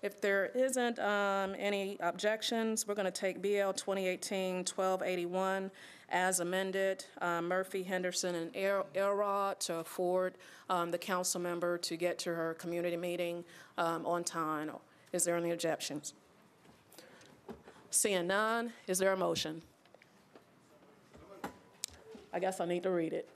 If there isn't any objections, we're going to take BL 2018-1281 as amended, Murphy, Henderson, and Elrod to afford the council member to get to her community meeting on time. Is there any objections? Seeing none, is there a motion? I guess I need to read it.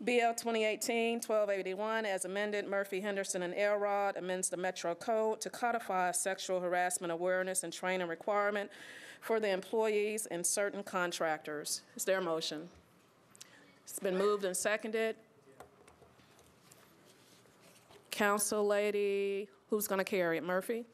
BL 2018-1281 as amended, Murphy, Henderson, and Elrod amends the Metro Code to codify a sexual harassment awareness and training requirement for the employees and certain contractors. Is there a motion? It's been moved and seconded. Council lady, who's going to carry it? Murphy?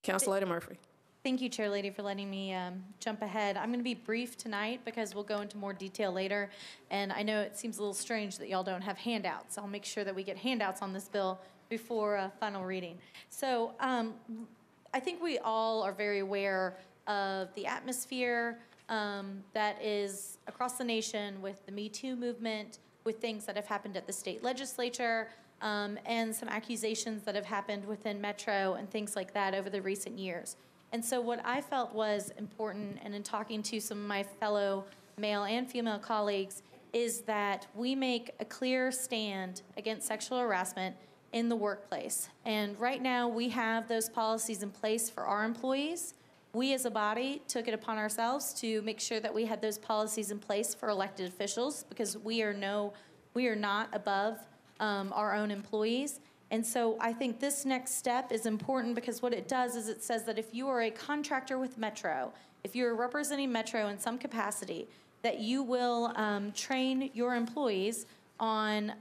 Council Lady Murphy. Thank you, Chair Lady, for letting me jump ahead. I'm going to be brief tonight because we'll go into more detail later. And I know it seems a little strange that y'all don't have handouts. I'll make sure that we get handouts on this bill before final reading. So I think we all are very aware of the atmosphere that is across the nation with the Me Too movement, with things that have happened at the state legislature, and some accusations that have happened within Metro and things like that over the recent years. And so what I felt was important, and in talking to some of my fellow male and female colleagues, is that we make a clear stand against sexual harassment in the workplace. And right now we have those policies in place for our employees. We as a body took it upon ourselves to make sure that we had those policies in place for elected officials, because we are not above our own employees. And so I think this next step is important because what it does is it says that if you are a contractor with Metro, if you're representing Metro in some capacity, that you will train your employees on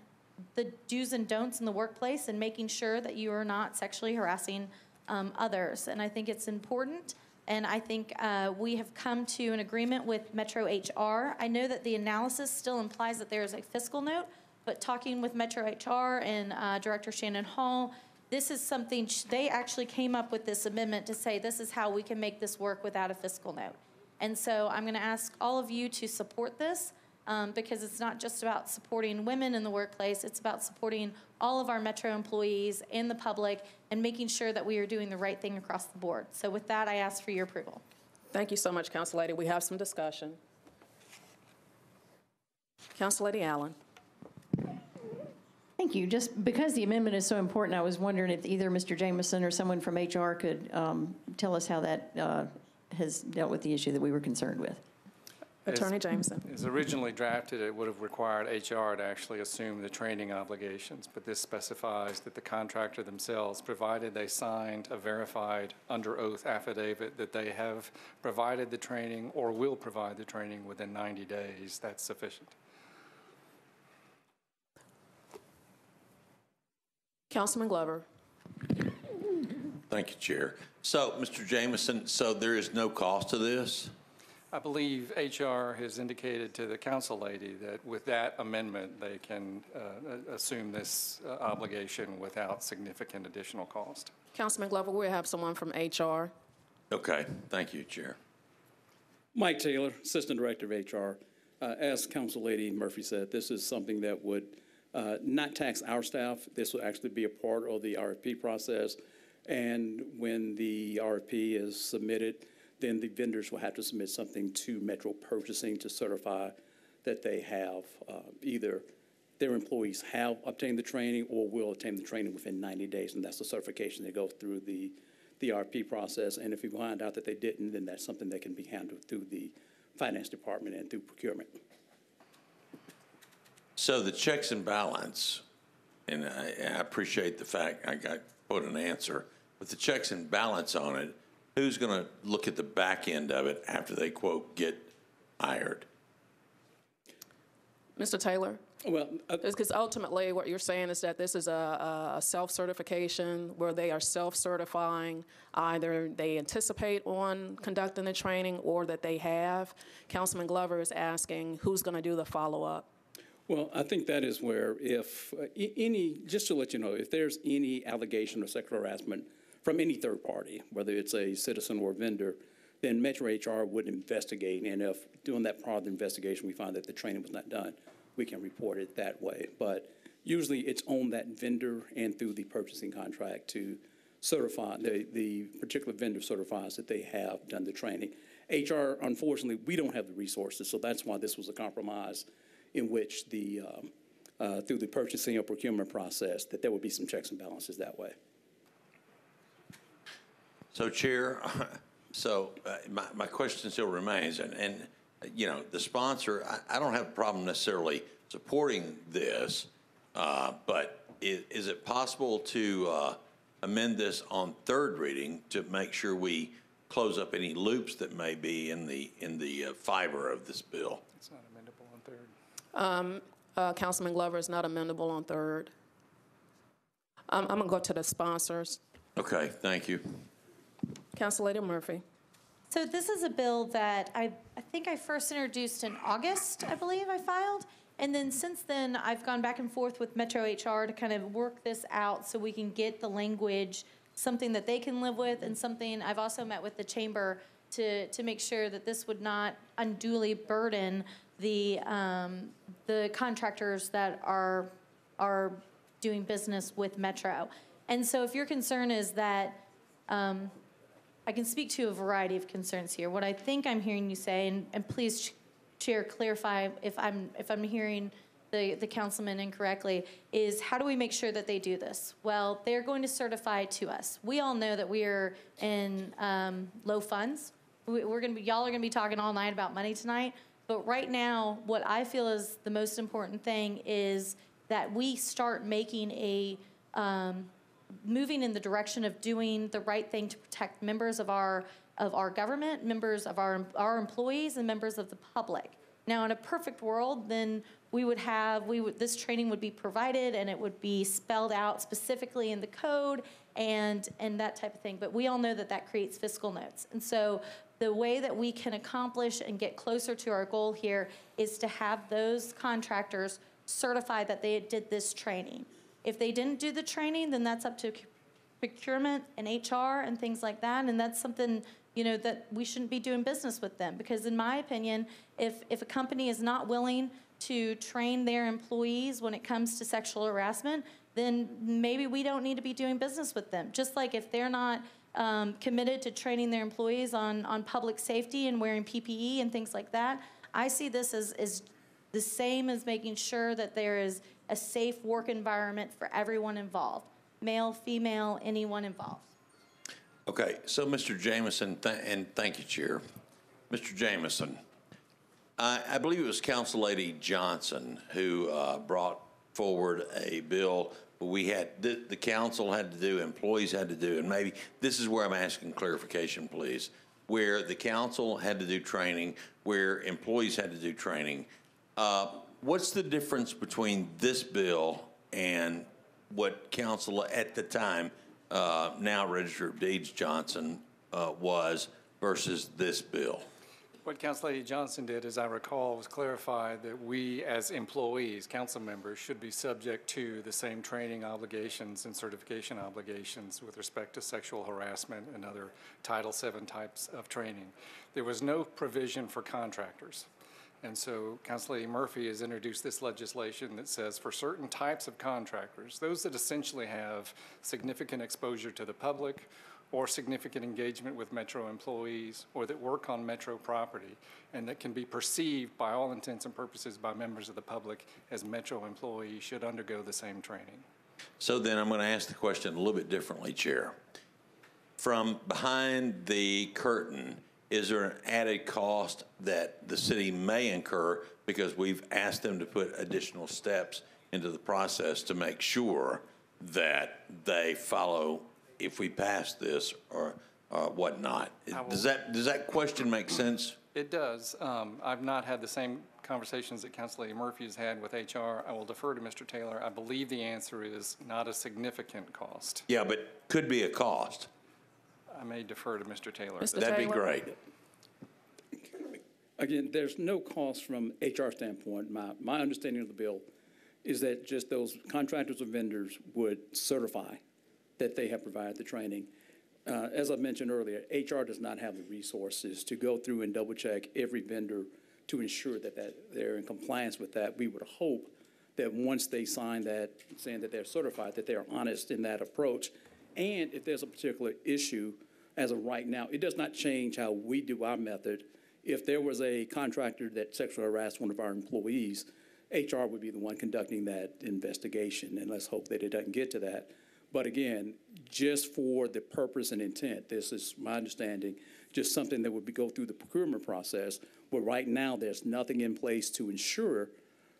the do's and don'ts in the workplace and making sure that you are not sexually harassing others. And I think it's important. And I think we have come to an agreement with Metro HR. I know that the analysis still implies that there is a fiscal note, but talking with Metro HR and Director Shannon Hall, this is something, they actually came up with this amendment to say this is how we can make this work without a fiscal note. And so I'm going to ask all of you to support this because it's not just about supporting women in the workplace, it's about supporting all of our Metro employees and the public and making sure that we are doing the right thing across the board. So with that, I ask for your approval. Thank you so much, Council Lady. We have some discussion. Council Lady Allen. Thank you. Just because the amendment is so important, I was wondering if either Mr. Jameson or someone from HR could tell us how that has dealt with the issue that we were concerned with. Attorney Jameson. As originally drafted, it would have required HR to actually assume the training obligations, but this specifies that the contractor themselves, provided they signed a verified under oath affidavit that they have provided the training or will provide the training within 90 days, that's sufficient. Councilman Glover. Thank you, Chair. So, Mr. Jameson, so there is no cost to this? I believe HR has indicated to the council lady that with that amendment, they can assume this obligation without significant additional cost. Councilman Glover, we have someone from HR. Okay. Thank you, Chair. Mike Taylor, Assistant Director of HR. As Council Lady Murphy said, this is something that would not tax our staff. This will actually be a part of the RFP process. And when the RFP is submitted, then the vendors will have to submit something to Metro Purchasing to certify that they have either their employees have obtained the training or will obtain the training within 90 days. And that's the certification they go through the RFP process. And if we find out that they didn't, then that's something that can be handled through the finance department and through procurement. So the checks and balance, and I appreciate the fact I got put an answer, but the checks and balance on it, who's going to look at the back end of it after they, quote, get hired? Mr. Taylor? Well, because ultimately what you're saying is that this is a self-certification where they are self-certifying. Either they anticipate on conducting the training or that they have. Councilman Glover is asking who's going to do the follow-up. Well, I think that is where if just to let you know, if there's any allegation of sexual harassment from any third party, whether it's a citizen or a vendor, then Metro HR would investigate, and if doing that part of the investigation, we find that the training was not done, we can report it that way. But usually it's on that vendor and through the purchasing contract to certify, the particular vendor certifies that they have done the training. HR, unfortunately, we don't have the resources, so that's why this was a compromise in which the, through the purchasing or procurement process, that there would be some checks and balances that way. So, Chair, my question still remains, and you know, the sponsor, I don't have a problem necessarily supporting this, but is it possible to amend this on third reading to make sure we close up any loops that may be in the fiber of this bill? It's not amendable on third. Councilman Glover is not amendable on third. I'm going to go to the sponsors. Okay, thank you. Council Lady Murphy. So this is a bill that I think I first introduced in August, I believe I filed. And then since then, I've gone back and forth with Metro HR to kind of work this out so we can get the language, something that they can live with, and something I've also met with the chamber to make sure that this would not unduly burden the contractors that are doing business with Metro. And so if your concern is that, I can speak to a variety of concerns here. What I think I'm hearing you say, and please, Chair, clarify if I'm hearing the councilman incorrectly, is how do we make sure that they do this? Well, they're going to certify to us. We all know that we are in low funds. Y'all are gonna be talking all night about money tonight, but right now, what I feel is the most important thing is that we start making a moving in the direction of doing the right thing to protect members of our government, members of our employees, and members of the public. Now, in a perfect world, then this training would be provided and it would be spelled out specifically in the code and that type of thing. But we all know that that creates fiscal notes. And so the way that we can accomplish and get closer to our goal here is to have those contractors certify that they did this training. If they didn't do the training, then that's up to procurement and HR and things like that, and that's something, you know, that we shouldn't be doing business with them, because in my opinion, if a company is not willing to train their employees when it comes to sexual harassment, then maybe we don't need to be doing business with them. Just like if they're not committed to training their employees on public safety and wearing PPE and things like that, I see this as the same as making sure that there is a safe work environment for everyone involved, male, female, anyone involved. Okay, so Mr. Jameson, and thank you, Chair. Mr. Jameson, I believe it was Council Lady Johnson who brought forward a bill we had, the council had to do, employees had to do, and maybe this is where I'm asking clarification, please, where the council had to do training, where employees had to do training. What's the difference between this bill and what council at the time, now Register of Deeds Johnson, was versus this bill? What Council Lady Johnson did, as I recall, was clarify that we as employees, council members, should be subject to the same training obligations and certification obligations with respect to sexual harassment and other Title VII types of training. There was no provision for contractors. And so Council Lady Murphy has introduced this legislation that says for certain types of contractors, those that essentially have significant exposure to the public or significant engagement with Metro employees or that work on Metro property and that can be perceived by all intents and purposes by members of the public as Metro employees should undergo the same training. So then I'm going to ask the question a little bit differently, Chair. From behind the curtain, is there an added cost that the city may incur because we've asked them to put additional steps into the process to make sure that they follow if we pass this or whatnot? Does that question make sense? It does. I've not had the same conversations that Council Lady Murphy has had with HR. I will defer to Mr. Taylor. I believe the answer is not a significant cost. Yeah, but could be a cost. I may defer to Mr. Taylor. That'd be great. Again, there's no cost from HR standpoint. My understanding of the bill is that just those contractors or vendors would certify that they have provided the training. As I mentioned earlier, HR does not have the resources to go through and double check every vendor to ensure that they're in compliance with that. We would hope that once they sign that, saying that they're certified, that they're honest in that approach. And if there's a particular issue, as of right now, it does not change how we do our method. If there was a contractor that sexually harassed one of our employees, HR would be the one conducting that investigation, and let's hope that it doesn't get to that. But again, just for the purpose and intent, this is my understanding, just something that would go through the procurement process, where right now there's nothing in place to ensure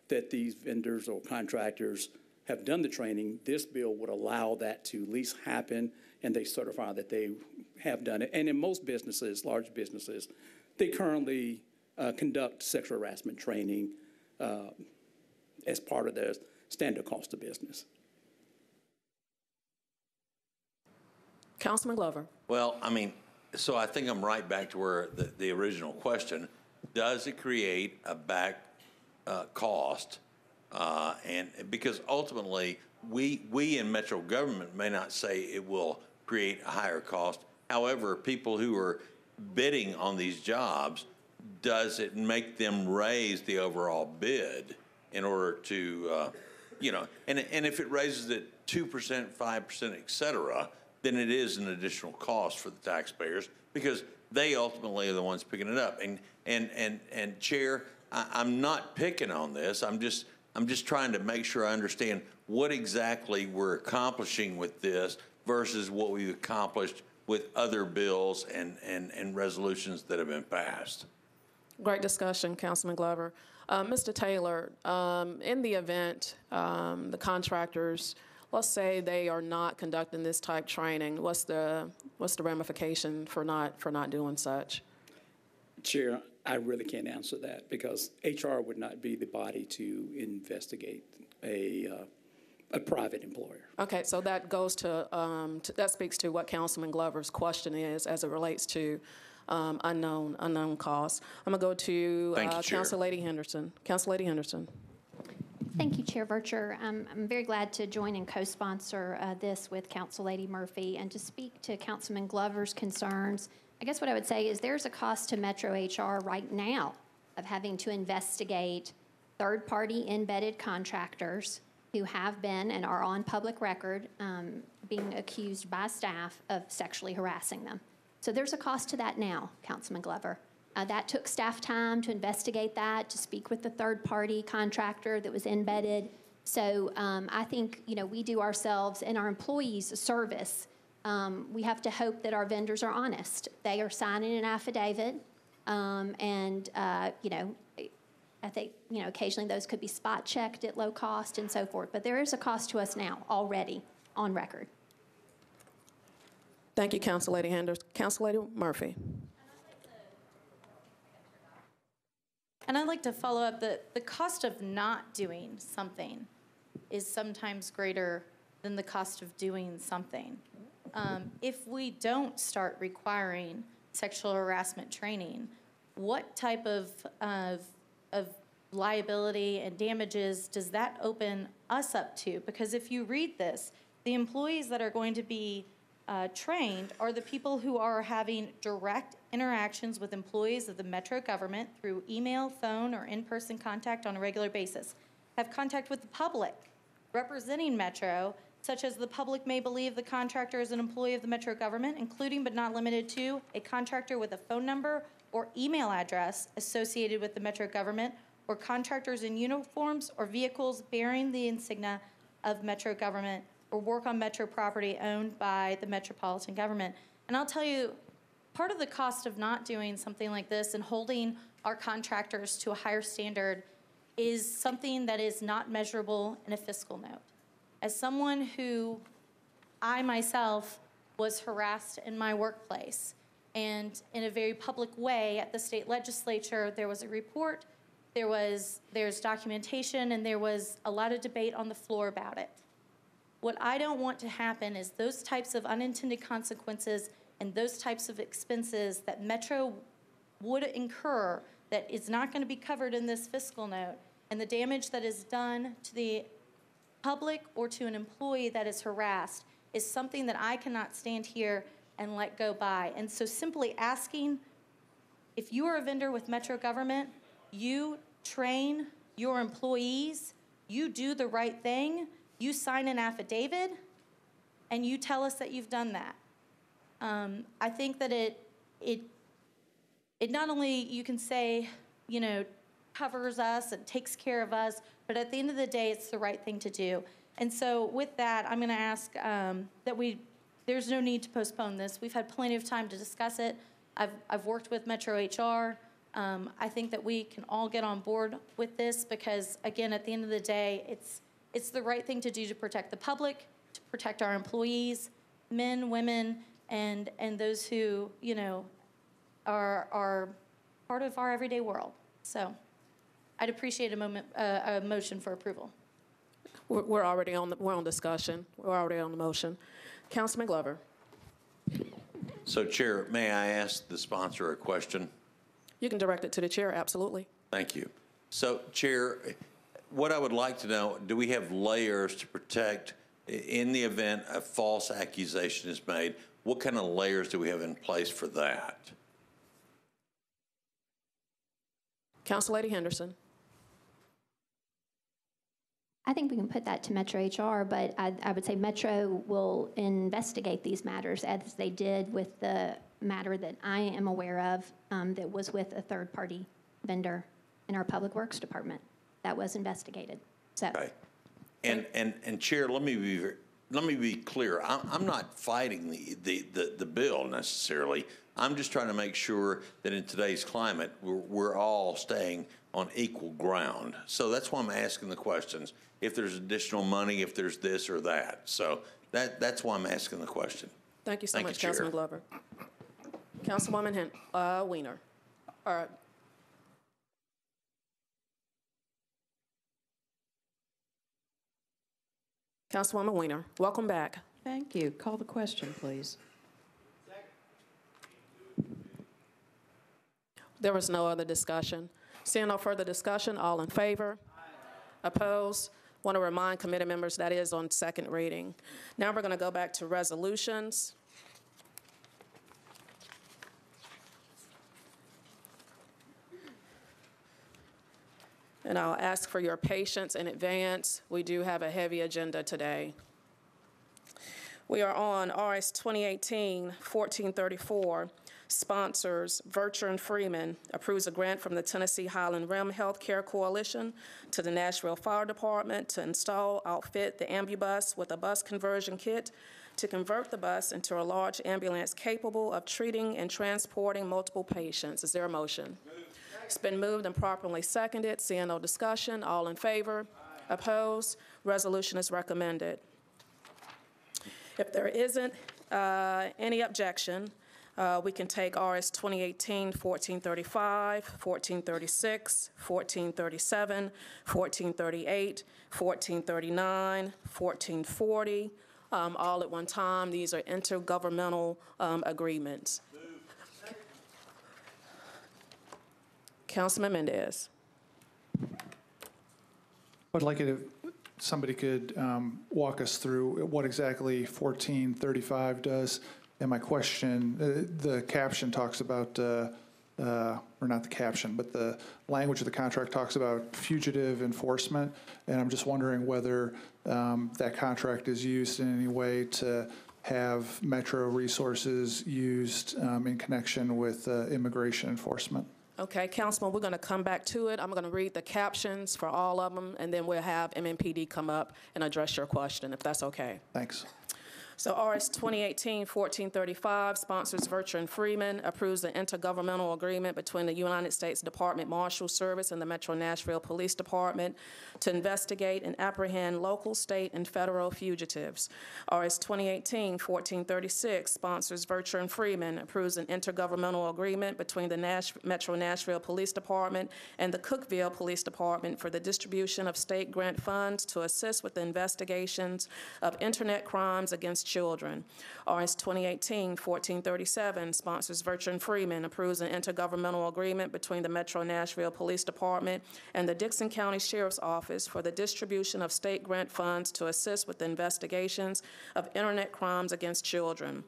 that these vendors or contractors have done the training. This bill would allow that to at least happen, and they certify that they have done it. And in most businesses, large businesses, they currently conduct sexual harassment training as part of their standard cost of business. Councilman Glover. Well, I mean, so I think I'm right back to where the original question, does it create a back cost? And because ultimately, we in Metro government may not say it will create a higher cost. However, people who are bidding on these jobs, does it make them raise the overall bid in order to, and if it raises it 2%, 5%, et cetera, then it is an additional cost for the taxpayers because they ultimately are the ones picking it up. And Chair, I'm not picking on this. I'm just trying to make sure I understand what exactly we're accomplishing with this versus what we've accomplished with other bills and resolutions that have been passed. Great discussion, Councilman Glover. Mr. Taylor, in the event the contractors, let's say they are not conducting this type training, what's the ramification for not doing such? Chair, I really can't answer that because HR would not be the body to investigate a private employer. Okay, so that goes to that speaks to what Councilman Glover's question is as it relates to unknown costs. I'm gonna go to Council Lady Henderson. Council Lady Henderson. Thank you, Chair Vercher. I'm very glad to join and co-sponsor this with Council Lady Murphy and to speak to Councilman Glover's concerns. I guess what I would say is there's a cost to Metro HR right now of having to investigate third-party embedded contractors who have been and are on public record being accused by staff of sexually harassing them. So there's a cost to that now, Councilman Glover. That took staff time to investigate that, to speak with the third-party contractor that was embedded. So I think, we do ourselves and our employees a service. We have to hope that our vendors are honest. They are signing an affidavit, I think, occasionally those could be spot checked at low cost and so forth. But there is a cost to us now already on record. Thank you, Council Lady Henderson. Council Lady Murphy. And I'd like to follow up that the cost of not doing something is sometimes greater than the cost of doing something. If we don't start requiring sexual harassment training, what type of liability and damages does that open us up to? Because if you read this, the employees that are going to be trained are the people who are having direct interactions with employees of the Metro government through email, phone, or in-person contact on a regular basis, have contact with the public representing Metro, such as the public may believe the contractor is an employee of the Metro government, including but not limited to a contractor with a phone number or email address associated with the Metro government, or contractors in uniforms or vehicles bearing the insignia of Metro government, or work on Metro property owned by the Metropolitan government. And I'll tell you, part of the cost of not doing something like this and holding our contractors to a higher standard is something that is not measurable in a fiscal note. As someone who, I myself, was harassed in my workplace, and in a very public way at the state legislature, there was a report, there's documentation, and there was a lot of debate on the floor about it. What I don't want to happen is those types of unintended consequences and those types of expenses that Metro would incur that is not going to be covered in this fiscal note, and the damage that is done to the public or to an employee that is harassed is something that I cannot stand here and let go by. And so simply asking, if you are a vendor with Metro government, you train your employees, you do the right thing, you sign an affidavit, and you tell us that you've done that. I think that it not only, you can say, you know, covers us and takes care of us, but at the end of the day, it's the right thing to do. And so with that, I'm going to ask that there's no need to postpone this. We've had plenty of time to discuss it. I've worked with Metro HR. I think that we can all get on board with this because, again, at the end of the day, it's the right thing to do to protect the public, to protect our employees, men, women, and those who, you know, are part of our everyday world. So I'd appreciate a motion for approval. We're already on we're on discussion. We're already on the motion. Councilman Glover. So, Chair, may I ask the sponsor a question? You can direct it to the chair, absolutely. Thank you. So, Chair, what I would like to know, do we have layers to protect in the event a false accusation is made? What kind of layers do we have in place for that? Council Lady Henderson. I think we can put that to Metro HR, but I would say Metro will investigate these matters as they did with the matter that I am aware of that was with a third-party vendor in our Public Works Department. That was investigated. So. Okay. And Chair, let me be clear. I'm not fighting the bill necessarily. I'm just trying to make sure that in today's climate, we're all staying on equal ground. So that's why I'm asking the questions. If there's additional money, if there's this or that. So that's why I'm asking the question. Thank you so much, Councilman Glover. Councilwoman Weiner. Councilwoman Weiner, welcome back. Thank you. Call the question, please. There was no other discussion. Seeing no further discussion, all in favor? Aye. Opposed? Want to remind committee members that is on second reading. Now we're going to go back to resolutions. And I'll ask for your patience in advance. We do have a heavy agenda today. We are on RS 2018-1434. Sponsors, Vircher and Freeman, approves a grant from the Tennessee Highland Rim Healthcare Coalition to the Nashville Fire Department to install, outfit the ambubus with a bus conversion kit to convert the bus into a large ambulance capable of treating and transporting multiple patients. Is there a motion? It's been moved and properly seconded. Seeing no discussion, all in favor? Aye. Opposed? Resolution is recommended. If there isn't any objection, we can take RS 2018-1435, 1436, 1437, 1438, 1439, 1440, all at one time. These are intergovernmental agreements. Councilman Mendez. I'd like it if somebody could walk us through what exactly 1435 does. And my question, the caption talks about, or not the caption, but the language of the contract talks about fugitive enforcement. And I'm just wondering whether that contract is used in any way to have Metro resources used in connection with immigration enforcement. Okay, Councilman, we're going to come back to it. I'm going to read the captions for all of them, and then we'll have MMPD come up and address your question, if that's okay. Thanks. So RS 2018-1435, sponsors Vircher and Freeman, approves an intergovernmental agreement between the United States Department Marshal Service and the Metro Nashville Police Department to investigate and apprehend local, state, and federal fugitives. RS 2018-1436, sponsors Vircher and Freeman, approves an intergovernmental agreement between the Metro Nashville Police Department and the Cookeville Police Department for the distribution of state grant funds to assist with the investigations of internet crimes against children. RS 2018-1437 sponsors Vircher and Freeman, approves an intergovernmental agreement between the Metro Nashville Police Department and the Dixon County Sheriff's Office for the distribution of state grant funds to assist with the investigations of internet crimes against children.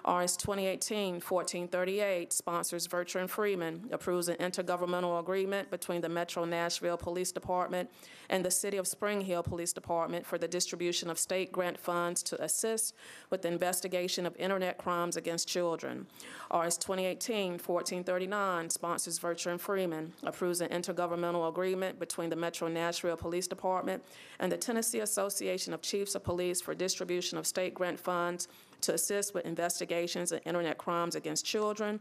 RS 2018-1438, sponsors Virtue and Freeman, approves an intergovernmental agreement between the Metro Nashville Police Department and the City of Spring Hill Police Department for the distribution of state grant funds to assist with the investigation of internet crimes against children. RS 2018-1439, sponsors Virtue and Freeman, approves an intergovernmental agreement between the Metro Nashville Police Department and the Tennessee Association of Chiefs of Police for distribution of state grant funds to assist with investigations of internet crimes against children.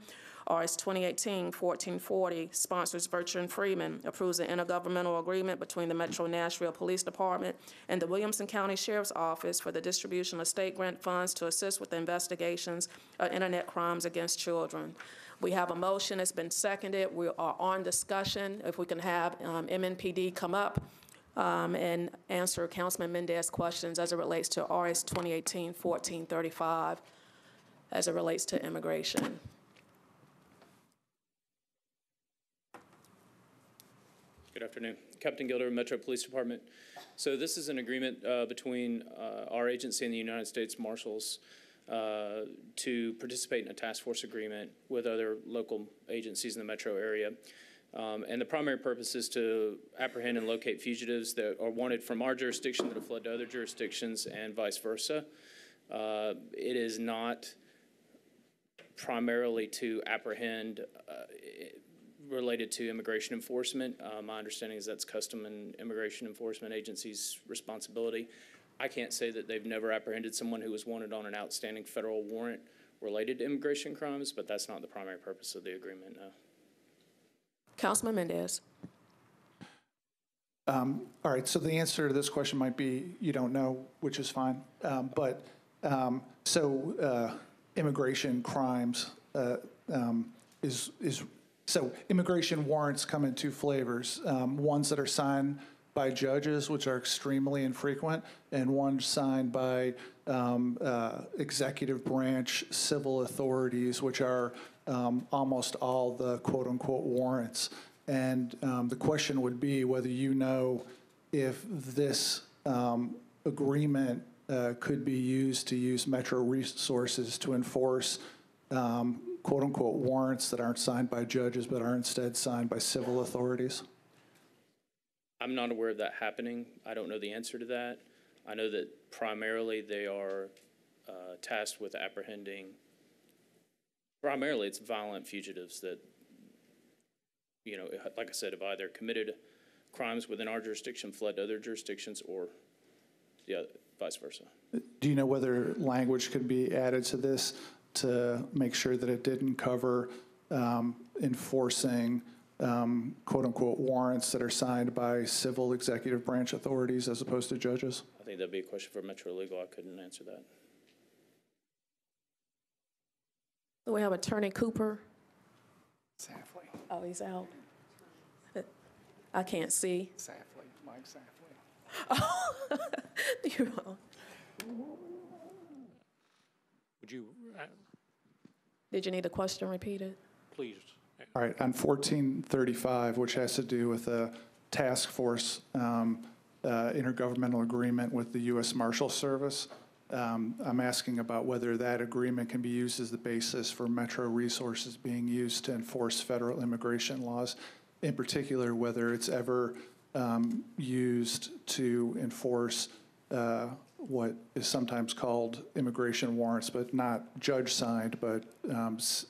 RS 2018-1440, sponsors Virtue and Freeman, approves an intergovernmental agreement between the Metro Nashville Police Department and the Williamson County Sheriff's Office for the distribution of state grant funds to assist with the investigations of internet crimes against children. We have a motion. It's been seconded. We are on discussion. If we can have MNPD come up and answer Councilman Mendez's questions as it relates to RS 2018-1435, as it relates to immigration. Good afternoon. Captain Gilder, Metro Police Department. So this is an agreement between our agency and the United States Marshals to participate in a task force agreement with other local agencies in the metro area. And the primary purpose is to apprehend and locate fugitives that are wanted from our jurisdiction that have fled to other jurisdictions and vice versa. It is not primarily to apprehend related to immigration enforcement. My understanding is that's Custom and Immigration Enforcement Agency's responsibility. I can't say that they've never apprehended someone who was wanted on an outstanding federal warrant related to immigration crimes, but that's not the primary purpose of the agreement, no. Councilman Mendez. All right, so the answer to this question might be you don't know, which is fine. Immigration crimes so immigration warrants come in two flavors, ones that are signed by judges, which are extremely infrequent, and ones signed by executive branch civil authorities, which are almost all the quote-unquote warrants. And the question would be whether you know if this agreement could be used to use Metro resources to enforce quote-unquote warrants that aren't signed by judges but are instead signed by civil authorities? I'm not aware of that happening. I don't know the answer to that. I know that primarily they are tasked with apprehending, primarily it's violent fugitives that, you know, like I said, have either committed crimes within our jurisdiction, fled to other jurisdictions, or vice versa. Do you know whether language could be added to this to make sure that it didn't cover enforcing quote-unquote warrants that are signed by civil executive branch authorities as opposed to judges? I think that'd be a question for Metro Legal. I couldn't answer that. Do we have Attorney Cooper? Safely. Oh, he's out. I can't see. Safely. Mike Safely. Oh, you're wrong. Would you, Did you need the question repeated? please? All right, on 1435, which has to do with a task force intergovernmental agreement with the U.S. Marshal Service, I'm asking about whether that agreement can be used as the basis for Metro resources being used to enforce federal immigration laws, in particular whether it's ever used to enforce what is sometimes called immigration warrants, but not judge-signed, but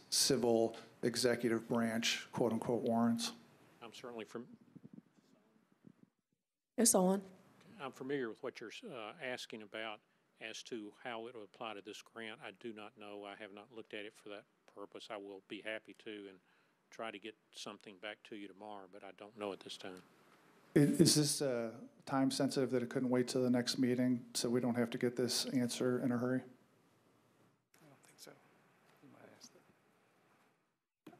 civil executive branch, quote-unquote, warrants. I'm certainly It's on. I'm familiar with what you're asking about as to how it will apply to this grant. I do not know. I have not looked at it for that purpose. I will be happy to and try to get something back to you tomorrow, but I don't know at this time. Is this time sensitive that it couldn't wait till the next meeting so we don't have to get this answer in a hurry? I don't think so. You might ask that.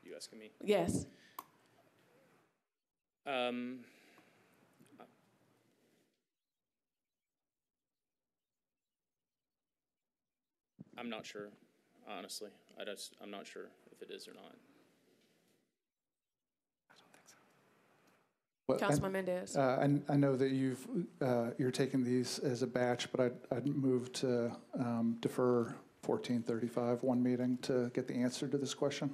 You asking me? Yes. I'm not sure, honestly. I'm not sure if it is or not. Well, Councilman Mendez. I know that you're taking these as a batch, but I'd move to defer 1435, one meeting, to get the answer to this question.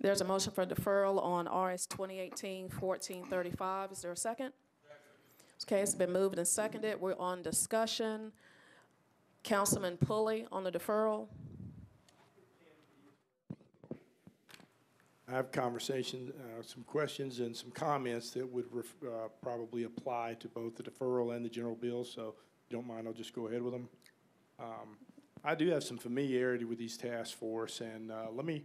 There's a motion for deferral on RS 2018-1435. Is there a second? Okay, it's been moved and seconded. We're on discussion. Councilman Pulley on the deferral. I have conversation, some questions and some comments that would probably apply to both the deferral and the general bill. So if you don't mind, I'll just go ahead with them. I do have some familiarity with these task force, and let me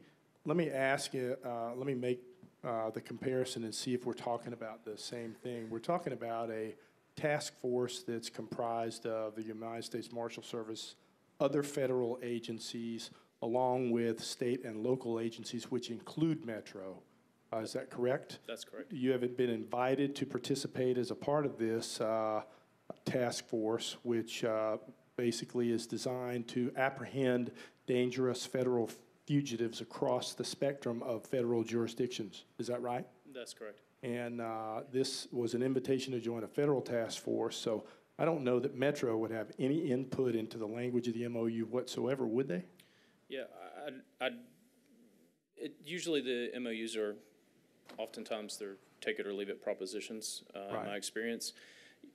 ask you, let me make the comparison and see if we're talking about the same thing. We're talking about a task force that's comprised of the United States Marshal Service, other federal agencies, along with state and local agencies, which include Metro. Is that correct? That's correct. You haven't been invited to participate as a part of this task force, which basically is designed to apprehend dangerous federal fugitives across the spectrum of federal jurisdictions. Is that right? That's correct. And this was an invitation to join a federal task force, so I don't know that Metro would have any input into the language of the MOU whatsoever, would they? Yeah, usually the MOUs are, oftentimes they're take it or leave it propositions, Right. in my experience.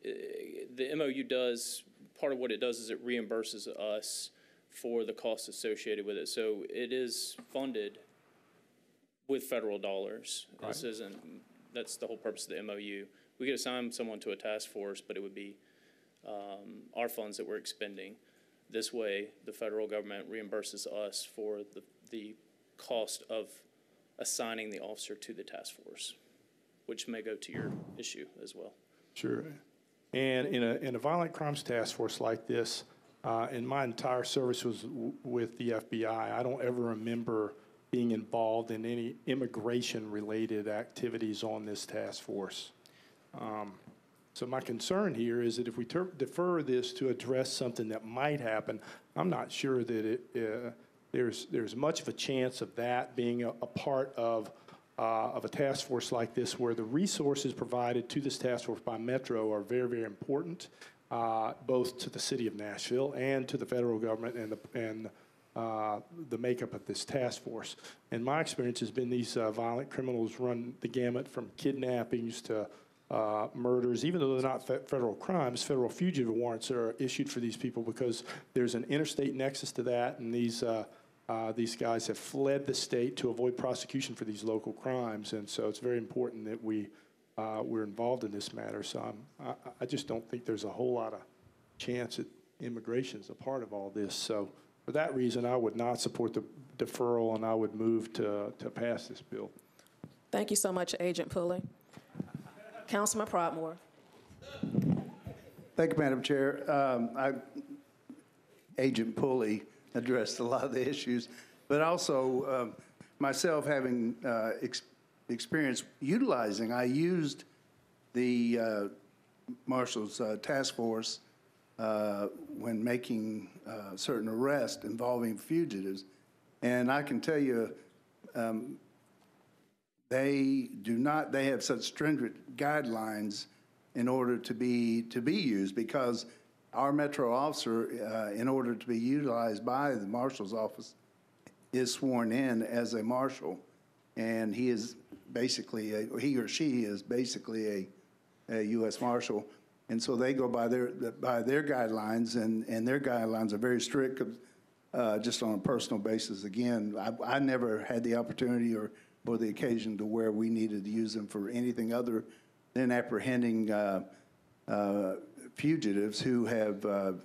The MOU does, part of what it does is it reimburses us for the costs associated with it. So it is funded with federal dollars. Right. This isn't, that's the whole purpose of the MOU. We could assign someone to a task force, but it would be our funds that we're expending. This way, the federal government reimburses us for the cost of assigning the officer to the task force, which may go to your issue as well. Sure. And in a violent crimes task force like this, and my entire service was with the FBI, I don't ever remember being involved in any immigration-related activities on this task force. So my concern here is that if we defer this to address something that might happen, I'm not sure that there's much of a chance of that being a part of a task force like this, where the resources provided to this task force by Metro are very, very important, both to the city of Nashville and to the federal government and the makeup of this task force. And my experience has been these violent criminals run the gamut from kidnappings to murders. Even though they're not federal crimes, federal fugitive warrants are issued for these people because there's an interstate nexus to that, and these guys have fled the state to avoid prosecution for these local crimes. And so it's very important that we're involved in this matter. So I just don't think there's a whole lot of chance that immigration is a part of all this. So for that reason, I would not support the deferral, and I would move to pass this bill. Thank you so much, Agent Pulley. Councilman Prodmore. Thank you, Madam Chair. Agent Pulley addressed a lot of the issues, but also myself having experience utilizing, I used the Marshal's task force when making certain arrests involving fugitives, and I can tell you they have such stringent guidelines in order to be used, because our Metro officer, in order to be utilized by the Marshal's office, is sworn in as a Marshal, and he is basically he or she is basically a U.S. Marshal, and so they go by their guidelines, and their guidelines are very strict. Just on a personal basis, again, I never had the opportunity or the occasion to where we needed to use them for anything other than apprehending fugitives who have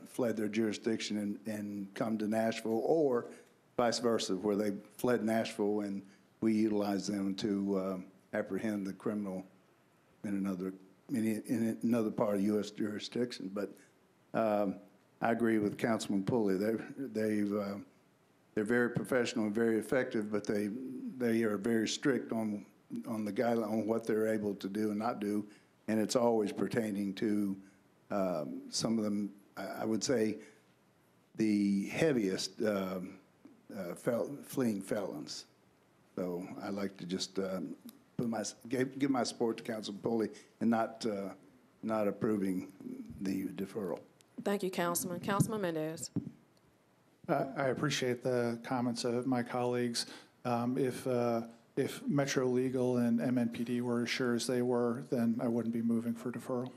fled their jurisdiction and come to Nashville, or vice versa, where they fled Nashville and we utilize them to apprehend the criminal in another part of U.S. jurisdiction. But I agree with Councilman Pulley. They're very professional and very effective, but they are very strict on the guideline on what they're able to do and not do, and it's always pertaining to some of them. I would say the heaviest fleeing felons. So I'd like to just give my support to Councilman Pulley and not approving the deferral. Thank you, Councilman. Councilman Mendez. I appreciate the comments of my colleagues. If Metro Legal and MNPD were as sure as they were, then I wouldn't be moving for deferral.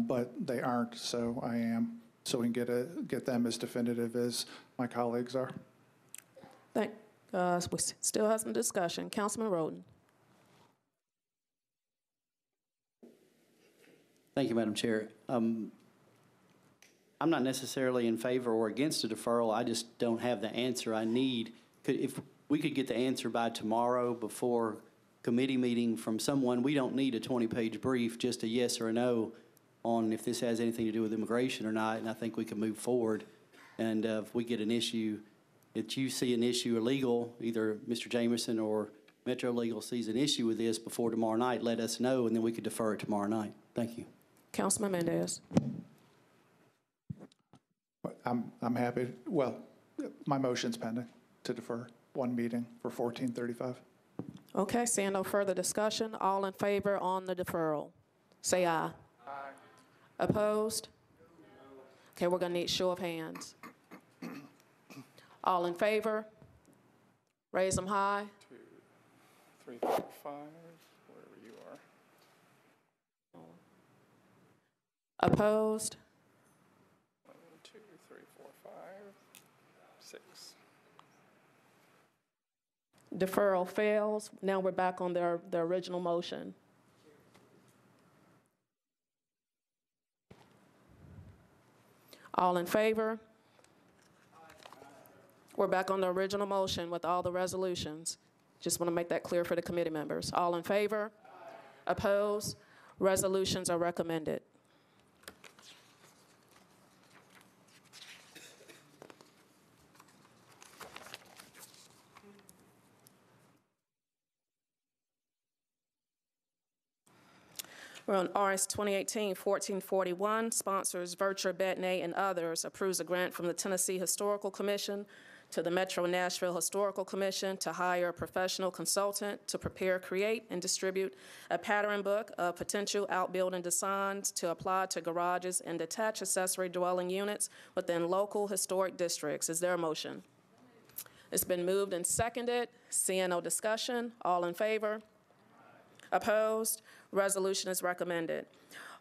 But they aren't, so I am. So we can get them as definitive as my colleagues are. We still have some discussion. Councilman Roden. Thank you, Madam Chair. I'm not necessarily in favor or against a deferral. I just don't have the answer I need. If we could get the answer by tomorrow before committee meeting from someone, we don't need a 20-page brief, just a yes or a no on if this has anything to do with immigration or not, and I think we can move forward. And if we get an issue, if you see an issue illegal, either Mr. Jameson or Metro Legal sees an issue with this before tomorrow night, let us know, and then we could defer it tomorrow night. Thank you. Councilman Mendez. I'm happy. Well, my motion's pending to defer one meeting for 1435. Okay, seeing no further discussion, all in favor on the deferral, say aye. Aye. Opposed? Okay, we're going to need show of hands. All in favor? Raise them high. 2, 3, 4, 5, wherever you are. Opposed? 1, 2, 3, 4, 5, 6. Deferral fails. Now we're back on the original motion. All in favor? We're back on the original motion with all the resolutions. Just want to make that clear for the committee members. All in favor? Opposed? Resolutions are recommended. We're on RS 2018-1441, sponsors Vircher, Betnay, and others, approves a grant from the Tennessee Historical Commission to the Metro Nashville Historical Commission to hire a professional consultant to prepare, create, and distribute a pattern book of potential outbuilding designs to apply to garages and detached accessory dwelling units within local historic districts. Is there a motion? It's been moved and seconded. Seeing no discussion, all in favor? Opposed? Resolution is recommended.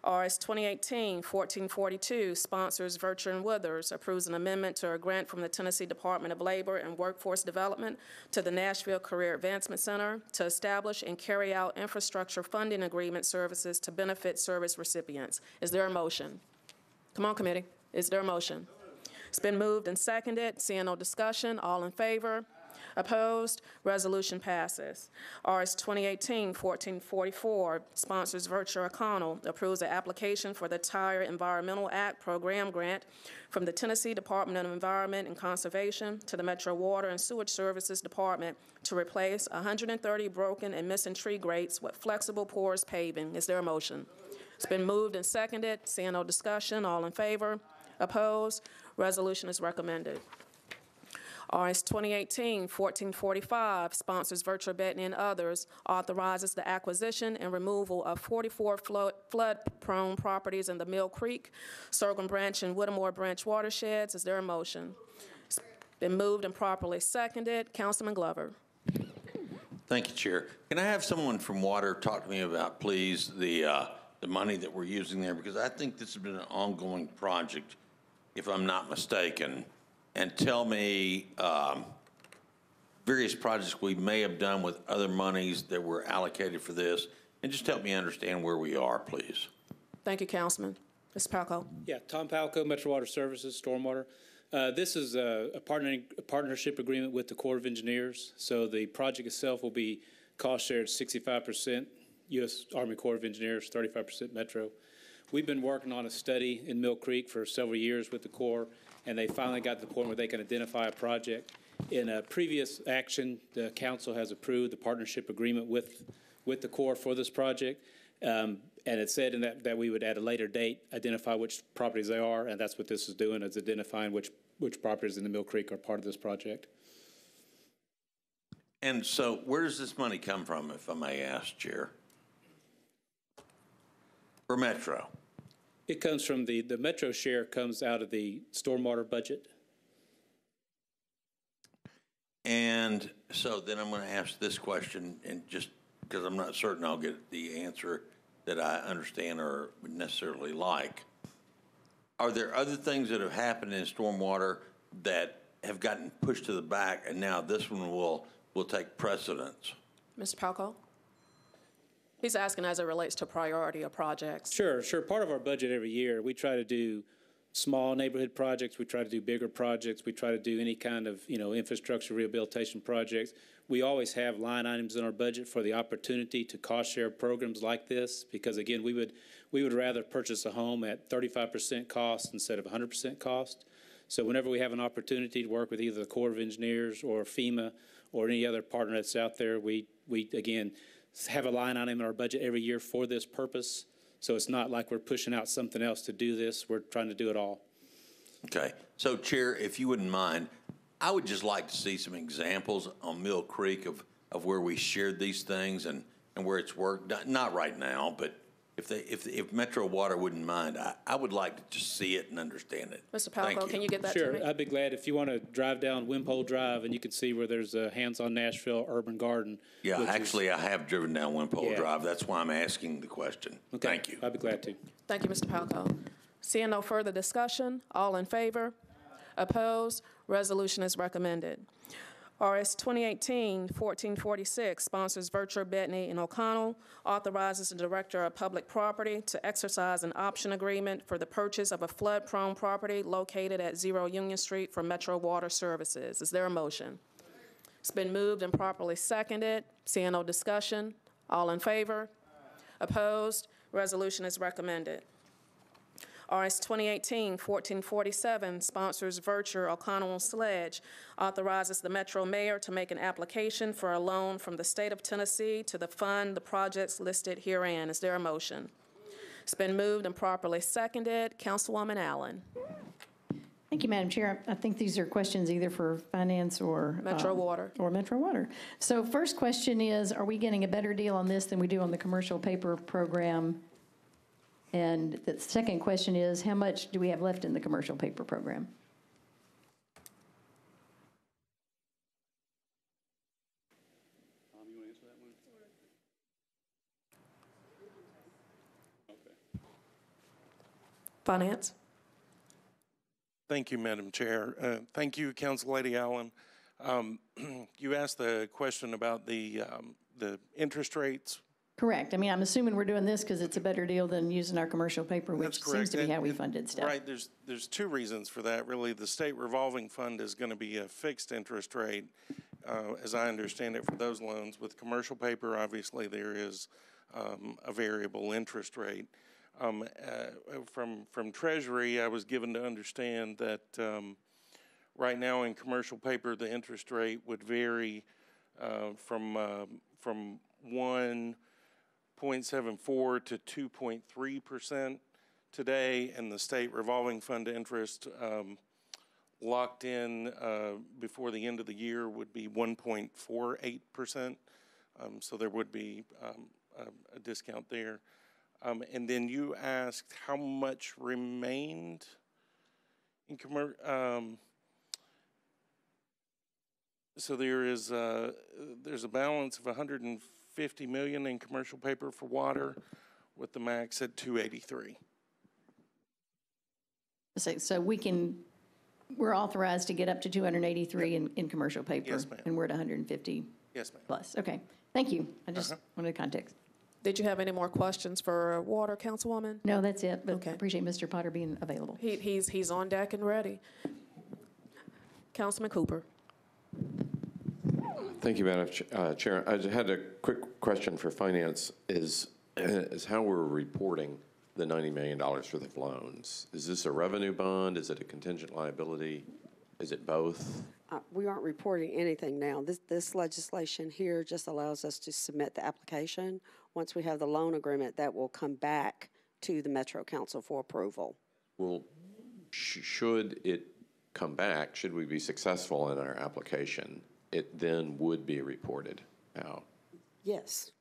RS 2018-1442, sponsors Vircher and Withers, approves an amendment to a grant from the Tennessee Department of Labor and Workforce Development to the Nashville Career Advancement Center to establish and carry out infrastructure funding agreement services to benefit service recipients. Is there a motion? Come on, committee. Is there a motion? It's been moved and seconded. Seeing no discussion, all in favor? Opposed? Resolution passes. RS 2018-1444, sponsors Vircher O'Connell, approves an application for the Tire Environmental Act Program Grant from the Tennessee Department of Environment and Conservation to the Metro Water and Sewage Services Department to replace 130 broken and missing tree grates with flexible porous paving. Is there a motion? It's been moved and seconded. Seeing no discussion, all in favor? Opposed? Resolution is recommended. RS 2018-1445, sponsors Vircher, Betnay, and others, authorizes the acquisition and removal of 44 flood-prone properties in the Mill Creek, Sorghum Branch, and Whittemore Branch watersheds. Is there a motion? It's been moved and properly seconded. Councilman Glover. Thank you, Chair. Can I have someone from Water talk to me about, please, the money that we're using there? Because I think this has been an ongoing project, if I'm not mistaken. And tell me various projects we may have done with other monies that were allocated for this, and just help me understand where we are, please. Thank you, Councilman. Mr. Palco. Yeah, Tom Palco, Metro Water Services, Stormwater. This is a partnership agreement with the Corps of Engineers. So the project itself will be cost shared 65% U.S. Army Corps of Engineers, 35% Metro. We've been working on a study in Mill Creek for several years with the Corps, and they finally got to the point where they can identify a project. In a previous action, the council has approved the partnership agreement with the Corps for this project, and it said in that we would at a later date identify which properties they are, and that's what this is doing, is identifying which properties in the Mill Creek are part of this project. And so where does this money come from, if I may ask, Chair? For Metro? It comes from the Metro share comes out of the stormwater budget. And so then I'm going to ask this question, and just because I'm not certain I'll get the answer that I understand or would necessarily like. Are there other things that have happened in stormwater that have gotten pushed to the back, and now this one will take precedence? Mr. Palco? He's asking as it relates to priority of projects. Sure. Part of our budget every year, we try to do small neighborhood projects. We try to do bigger projects. We try to do any kind of, infrastructure rehabilitation projects. We always have line items in our budget for the opportunity to cost share programs like this, because again, we would rather purchase a home at 35% cost instead of 100% cost. So whenever we have an opportunity to work with either the Corps of Engineers or FEMA or any other partner that's out there, we again have a line item in our budget every year for this purpose. So it's not like we're pushing out something else to do this. We're trying to do it all. Okay. So, Chair, if you wouldn't mind, I would just like to see some examples on Mill Creek of where we shared these things and where it's worked. Not right now, but if Metro Water wouldn't mind, I would like to just see it and understand it. Mr. Palco, can you get that to me? Sure, I'd be glad if you want to drive down Wimpole Drive and you can see where there's a Hands-on Nashville Urban Garden. Yeah, actually, I have driven down Wimpole Drive. That's why I'm asking the question. Okay. Thank you. I'd be glad to. Thank you, Mr. Palco. Seeing no further discussion, all in favor? Opposed? Resolution is recommended. RS 2018-1446 sponsors Vircher, Bettany, and O'Connell, authorizes the Director of Public Property to exercise an option agreement for the purchase of a flood-prone property located at 0 Union Street for Metro Water Services. Is there a motion? It's been moved and properly seconded. Seeing no discussion, all in favor? Opposed? Resolution is recommended. RS 2018-1447 sponsors Vircher, O'Connell, and Sledge, authorizes the Metro Mayor to make an application for a loan from the state of Tennessee to fund the projects listed herein. Is there a motion? It's been moved and properly seconded. Councilwoman Allen. Thank you, Madam Chair. I think these are questions either for Finance or Metro Water. Or Metro Water. So first question is, are we getting a better deal on this than we do on the commercial paper program? And the second question is, how much do we have left in the commercial paper program? Tom, you want to answer that one? Okay. Finance. Thank you, Madam Chair. Thank you, Council Lady Allen. You asked the question about the interest rates. Correct. I mean, I'm assuming we're doing this because it's a better deal than using our commercial paper, which seems to be how we funded stuff. Right. There's two reasons for that, really. The state revolving fund is going to be a fixed interest rate, as I understand it, for those loans. With commercial paper, obviously, there is a variable interest rate. From Treasury, I was given to understand that right now in commercial paper, the interest rate would vary from 1.74 to 2.3% today, and the state revolving fund interest locked in before the end of the year would be 1.48%. So there would be a discount there. And then you asked how much remained in commercial. So there's a balance of $150 million in commercial paper for water, with the max at 283. So we're authorized to get up to 283 in commercial paper. Yes, ma'am. And we're at 150 Yes, ma'am. plus. Okay, thank you. I just wanted context. Did you have any more questions for Water, Councilwoman? No, that's it, but Okay. I appreciate Mr. Potter being available. He's on deck and ready. Councilman Cooper. Thank you, Madam Chair. I just had a quick question for Finance, is how we're reporting the $90 million for the loans. Is this a revenue bond? Is it a contingent liability? Is it both? We aren't reporting anything now. This legislation here just allows us to submit the application. Once we have the loan agreement, that will come back to the Metro Council for approval. Well, should it come back, should we be successful in our application, it then would be reported out? Yes,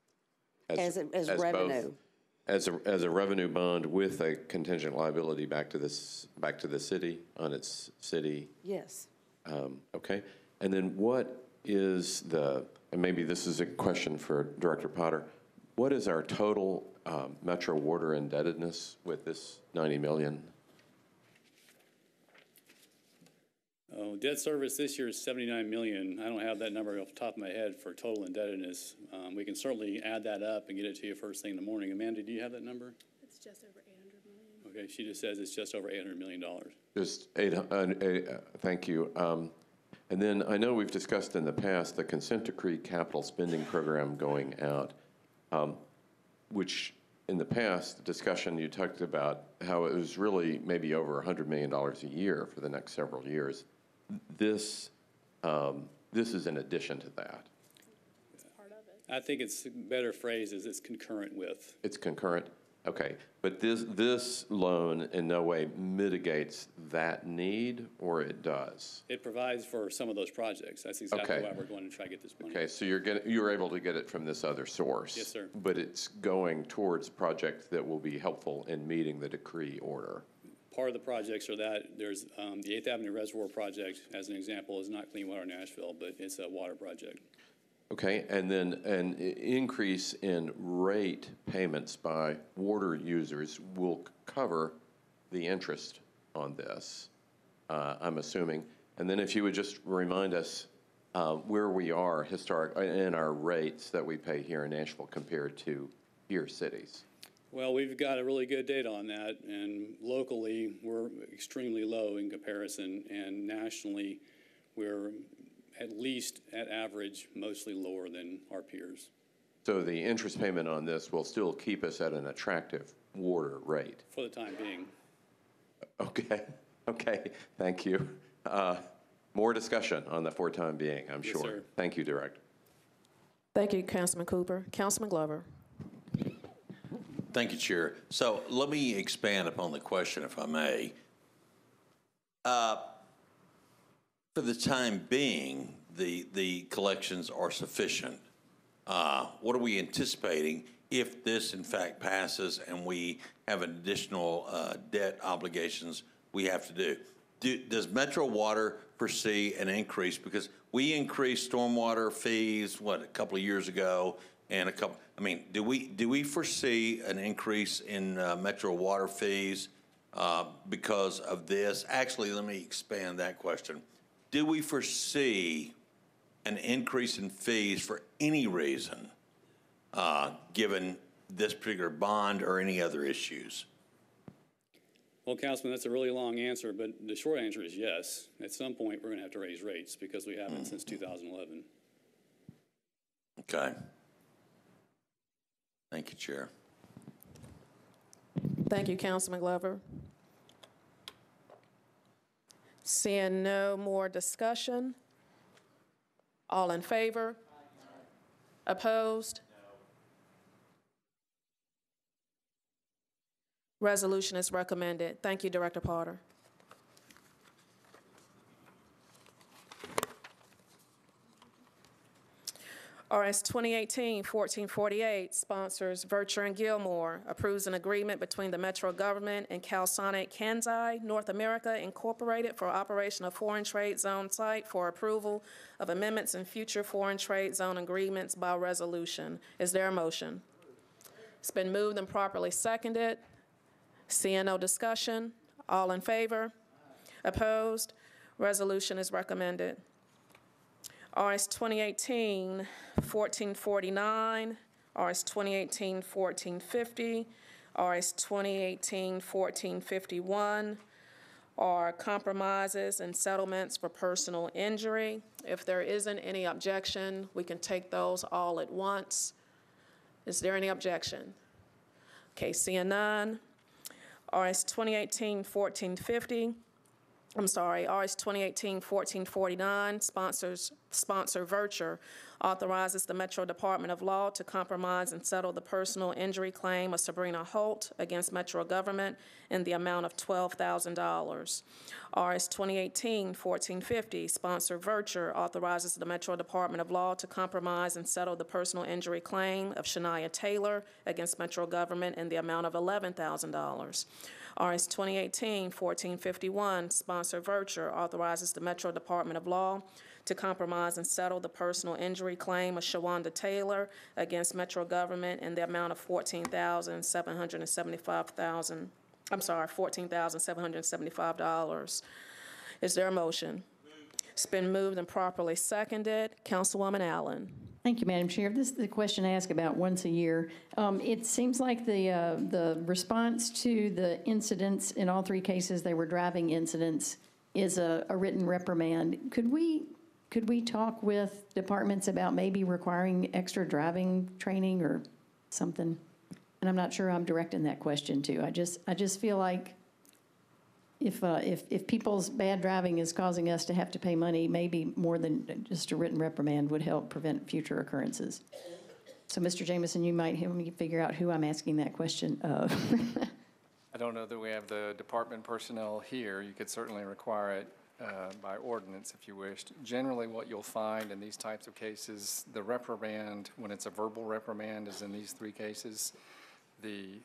as revenue. As a revenue bond with a contingent liability back to the city on its city. Yes. Okay, and then what is and maybe this is a question for Director Potter, what is our total Metro water indebtedness with this $90 million? Oh, debt service this year is $79 million. I don't have that number off the top of my head for total indebtedness. We can certainly add that up and get it to you first thing in the morning. Amanda, do you have that number? It's just over 800 million. Okay, she just says it's just over $800 million. Just thank you. And then I know we've discussed in the past the consent decree capital spending program going out, which in the past discussion you talked about how it was really maybe over $100 million a year for the next several years. This is in addition to that. I think it's better phrased as it's concurrent with. It's concurrent? Okay. But this loan in no way mitigates that need, or it does? It provides for some of those projects. That's exactly why we're going to try to get this money. Okay, so you're able to get it from this other source? Yes, sir. But it's going towards projects that will be helpful in meeting the decree order? Part of the projects are that there's the 8th Avenue Reservoir project, as an example, is not Clean Water Nashville, but it's a water project. Okay, and then an increase in rate payments by water users will cover the interest on this, I'm assuming. And then if you would just remind us where we are in our rates that we pay here in Nashville compared to peer cities. Well, we've got a really good data on that, and locally we're extremely low in comparison, and nationally we're at least at average mostly lower than our peers. So the interest payment on this will still keep us at an attractive water rate? For the time being. Okay, thank you. More discussion on that for time being, I'm sure. Sir. Thank you, Director. Thank you, Councilman Cooper. Councilman Glover. Thank you, Chair. So let me expand upon the question, if I may. For the time being, the collections are sufficient. What are we anticipating if this, in fact, passes and we have additional debt obligations we have to do? Does Metro Water foresee an increase? Because we increased stormwater fees, a couple of years ago, and do we foresee an increase in Metro Water fees because of this? Actually, let me expand that question. Do we foresee an increase in fees for any reason, given this particular bond or any other issues? Well, Councilman, that's a really long answer, but the short answer is yes. At some point, we're going to have to raise rates because we haven't since 2011. Okay. Thank you, Chair. Thank you, Councilman Glover. Seeing no more discussion, all in favor? Opposed? Resolution is recommended. Thank you, Director Potter. RS 2018-1448 sponsors Vercher and Gilmore, approves an agreement between the Metro government and Calsonic Kansai North America Incorporated for operation of foreign trade zone site for approval of amendments in future foreign trade zone agreements by resolution. Is there a motion? It's been moved and properly seconded. Seeing no discussion, all in favor? Opposed? Resolution is recommended. RS 2018-1449, RS 2018-1450, RS 2018-1451 are compromises and settlements for personal injury. If there isn't any objection, we can take those all at once. Is there any objection? Okay, seeing none. RS 2018-1450. RS 2018-1449, sponsor Vercher, authorizes the Metro Department of Law to compromise and settle the personal injury claim of Sabrina Holt against Metro government in the amount of $12,000. RS 2018-1450, sponsor Vercher, authorizes the Metro Department of Law to compromise and settle the personal injury claim of Shania Taylor against Metro government in the amount of $11,000. RS 2018-1451, sponsor Vercher, authorizes the Metro Department of Law to compromise and settle the personal injury claim of Shawanda Taylor against Metro government in the amount of $14,775. Is there a motion? It's been moved and properly seconded. Councilwoman Allen. Thank you, Madam Chair. This is a question asked about once a year. It seems like the response to the incidents, in all three cases, they were driving incidents, is a written reprimand. Could we talk with departments about maybe requiring extra driving training or something? And I'm not sure I'm directing that question to. I just feel like if people's bad driving is causing us to have to pay money, maybe more than just a written reprimand would help prevent future occurrences. So, Mr. Jameson, you might help me figure out who I'm asking that question of. I don't know that we have the department personnel here. You could certainly require it by ordinance if you wished. Generally, what you'll find in these types of cases, the reprimand, when it's a verbal reprimand, as in these three cases, the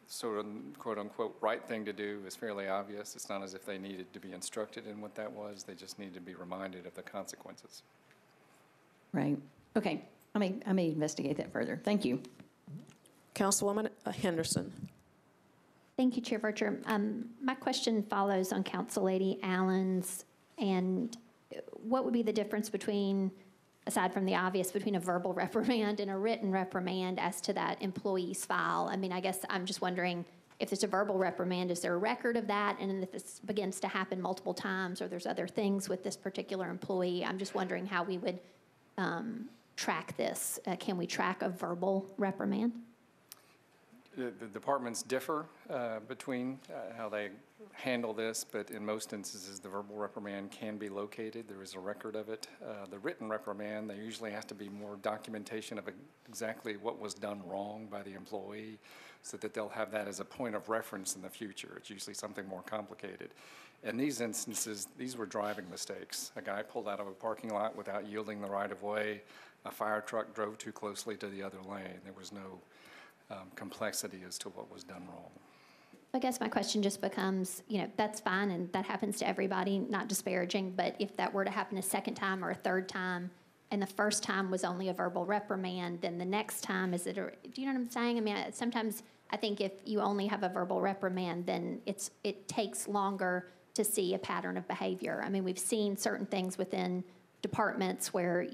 sort of quote-unquote right thing to do is fairly obvious. It's not as if they needed to be instructed in what that was. They just need to be reminded of the consequences. Right. Okay. I may investigate that further. Thank you. Councilwoman Henderson. Thank you, Chair Vercher. My question follows on Council Lady Allen's, and what would be the difference between, aside from the obvious, between a verbal reprimand and a written reprimand as to that employee's file? I mean, I guess I'm just wondering, if it's a verbal reprimand, is there a record of that? And if this begins to happen multiple times, or there's other things with this particular employee, I'm just wondering how we would track this. Can we track a verbal reprimand? The departments differ between how they handle this, but in most instances, the verbal reprimand can be located. There is a record of it. The written reprimand, there usually has to be more documentation of exactly what was done wrong by the employee so that they'll have that as a point of reference in the future. It's usually something more complicated. In these instances, these were driving mistakes. A guy pulled out of a parking lot without yielding the right of way. A fire truck drove too closely to the other lane. There was no complexity as to what was done wrong. I guess my question just becomes, that's fine, and that happens to everybody, not disparaging, but if that were to happen a second time or a third time, and the first time was only a verbal reprimand, then the next time, do you know what I'm saying? I mean, sometimes I think if you only have a verbal reprimand, then it takes longer to see a pattern of behavior. I mean, we've seen certain things within departments where,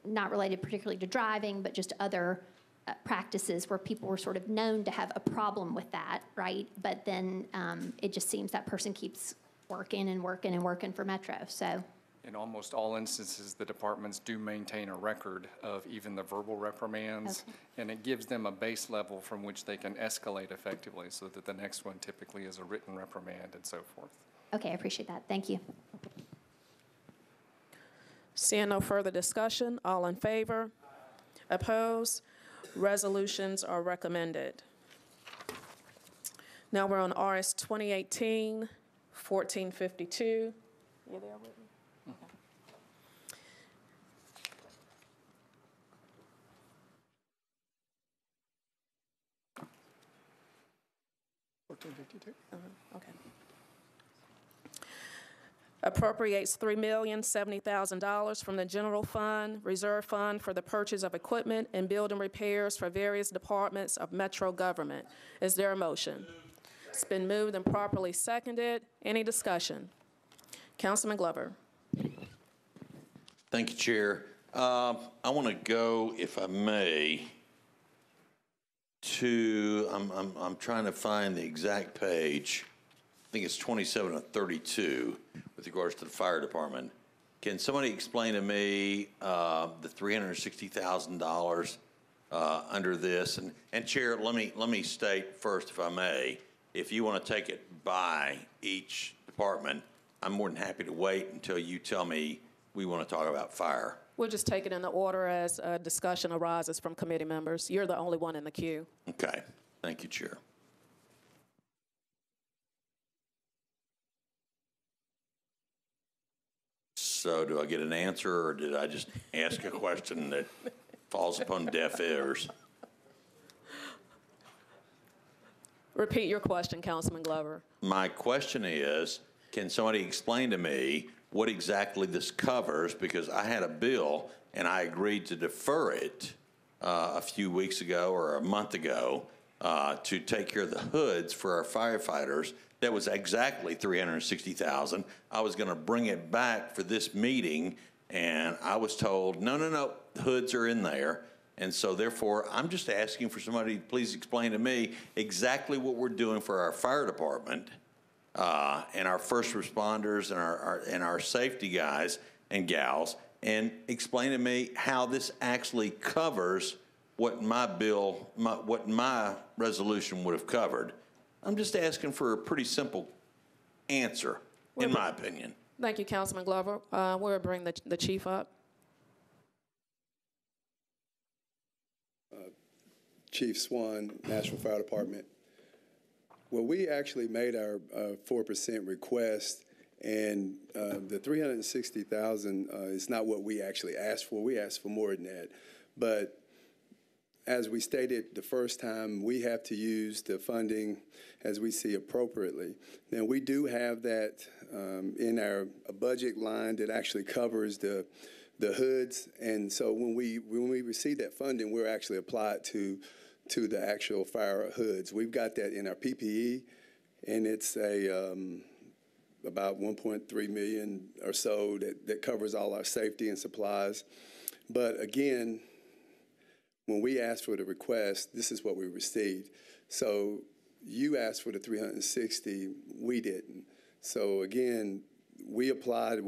not related particularly to driving, but just other practices where people were sort of known to have a problem with that, right? But then it just seems that person keeps working and working and working for Metro, so. In almost all instances, the departments do maintain a record of even the verbal reprimands, and it gives them a base level from which they can escalate effectively so that the next one typically is a written reprimand and so forth. Okay, I appreciate that. Thank you. Seeing no further discussion, all in favor? Opposed? Resolutions are recommended. Now we're on RS 2018-1452. You there, Whitney? Okay. 1452? Okay. Appropriates $3,070,000 from the general fund, reserve fund for the purchase of equipment and building repairs for various departments of Metro government. Is there a motion? It's been moved and properly seconded. Any discussion? Councilman Glover. Thank you, Chair. I want to go, if I may, to, I'm trying to find the exact page. I think it's 27 of 32 with regards to the fire department. Can somebody explain to me the $360,000 under this? And Chair, let me state first, if I may, if you want to take it by each department, I'm more than happy to wait until you tell me we want to talk about fire. We'll just take it in the order as a discussion arises from committee members. You're the only one in the queue. Okay. Thank you, Chair. So do I get an answer, or did I just ask a question that falls upon deaf ears? Repeat your question, Councilman Glover. My question is, can somebody explain to me what exactly this covers, because I had a bill and I agreed to defer it a few weeks ago or a month ago to take care of the hoods for our firefighters. That was exactly $360,000. I was going to bring it back for this meeting, and I was told, no, the hoods are in there. And so therefore, I'm just asking for somebody to please explain to me exactly what we're doing for our fire department and our first responders and our safety guys and gals, and explain to me how this actually covers what my bill, what my resolution would have covered. I'm just asking for a pretty simple answer, in my opinion. Thank you, Councilman Glover. We'll bring the chief up. Chief Swan, Nashville Fire Department. Well, we actually made our 4% request, and the $360,000 is not what we actually asked for. We asked for more than that. But as we stated the first time, we have to use the funding as we see appropriately. Now, we do have that in our budget line that actually covers the hoods, and so when we receive that funding, we're actually applied to the actual fire hoods. We've got that in our PPE, and it's about $1.3 million or so that covers all our safety and supplies. But again, when we asked for the request, this is what we received. So you asked for the 360, we didn't. So again, we applied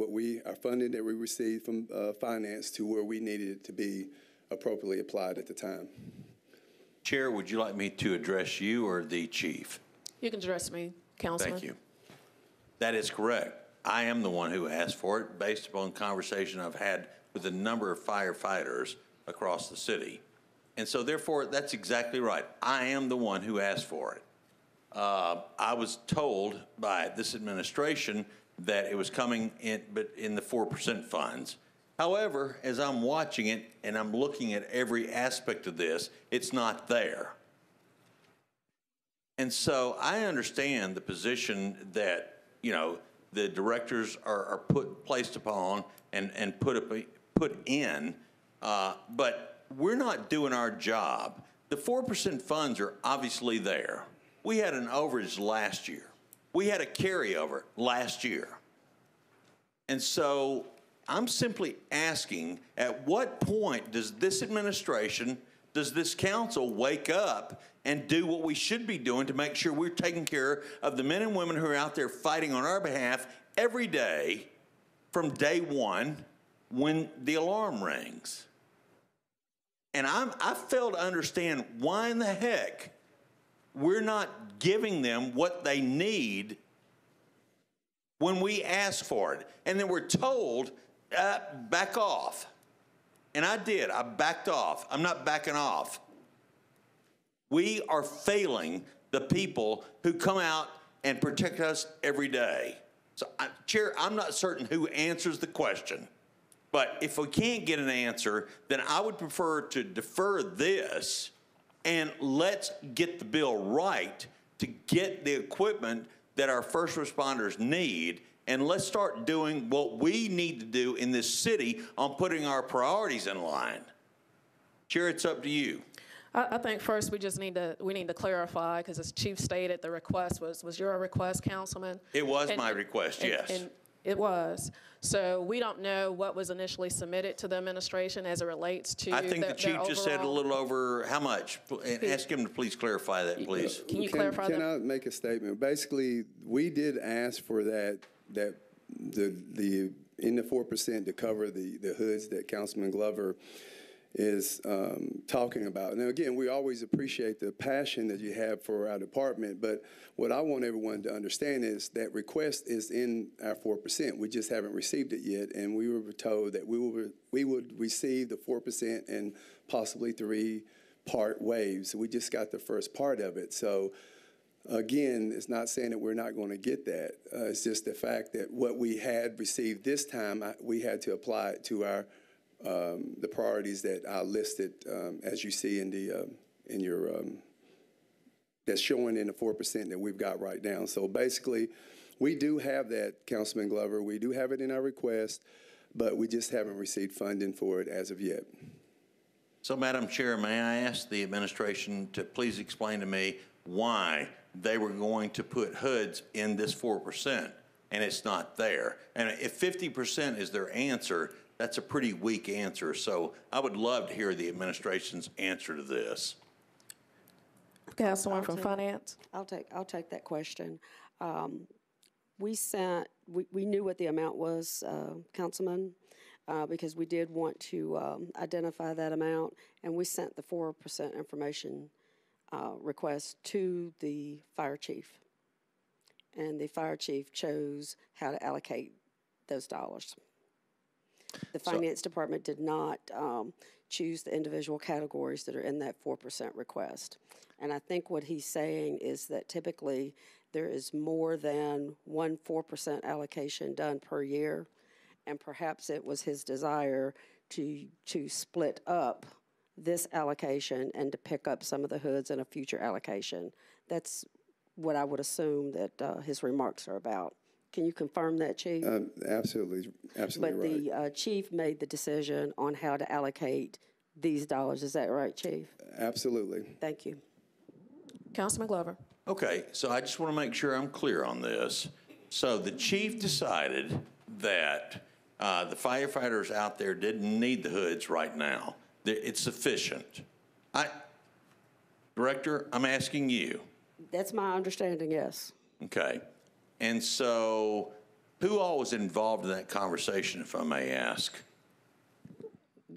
our funding that we received from finance to where we needed it to be appropriately applied at the time. Chair, would you like me to address you or the chief? You can address me, Councilman. Thank you. That is correct. I am the one who asked for it based upon conversation I've had with a number of firefighters across the city. And so therefore, that's exactly right. I am the one who asked for it. I was told by this administration that it was coming in, but in the 4% funds. However, as I'm watching it and I'm looking at every aspect of this, it's not there. And so I understand the position that, you know, the directors are placed upon and put in, but we're not doing our job. The 4% funds are obviously there. We had an overage last year. We had a carryover last year. And so I'm simply asking, at what point does this administration, does this council wake up and do what we should be doing to make sure we're taking care of the men and women who are out there fighting on our behalf every day from day one when the alarm rings? And I fail to understand why in the heck we're not giving them what they need when we ask for it. And then we're told, back off. And I did. I backed off. I'm not backing off. We are failing the people who come out and protect us every day. So, Chair, I'm not certain who answers the question. But if we can't get an answer, then I would prefer to defer this and let's get the bill right to get the equipment that our first responders need, and let's start doing what we need to do in this city on putting our priorities in line. Chair, it's up to you. I think first we need to clarify, because as Chief stated, the request was your request, Councilman? It was my request, yes. And it was. So we don't know what was initially submitted to the administration as it relates to I think the chief just said a little over how much. And ask him to please clarify that, please. Can you clarify that? Can I make a statement? Basically, we did ask for the in the 4% to cover the hoods that Councilman Glover is talking about. Now, again, we always appreciate the passion that you have for our department, but what I want everyone to understand is that request is in our 4%. We just haven't received it yet, and we were told that we would receive the 4% in possibly 3-part waves. We just got the first part of it. So, again, it's not saying that we're not going to get that. It's just the fact that what we had received this time, we had to apply it to our the priorities that I listed, as you see in your that's showing in the 4% that we've got right now. So basically, we do have that, Councilman Glover. We do have it in our request, but we just haven't received funding for it as of yet. So, Madam Chair, may I ask the administration to please explain to me why they were going to put hoods in this 4% and it's not there? And if 50% is their answer, that's a pretty weak answer. So I would love to hear the administration's answer to this. Councilwoman from Finance. I'll take that question. We knew what the amount was, Councilman, because we did want to identify that amount, and we sent the 4% information request to the fire chief. And the fire chief chose how to allocate those dollars. The finance department did not choose the individual categories that are in that 4% request. And I think what he's saying is that typically there is more than one 4% allocation done per year, and perhaps it was his desire to split up this allocation and to pick up some of the hoods in a future allocation. That's what I would assume that his remarks are about. Can you confirm that, Chief? Absolutely right. But the chief made the decision on how to allocate these dollars. Is that right, Chief? Absolutely. Thank you. Councilman Glover. Okay, so I just want to make sure I'm clear on this. So the chief decided that the firefighters out there didn't need the hoods right now. It's sufficient. Director, I'm asking you. That's my understanding, yes. Okay. And so who all was involved in that conversation, if I may ask?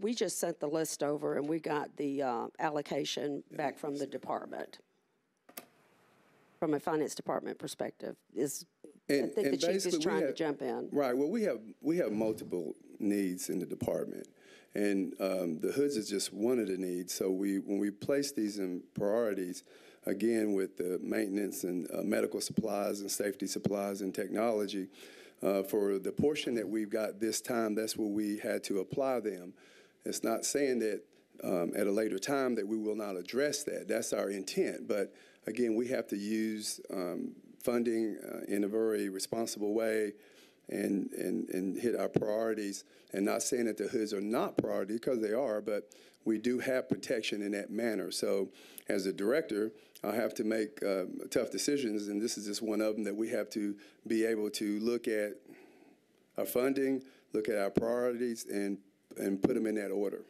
We just sent the list over, and we got the allocation back from the department. From a finance department perspective, I think the chief is trying to jump in. Right. Well, we have multiple needs in the department, and the hoods is just one of the needs. So when we place these in priorities, again with the maintenance and medical supplies and safety supplies and technology, for the portion that we've got this time, that's where we had to apply them. It's not saying that at a later time that we will not address that. That's our intent, but again, we have to use funding in a very responsible way and hit our priorities. And not saying that the hoods are not priority, because they are, but we do have protection in that manner. So as a director, I have to make tough decisions, and this is just one of them, that we have to be able to look at our funding, look at our priorities, and put them in that order.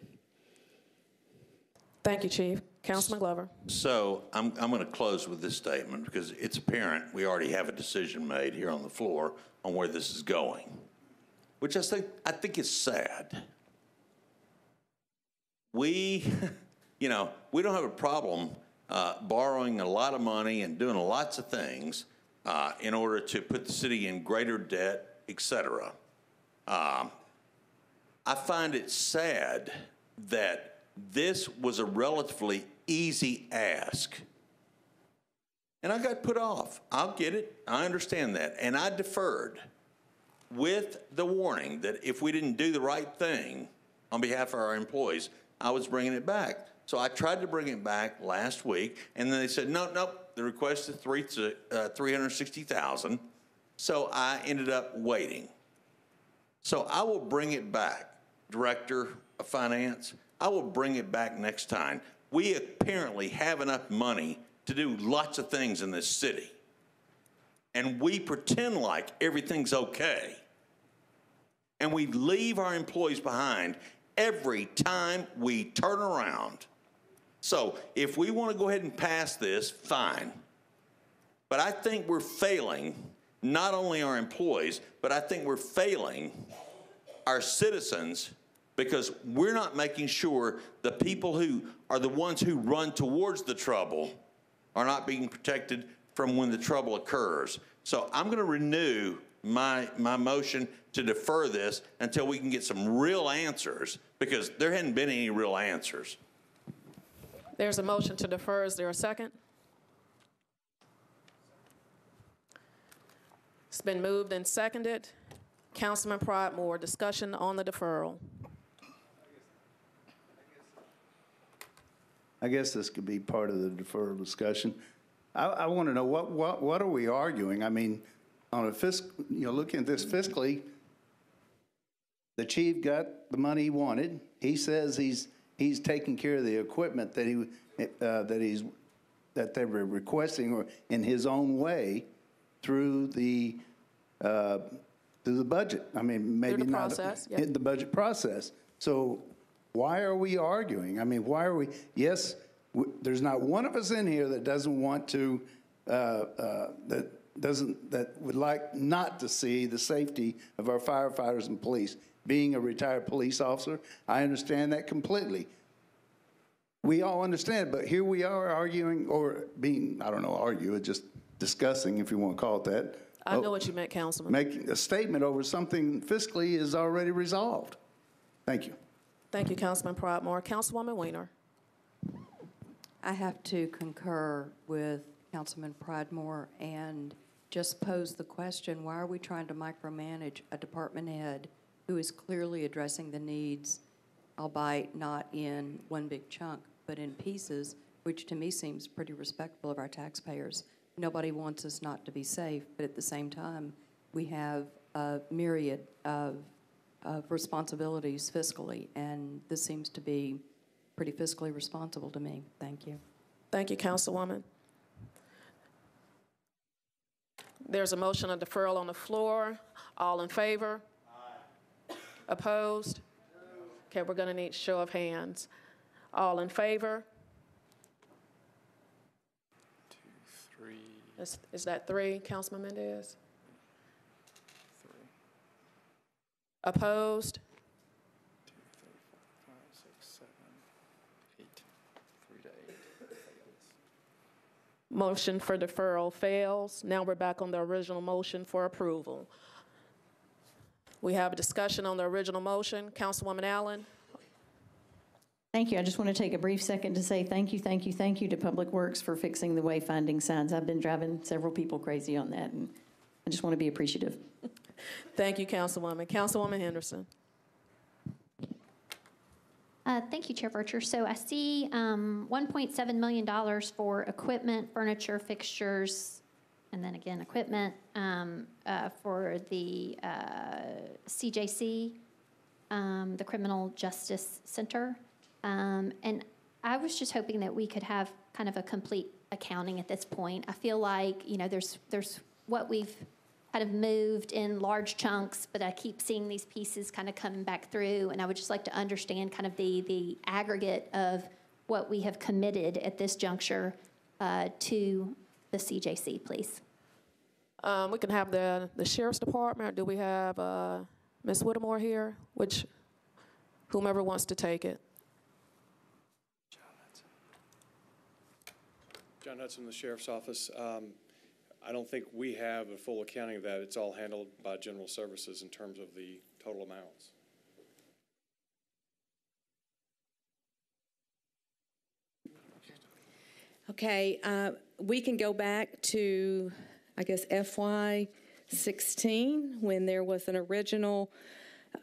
Thank you, Chief. Councilman Glover. So I'm going to close with this statement because it's apparent we already have a decision made here on the floor on where this is going, which I think is sad. We don't have a problem borrowing a lot of money and doing lots of things in order to put the city in greater debt, et cetera. I find it sad that this was a relatively easy ask. And I got put off. I'll get it. I understand that. And I deferred with the warning that if we didn't do the right thing on behalf of our employees, I was bringing it back. So I tried to bring it back last week, and then they said, no, the request is $360,000. So I ended up waiting. So I will bring it back, Director of Finance. I will bring it back next time. We apparently have enough money to do lots of things in this city. And we pretend like everything's okay. And we leave our employees behind every time we turn around. So if we want to go ahead and pass this, fine. But I think we're failing not only our employees, but I think we're failing our citizens, because we're not making sure the people who are the ones who run towards the trouble are not being protected from when the trouble occurs. So I'm going to renew my motion to defer this until we can get some real answers, because there hadn't been any real answers. There's a motion to defer. Is there a second? It's been moved and seconded. Councilman Pridemore, discussion on the deferral. I guess this could be part of the deferral discussion. I want to know what are we arguing? I mean, on a looking at this fiscally, the chief got the money he wanted. He says he's taking care of the equipment that they were requesting or in his own way through the budget. I mean, maybe the not process, yeah. in the budget process. So why are we arguing? I mean, why are we? Yes, there's not one of us in here that doesn't want to that would like not to see the safety of our firefighters and police. Being a retired police officer, I understand that completely. We all understand, but here we are arguing, or being, I don't know, just discussing, if you want to call it that. I know what you meant, Councilman. Making a statement over something fiscally is already resolved. Thank you. Thank you, Councilman Pridemore. Councilwoman Weiner. I have to concur with Councilman Pridemore and just pose the question, why are we trying to micromanage a department head who is clearly addressing the needs, albeit not in one big chunk, but in pieces, which to me seems pretty respectful of our taxpayers. Nobody wants us not to be safe, but at the same time, we have a myriad of responsibilities fiscally, and this seems to be pretty fiscally responsible to me. Thank you. Thank you, Councilwoman. There's a motion of deferral on the floor. All in favor? Aye. Opposed? Okay, we're going to need show of hands. All in favor? 2, 3. Is that 3, Councilman Mendez? 3. Opposed? 2, 3, 4, 5, 6, 7, 8. 3 to 8. Motion for deferral fails. Now we're back on the original motion for approval. We have a discussion on the original motion. Councilwoman Allen. Thank you. I just want to take a brief second to say thank you to Public Works for fixing the wayfinding signs. I've been driving several people crazy on that, and I just want to be appreciative. Thank you, Councilwoman. Councilwoman Henderson. Thank you, Chair Vercher. So I see $1.7 million for equipment, furniture, fixtures, and then again equipment for the CJC, the Criminal Justice Center. And I was just hoping that we could have kind of a complete accounting at this point. I feel like, there's what we've kind of moved in large chunks, but I keep seeing these pieces kind of coming back through, and I would just like to understand kind of the aggregate of what we have committed at this juncture to the CJC, please. We can have the Sheriff's Department. Do we have Ms. Whittemore here? Whomever wants to take it. John Hudson, the Sheriff's Office. I don't think we have a full accounting of that. It's all handled by General Services in terms of the total amounts. Okay, we can go back to, I guess, FY16 when there was an original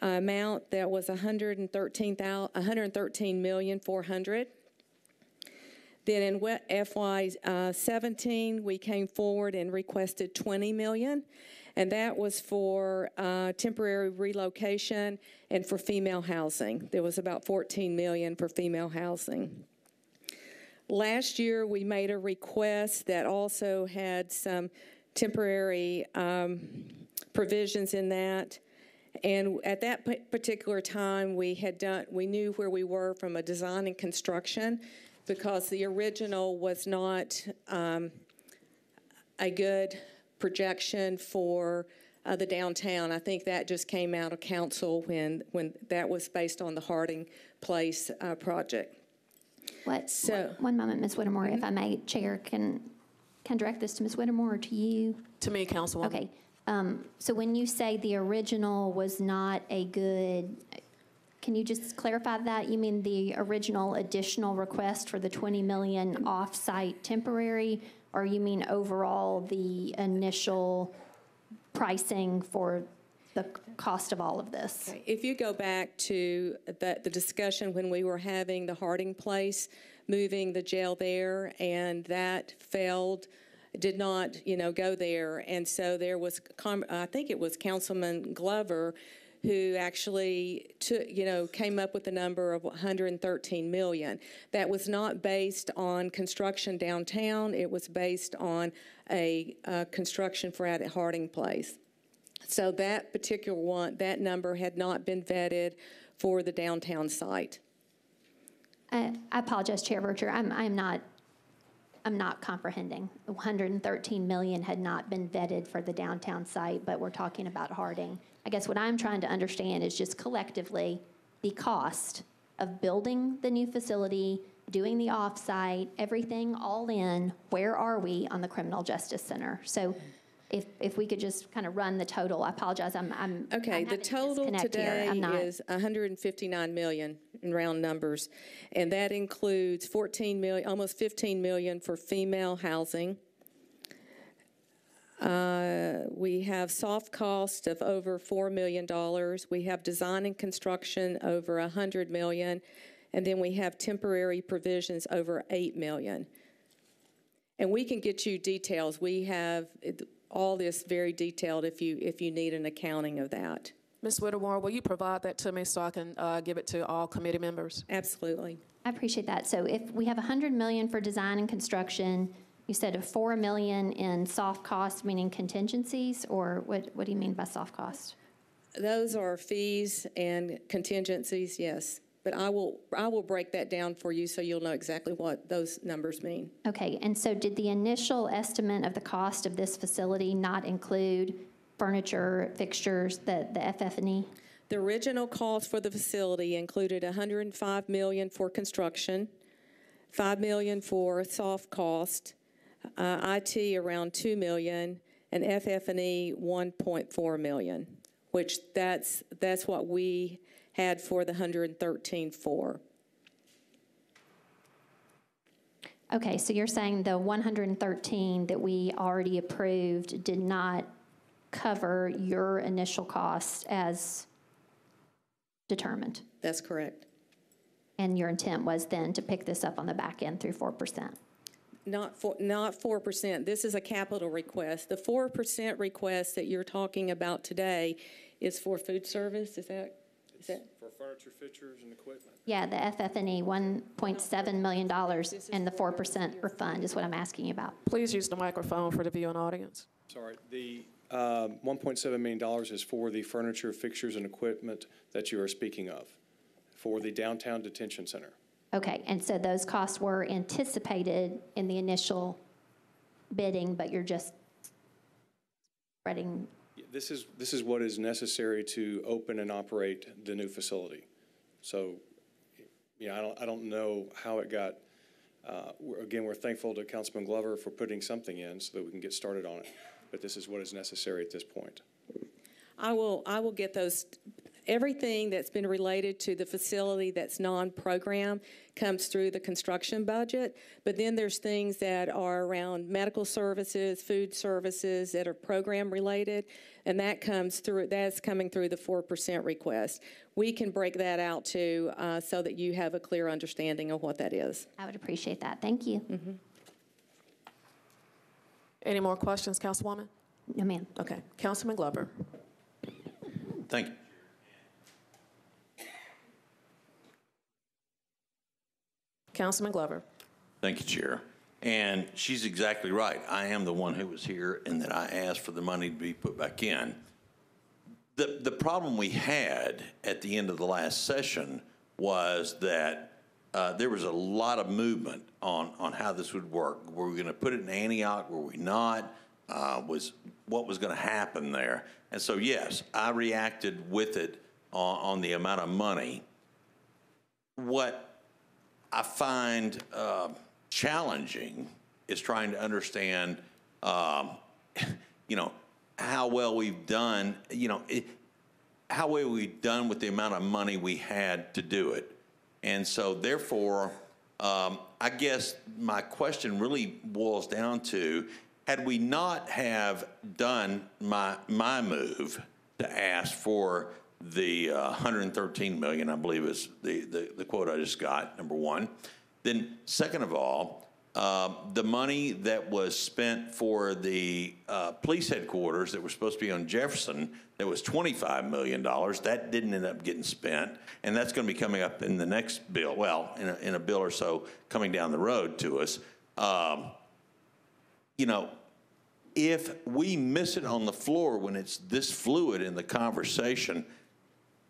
amount that was $113,400,000. Then in FY17, we came forward and requested $20 million, and that was for temporary relocation and for female housing. There was about $14 million for female housing. Last year, we made a request that also had some temporary provisions in that. And at that particular time, we knew where we were from a design and construction, because the original was not a good projection for the downtown. I think that just came out of council when that was based on the Harding Place project. One moment, Ms. Whittemore, if I may, Chair, can direct this to Ms. Whittemore or to you? To me, Councilwoman. Okay. So when you say the original was not a good, can you just clarify that? You mean the original additional request for the $20 million off-site temporary, or you mean overall the initial pricing for the cost of all of this? Okay. If you go back to the discussion when we were having the Harding Place, moving the jail there, and that failed did not, go there. And so there was, I think it was Councilman Glover who actually came up with a number of 113 million. That was not based on construction downtown. It was based on a construction for at Harding Place. So that particular one, that number had not been vetted for the downtown site. I apologize, Chair Vercher. I'm not comprehending. 113 million had not been vetted for the downtown site, but we're talking about Harding. I guess what I'm trying to understand is just collectively the cost of building the new facility, doing the off-site, everything all in. Where are we on the Criminal Justice Center? So if we could just kind of run the total. I apologize. Okay, the total today is 159 million in round numbers, and that includes 14 million, almost 15 million for female housing. We have soft cost of over $4 million. We have design and construction over $100 million, and then we have temporary provisions over $8 million. And we can get you details. We have all this very detailed if you need an accounting of that. Ms. Whittemore, will you provide that to me so I can give it to all committee members? Absolutely. I appreciate that. So if we have 100 million for design and construction, you said of 4 million in soft costs, meaning contingencies, or what do you mean by soft costs? Those are fees and contingencies, yes. But I will break that down for you so you'll know exactly what those numbers mean. Okay, and so did the initial estimate of the cost of this facility not include furniture, fixtures, the FF&E? The original cost for the facility included $105 million for construction, $5 million for soft cost, IT around $2 million, and FF&E $1.4 million, which that's what we had for the 113.4. Okay, so you're saying the 113 that we already approved did not cover your initial costs as determined? That's correct. And your intent was then to pick this up on the back end through 4%? Not 4%. This is a capital request. The 4% request that you're talking about today is for food service. Is that? For furniture, fixtures, and equipment. Yeah, the FF&E, $1.7 million, and the 4% refund is what I'm asking you about. Please use the microphone for the viewing audience. Sorry, the $1.7 million is for the furniture, fixtures, and equipment that you are speaking of, for the downtown detention center. Okay, and so those costs were anticipated in the initial bidding, but you're just spreading. This is what is necessary to open and operate the new facility. So, I don't know how it got. Again, we're thankful to Councilman Glover for putting something in so that we can get started on it. But this is what is necessary at this point. I will get those. Everything that's been related to the facility that's non-program comes through the construction budget, but then there's things that are around medical services, food services that are program related, and that's coming through the 4% request. We can break that out too so that you have a clear understanding of what that is. I would appreciate that. Thank you. Mm-hmm. Any more questions, Councilwoman? No, ma'am. Okay. Councilman Glover. Thank you. Councilman Glover. Thank you, Chair. And she's exactly right. I am the one who was here and that I asked for the money to be put back in. The problem we had at the end of the last session was that there was a lot of movement on how this would work. Were we going to put it in Antioch? Were we not? What was going to happen there? And so, yes, I reacted with it on the amount of money. What I find challenging is trying to understand, how well we've done, how well we've done with the amount of money we had to do it. And so, therefore, I guess my question really boils down to, had we not have done my move to ask for the 113 million, I believe is the quote I just got, number one. Then second of all, The money that was spent for the police headquarters that was supposed to be on Jefferson, that was $25 million, that didn't end up getting spent, and that's going to be coming up in the next bill, well, in a bill or so coming down the road to us. You know, if we miss it on the floor when it's this fluid in the conversation,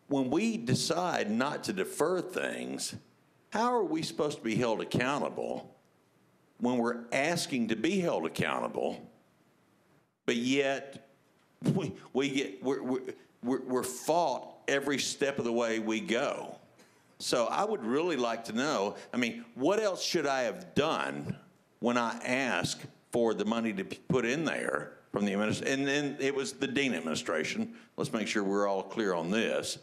when we decide not to defer things, how are we supposed to be held accountable when we're asking to be held accountable, but yet we're fought every step of the way we go? So I would really like to know, I mean, what else should I have done when I ask for the money to be put in there from the administration? And then it was the Dean administration. Let's make sure we're all clear on this.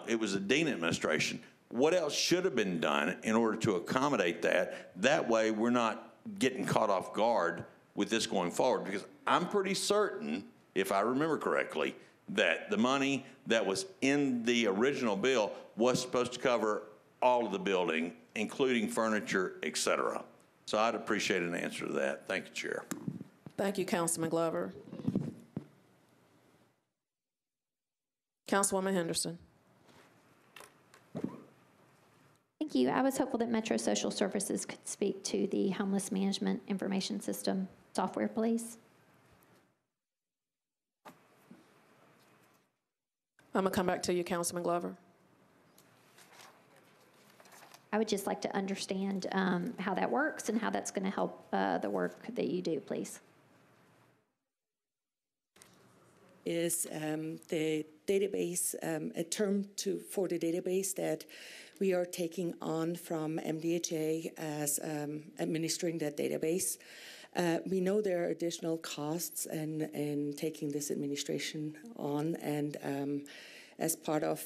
It was the Dean administration. What else should have been done in order to accommodate that? That way we're not getting caught off guard with this going forward, because I'm pretty certain, if I remember correctly, that the money that was in the original bill was supposed to cover all of the building, including furniture, et cetera. So I'd appreciate an answer to that. Thank you, Chair. Thank you, Councilman Glover. Councilwoman Henderson. Thank you. I was hopeful that Metro Social Services could speak to the homeless management information system software, please. I'm going to come back to you, Councilman Glover. I would just like to understand how that works and how that's going to help the work that you do, please. Is the database, a term for the database that we are taking on from MDHA as administering that database. We know there are additional costs in taking this administration on, and as part of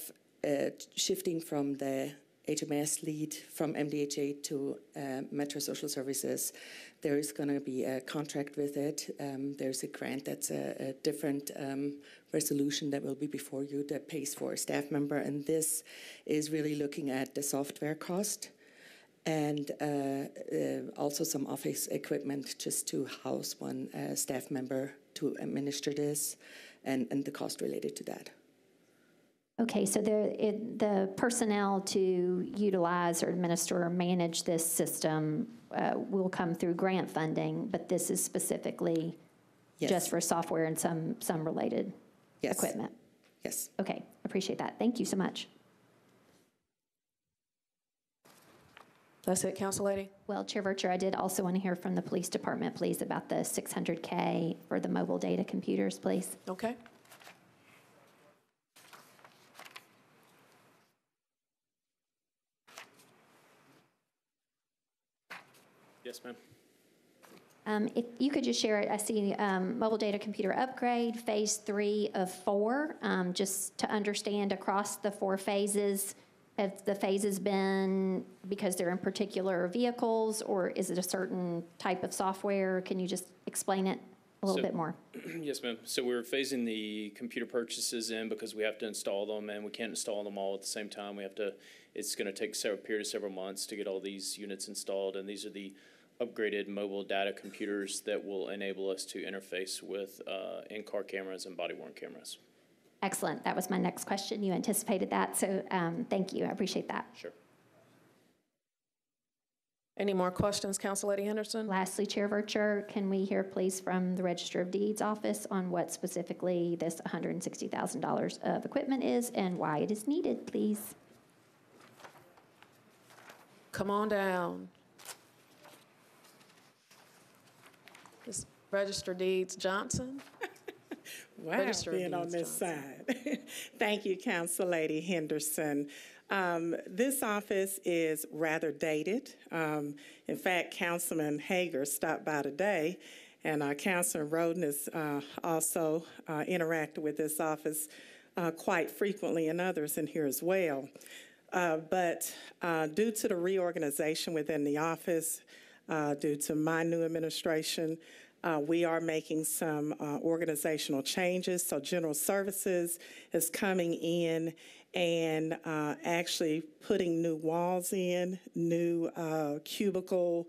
shifting from the HMS lead from MDHA to Metro Social Services, there is going to be a contract with it. There's a grant that's a different resolution that will be before you that pays for a staff member, and this is really looking at the software cost and also some office equipment just to house one staff member to administer this, and the cost related to that. Okay, so the personnel to utilize or administer or manage this system will come through grant funding, but this is specifically just for software and some related equipment? Yes. Okay, appreciate that. Thank you so much. That's it, Council Lady? Well, Chair Vercher, I did also want to hear from the police department, please, about the $600K for the mobile data computers, please. Okay. Yes, ma'am. If you could just share it, I see mobile data computer upgrade, phase 3 of 4, just to understand across the 4 phases, have the phases been because they're in particular vehicles, or is it a certain type of software? Can you just explain it a little bit more? Yes, ma'am. So we're phasing the computer purchases in because we have to install them, and we can't install them all at the same time. We have to. It's going to take a period of several months to get all these units installed, and these are the upgraded mobile data computers that will enable us to interface with in-car cameras and body-worn cameras. Excellent. That was my next question. You anticipated that, so thank you. I appreciate that. Sure. Any more questions, Council Lady Henderson? Lastly, Chair Vercher, can we hear, please, from the Register of Deeds office on what specifically this $160,000 of equipment is and why it is needed, please? Come on down. It's Register Deeds Johnson. Wow, Register being on this side. Thank you, Council Lady Henderson. This office is rather dated. In fact, Councilman Hager stopped by today, and Councilman Roden has also interacted with this office quite frequently, and others in here as well. But due to the reorganization within the office, due to my new administration, we are making some organizational changes. So General Services is coming in and actually putting new walls in, new cubicle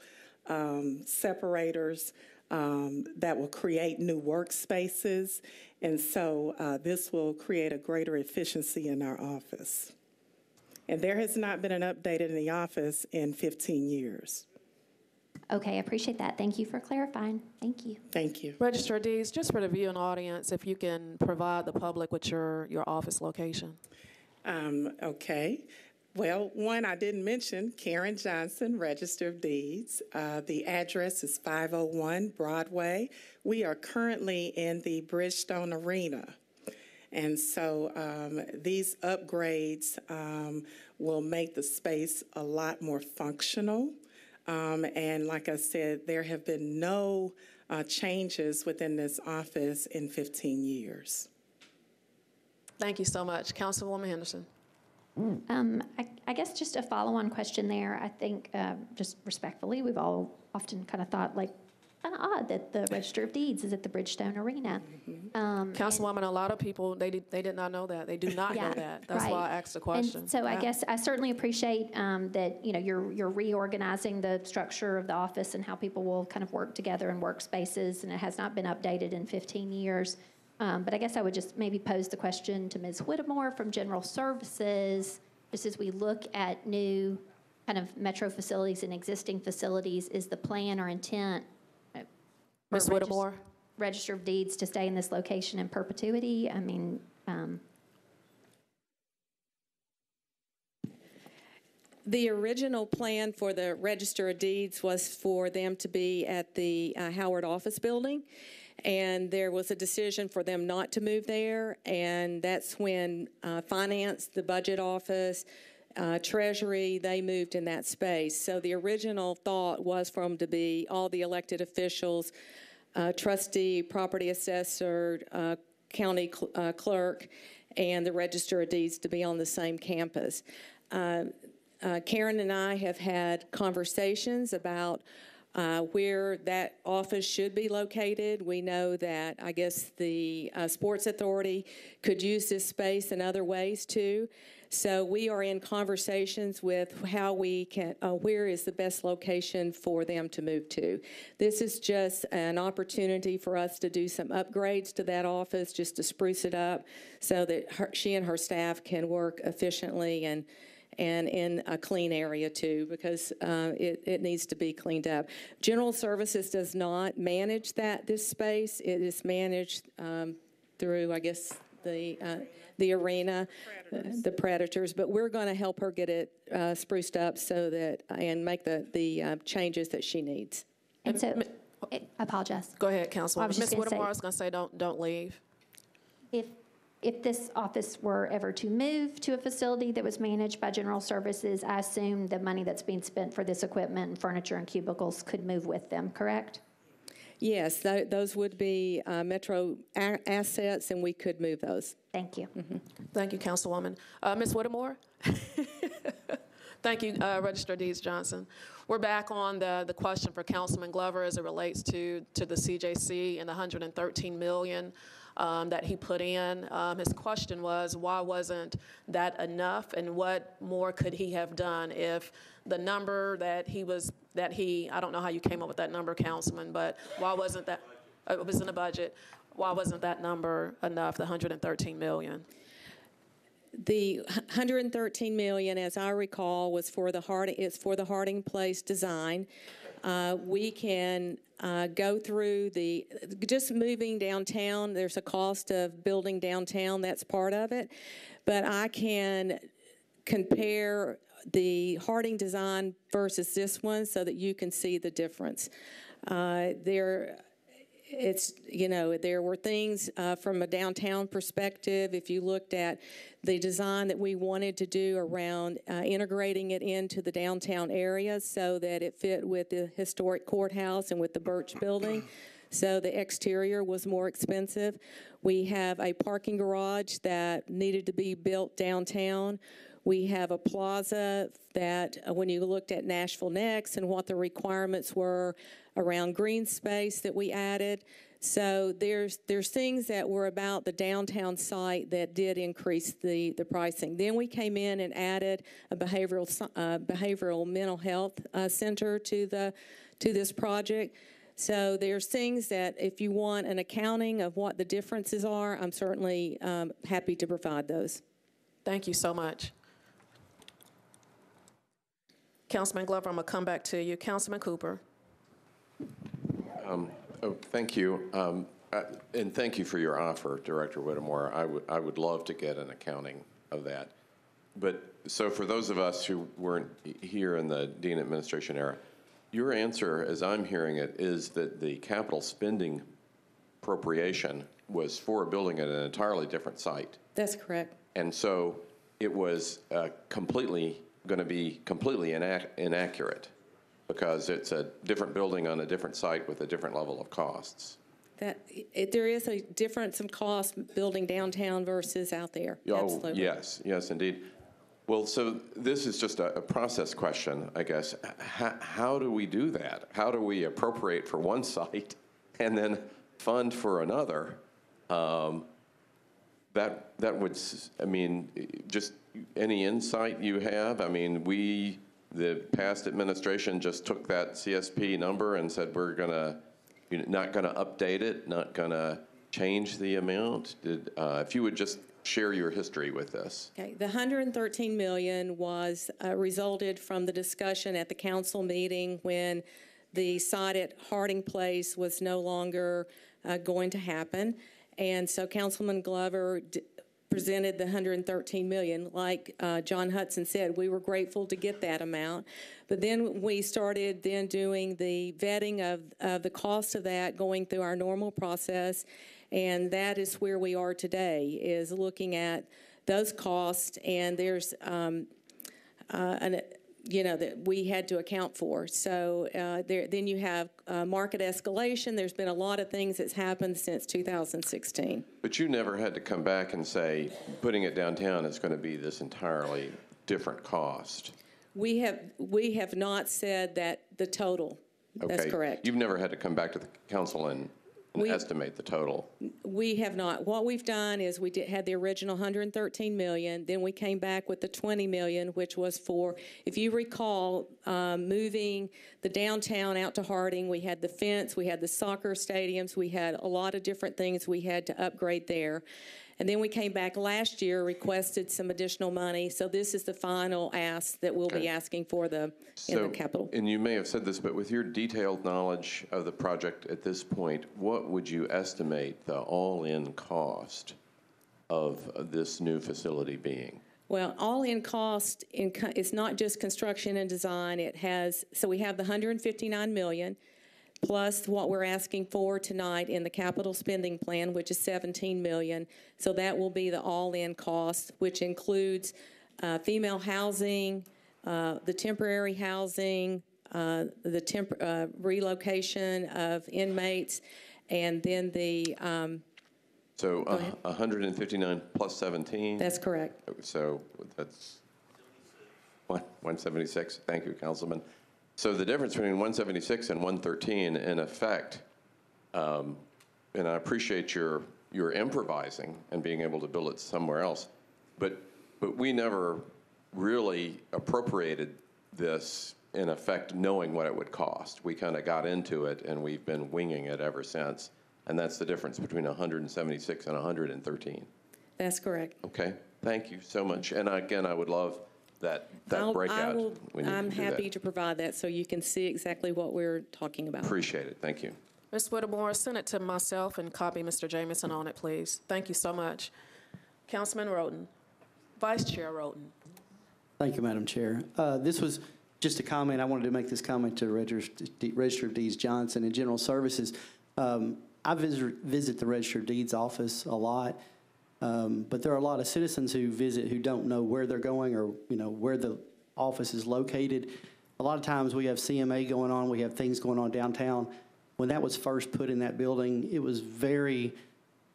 separators that will create new workspaces. And so this will create a greater efficiency in our office. And there has not been an update in the office in 15 years. Okay, I appreciate that. Thank you for clarifying. Thank you. Thank you. Register of Deeds, just for the viewing audience, if you can provide the public with your office location. Okay. Well, one I didn't mention, Karen Johnson, Register of Deeds. The address is 501 Broadway. We are currently in the Bridgestone Arena. And so these upgrades will make the space a lot more functional. And like I said, there have been no changes within this office in 15 years. Thank you so much. Councilwoman Henderson. I guess just a follow-on question there. I think just respectfully, we've all often kind of thought like kind of odd that the Register of Deeds is at the Bridgestone Arena. Councilwoman, a lot of people, they did not know that. They do not know that. That's right. why I asked the question. And so I guess I certainly appreciate that you're reorganizing the structure of the office and how people will kind of work together in workspaces, and it has not been updated in 15 years. But I guess I would just maybe pose the question to Ms. Whittemore from General Services, just as we look at new kind of metro facilities and existing facilities, is the plan or intent Ms. Whittemore? Register of Deeds to stay in this location in perpetuity? I mean, the original plan for the Register of Deeds was for them to be at the Howard office building, and there was a decision for them not to move there, and that's when Finance, the Budget Office, Treasury, they moved in that space. So the original thought was for them to be all the elected officials, trustee, property assessor, county clerk, and the Register of Deeds to be on the same campus. Karen and I have had conversations about where that office should be located. We know that, I guess, the Sports Authority could use this space in other ways too. So we are in conversations with how we can, where is the best location for them to move to. This is just an opportunity for us to do some upgrades to that office, just to spruce it up so that she and her staff can work efficiently and in a clean area too, because it needs to be cleaned up. General Services does not manage this space. It is managed through, I guess, the arena, the Predators, but we're going to help her get it spruced up so that, and make the changes that she needs. And so, I apologize. Go ahead, Councilwoman. Ms. Whittemore, I was going to say, don't leave. If this office were ever to move to a facility that was managed by General Services, I assume the money that's being spent for this equipment and furniture and cubicles could move with them, correct? Yes, those would be Metro assets, and we could move those. Thank you. Mm-hmm. Thank you, Councilwoman. Ms. Whittemore? Thank you, Register of Deeds Johnson. We're back on the question for Councilman Glover as it relates to the CJC and the $113 million that he put in. His question was, why wasn't that enough, and what more could he have done if the number that I don't know how you came up with that number, Councilman, but why wasn't that, it was in the budget, why wasn't that number enough, the $113 million? The $113 million, as I recall, was for the Harding Place design. We can go through just moving downtown. There's a cost of building downtown. That's part of it. But I can compare the Harding design versus this one so that you can see the difference. There were things from a downtown perspective. If you looked at the design that we wanted to do around integrating it into the downtown area so that it fit with the historic courthouse and with the Birch building. So the exterior was more expensive. We have a parking garage that needed to be built downtown. We have a plaza that, when you looked at Nashville Next and what the requirements were around green space that we added. So there's things that were about the downtown site that did increase the pricing. Then we came in and added a behavioral mental health center to to this project. So there's things that if you want an accounting of what the differences are, I'm certainly happy to provide those. Thank you so much. Councilman Glover, I'm going to come back to you. Councilman Cooper. Thank you. And thank you for your offer, Director Whittemore. I would love to get an accounting of that. But so for those of us who weren't here in the Dean administration era, your answer, as I'm hearing it, is that the capital spending appropriation was for a building at an entirely different site. That's correct. And so it was going to be completely inaccurate because it's a different building on a different site with a different level of costs. There is a difference in cost building downtown versus out there. Oh, absolutely. Yes, indeed. Well, so this is just a process question, I guess. How do we do that? How do we appropriate for one site and then fund for another? That would, I mean, just any insight you have? I mean, the past administration just took that CSP number and said we're not going to update it, not going to change the amount. If you would just share your history with this. Okay, the $113 million was resulted from the discussion at the council meeting when the site at Harding Place was no longer going to happen. And so Councilman Glover presented the $113 million. Like John Hudson said, we were grateful to get that amount. But then we started then doing the vetting of the cost of that, going through our normal process. And that is where we are today, is looking at those costs, and there's, that we had to account for. So then you have market escalation. There's been a lot of things that's happened since 2016. But you never had to come back and say, putting it downtown is going to be this entirely different cost. We have not said that the total. Okay. That's correct. You've never had to come back to the council and estimate the total. We have not. What we've done is we had the original $113 million. Then we came back with the $20 million, which was for, if you recall, moving the downtown out to Harding. We had the fence, we had the soccer stadiums, we had a lot of different things we had to upgrade there. And then we came back last year, requested some additional money. So this is the final ask that we'll be asking for in the capital. And you may have said this, but with your detailed knowledge of the project at this point, what would you estimate the all-in cost of this new facility being? Well, all-in cost is not just construction and design. So we have the $159 million. Plus what we're asking for tonight in the capital spending plan, which is $17 million. So that will be the all-in cost, which includes female housing, the temporary housing, the relocation of inmates, and then the... So 159 plus 17? That's correct. So that's 176. Thank you, Councilman. So the difference between 176 and 113, in effect, and I appreciate your improvising and being able to build it somewhere else, but we never really appropriated this, in effect, knowing what it would cost. We kind of got into it, and we've been winging it ever since, and that's the difference between 176 and 113. That's correct. Okay, thank you so much. And again, I would love that breakout. I'm happy to provide that so you can see exactly what we're talking about. Appreciate it. Thank you. Ms. Whittemore, send it to myself and copy Mr. Jamison on it, please. Thank you so much. Councilman Roten. Vice Chair Roten. Thank you, Madam Chair. This was just a comment. I wanted to make this comment to Register of Deeds Johnson and General Services. I visit the Register of Deeds office a lot. But there are a lot of citizens who visit who don't know where they're going or, where the office is located. A lot of times we have CMA going on, we have things going on downtown. When that was first put in that building, it was very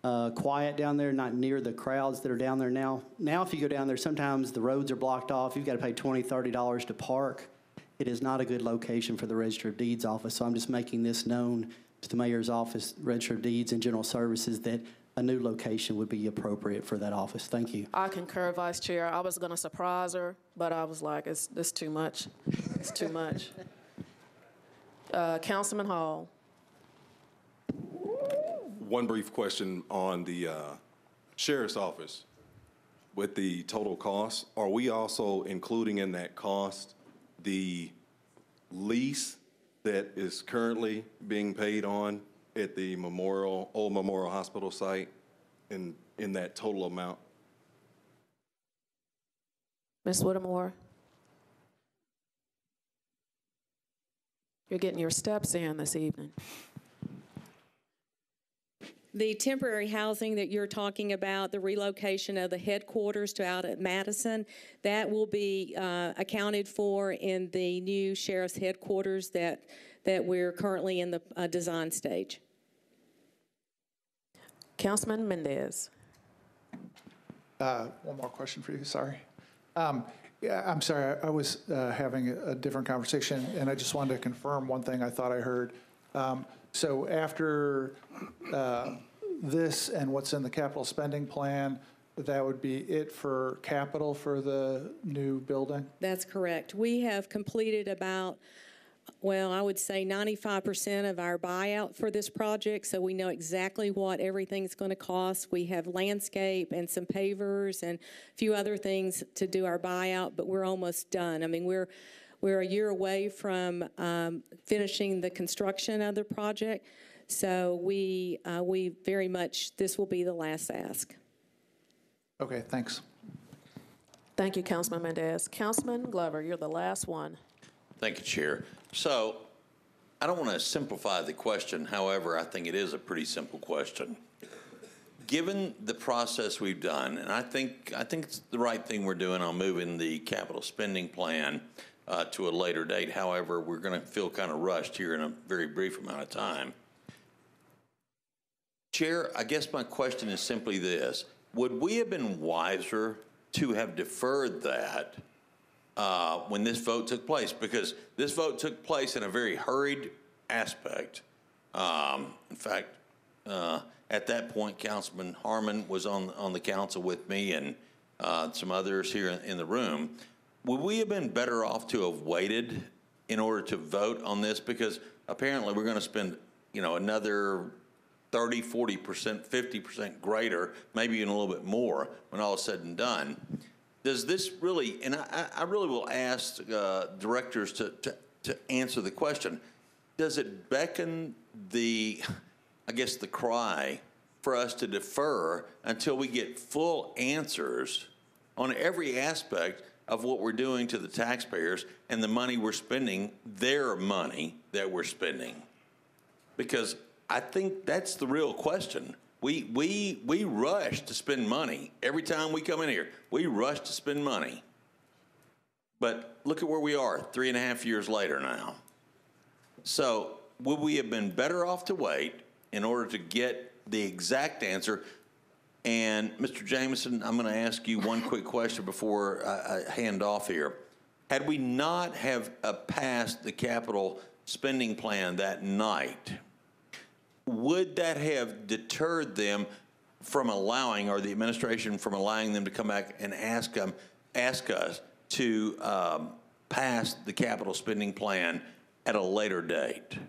quiet down there, not near the crowds that are down there now. Now if you go down there, sometimes the roads are blocked off. You've got to pay $20, $30 to park. It is not a good location for the Register of Deeds office, so I'm just making this known to the Mayor's office, Register of Deeds and General Services, that a new location would be appropriate for that office. Thank you. I concur, Vice Chair. I was going to surprise her, but I was like, it's too much. It's too much. Councilman Hall. One brief question on the sheriff's office. With the total cost, are we also including in that cost the lease that is currently being paid on at the Old Memorial Hospital site in that total amount? Ms. Whittemore? You're getting your steps in this evening. The temporary housing that you're talking about, the relocation of the headquarters to out at Madison, that will be accounted for in the new sheriff's headquarters that we're currently in the design stage. Councilman Mendez. One more question for you, sorry. Yeah, I'm sorry, I was having a different conversation, and I just wanted to confirm one thing I thought I heard. So after this and what's in the capital spending plan, that would be it for capital for the new building? That's correct. We have completed about, well, I would say 95% of our buyout for this project, so we know exactly what everything's going to cost. We have landscape and some pavers and a few other things to do our buyout, but we're almost done. I mean, we're a year away from finishing the construction of the project, so we very much, this will be the last ask. Okay, thanks. Thank you, Councilman Mendez. Councilman Glover, you're the last one. Thank you, Chair. So I don't want to simplify the question. However, I think it is a pretty simple question. Given the process we've done, and I think it's the right thing we're doing on moving the capital spending plan to a later date. However, we're going to feel kind of rushed here in a very brief amount of time. Chair, I guess my question is simply this. Would we have been wiser to have deferred that when this vote took place? Because this vote took place in a very hurried aspect. In fact, at that point, Councilman Harmon was on the council with me and some others here in the room. Would we have been better off to have waited in order to vote on this? Because apparently we're going to spend, another 30, 40%, 50% greater, maybe even a little bit more when all is said and done. Does this really, and I really will ask directors to answer the question, does it beckon the cry for us to defer until we get full answers on every aspect of what we're doing to the taxpayers and the money we're spending, their money that we're spending? Because I think that's the real question. We rush to spend money. Every time we come in here, we rush to spend money. But look at where we are 3.5 years later now. So would we have been better off to wait in order to get the exact answer? And Mr. Jameson, I'm going to ask you one quick question before I hand off here. Had we not have passed the capital spending plan that night, would that have deterred them from allowing, or the administration from allowing them to come back and ask us to pass the capital spending plan at a later date?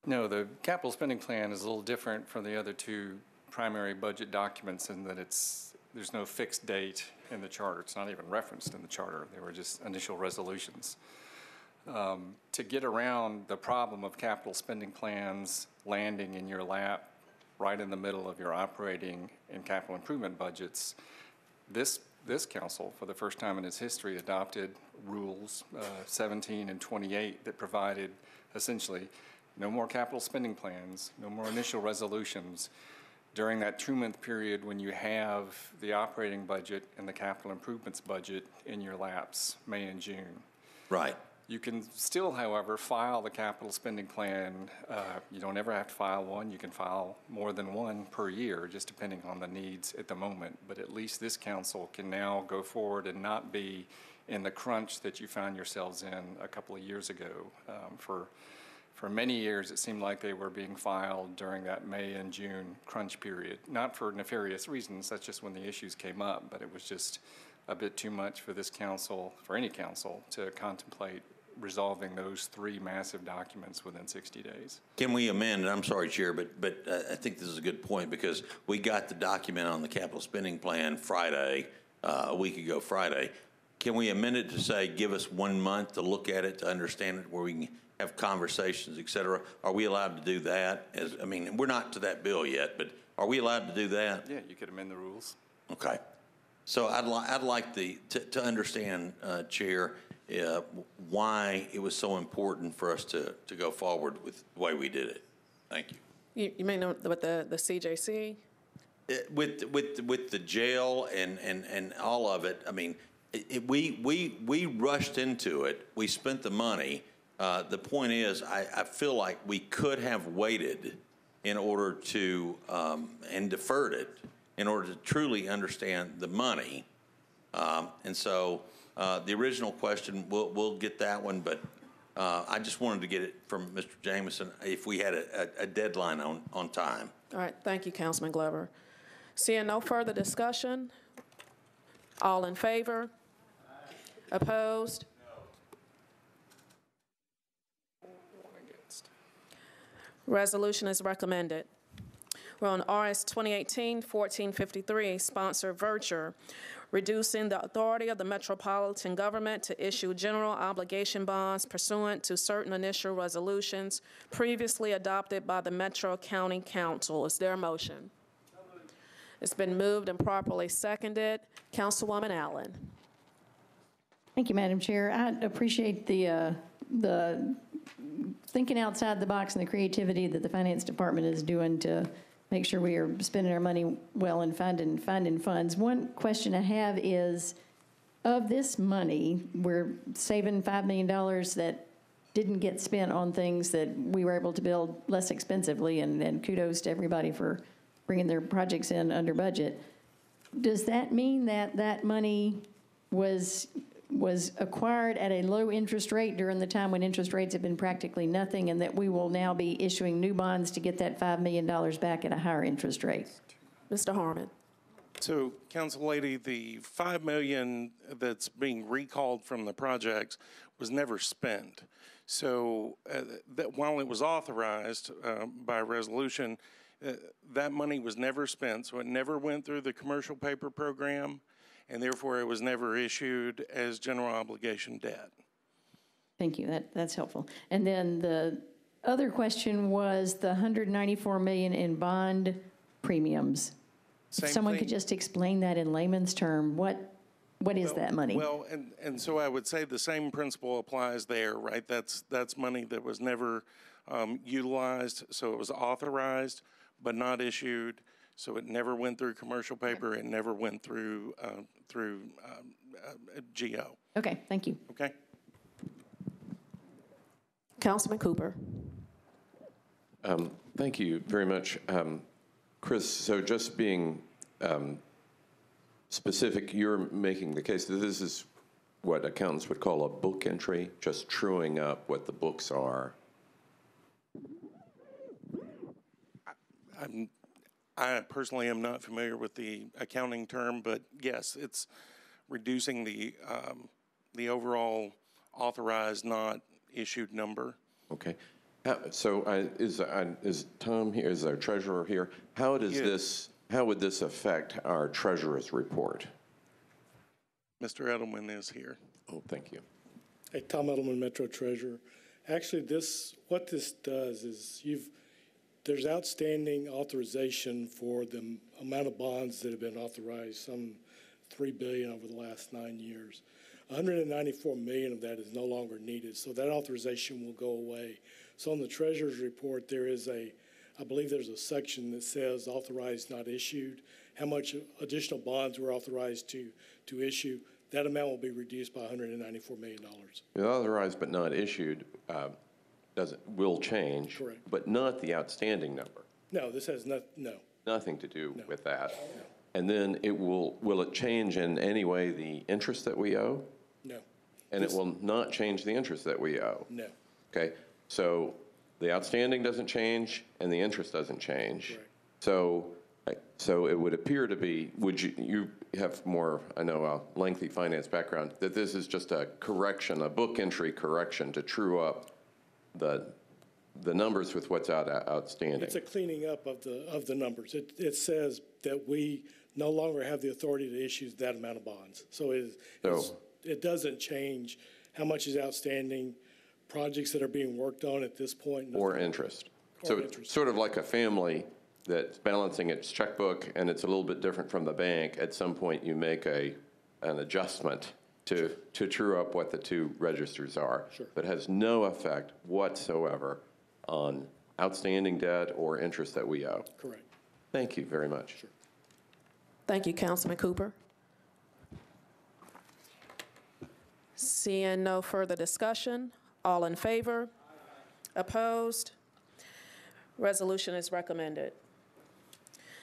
No, the capital spending plan is a little different from the other two primary budget documents in that there's no fixed date in the charter. It's not even referenced in the charter. They were just initial resolutions. To get around the problem of capital spending plans landing in your lap right in the middle of your operating and capital improvement budgets, this council, for the first time in its history, adopted rules 17 and 28 that provided essentially no more capital spending plans, no more initial resolutions during that 2-month period when you have the operating budget and the capital improvements budget in your laps, May and June. Right. You can still, however, file the capital spending plan. You don't ever have to file one. You can file more than one per year, just depending on the needs at the moment. But at least this council can now go forward and not be in the crunch that you found yourselves in a couple of years ago. For many years, it seemed like they were being filed during that May and June crunch period. Not for nefarious reasons. That's just when the issues came up. But it was just a bit too much for this council, for any council, to contemplate resolving those 3 massive documents within 60 days. Can we amend, and I'm sorry, Chair, but I think this is a good point because we got the document on the capital spending plan Friday, a week ago Friday. Can we amend it to say, give us 1 month to look at it, to understand it, where we can have conversations, et cetera? Are we allowed to do that? I mean, we're not to that bill yet, but are we allowed to do that? Yeah, you could amend the rules. Okay. So I'd like to understand, Chair, why it was so important for us to go forward with the way we did it. Thank you. You mean with the CJC? With the jail and all of it, I mean, we rushed into it. We spent the money. The point is, I feel like we could have waited in order to, and deferred it in order to truly understand the money. And so the original question, we'll get that one, but I just wanted to get it from Mr. Jameson if we had a deadline on time. All right, thank you, Councilman Glover. Seeing no further discussion, all in favor? Opposed? Resolution is recommended. We're on RS 2018-1453, sponsor Verture, reducing the authority of the Metropolitan government to issue general obligation bonds pursuant to certain initial resolutions previously adopted by the Metro County Council. Is there a motion? It's been moved and properly seconded. Councilwoman Allen. Thank you, Madam Chair. I appreciate the thinking outside the box and the creativity that the Finance Department is doing to make sure we are spending our money well and finding funds. One question I have is, of this money, we're saving $5 million that didn't get spent on things that we were able to build less expensively, and kudos to everybody for bringing their projects in under budget. Does that mean that that money was acquired at a low interest rate during the time when interest rates have been practically nothing, and that we will now be issuing new bonds to get that $5 million back at a higher interest rate? Mr. Harmon. So, Council Lady, the $5 million that's being recalled from the projects was never spent. So, that while it was authorized by resolution, that money was never spent, so it never went through the commercial paper program, and therefore it was never issued as general obligation debt. Thank you. That's helpful. And then the other question was the $194 million in bond premiums. If someone could just explain that in layman's term, what is that money? Well, and so I would say the same principle applies there, right? That's money that was never utilized, so it was authorized but not issued. So it never went through commercial paper. It never went through GO. Okay, thank you. Okay. Councilman Cooper. Thank you very much. Chris, so just being specific, you're making the case that this is what accountants would call a book entry, just truing up what the books are. I personally am not familiar with the accounting term, but yes, it's reducing the overall authorized, not issued number. Okay. So is Tom here? Is our treasurer here? How does this? How would this affect our treasurer's report? Mr. Edelman is here. Oh, thank you. Hey, Tom Edelman, Metro Treasurer. Actually, what this does is there's outstanding authorization for the amount of bonds that have been authorized, some $3 billion over the last 9 years. $194 million of that is no longer needed, so that authorization will go away. So on the Treasurer's report, I believe there's a section that says authorized, not issued, how much additional bonds were authorized to issue. That amount will be reduced by $194 million. The authorized but not issued will change, correct, but not the outstanding number. No, this has nothing to do with that. No. And then will it change in any way the interest that we owe? No. And it will not change the interest that we owe? No. Okay, so the outstanding doesn't change and the interest doesn't change. Correct. So Right. So it would appear to be, you have more, I know, a lengthy finance background, that this is just a correction, a book entry correction to true up the numbers with what's outstanding. It's a cleaning up of the numbers. It says that we no longer have the authority to issue that amount of bonds. So it doesn't change how much is outstanding, projects that are being worked on at this point. Or interest. So it's sort of like a family that's balancing its checkbook, and it's a little bit different from the bank. At some point, you make an adjustment to true up what the two registers are. Sure. But has no effect whatsoever on outstanding debt or interest that we owe. Correct. Thank you very much. Sure. Thank you, Councilman Cooper. Seeing no further discussion, all in favor? Opposed? Resolution is recommended.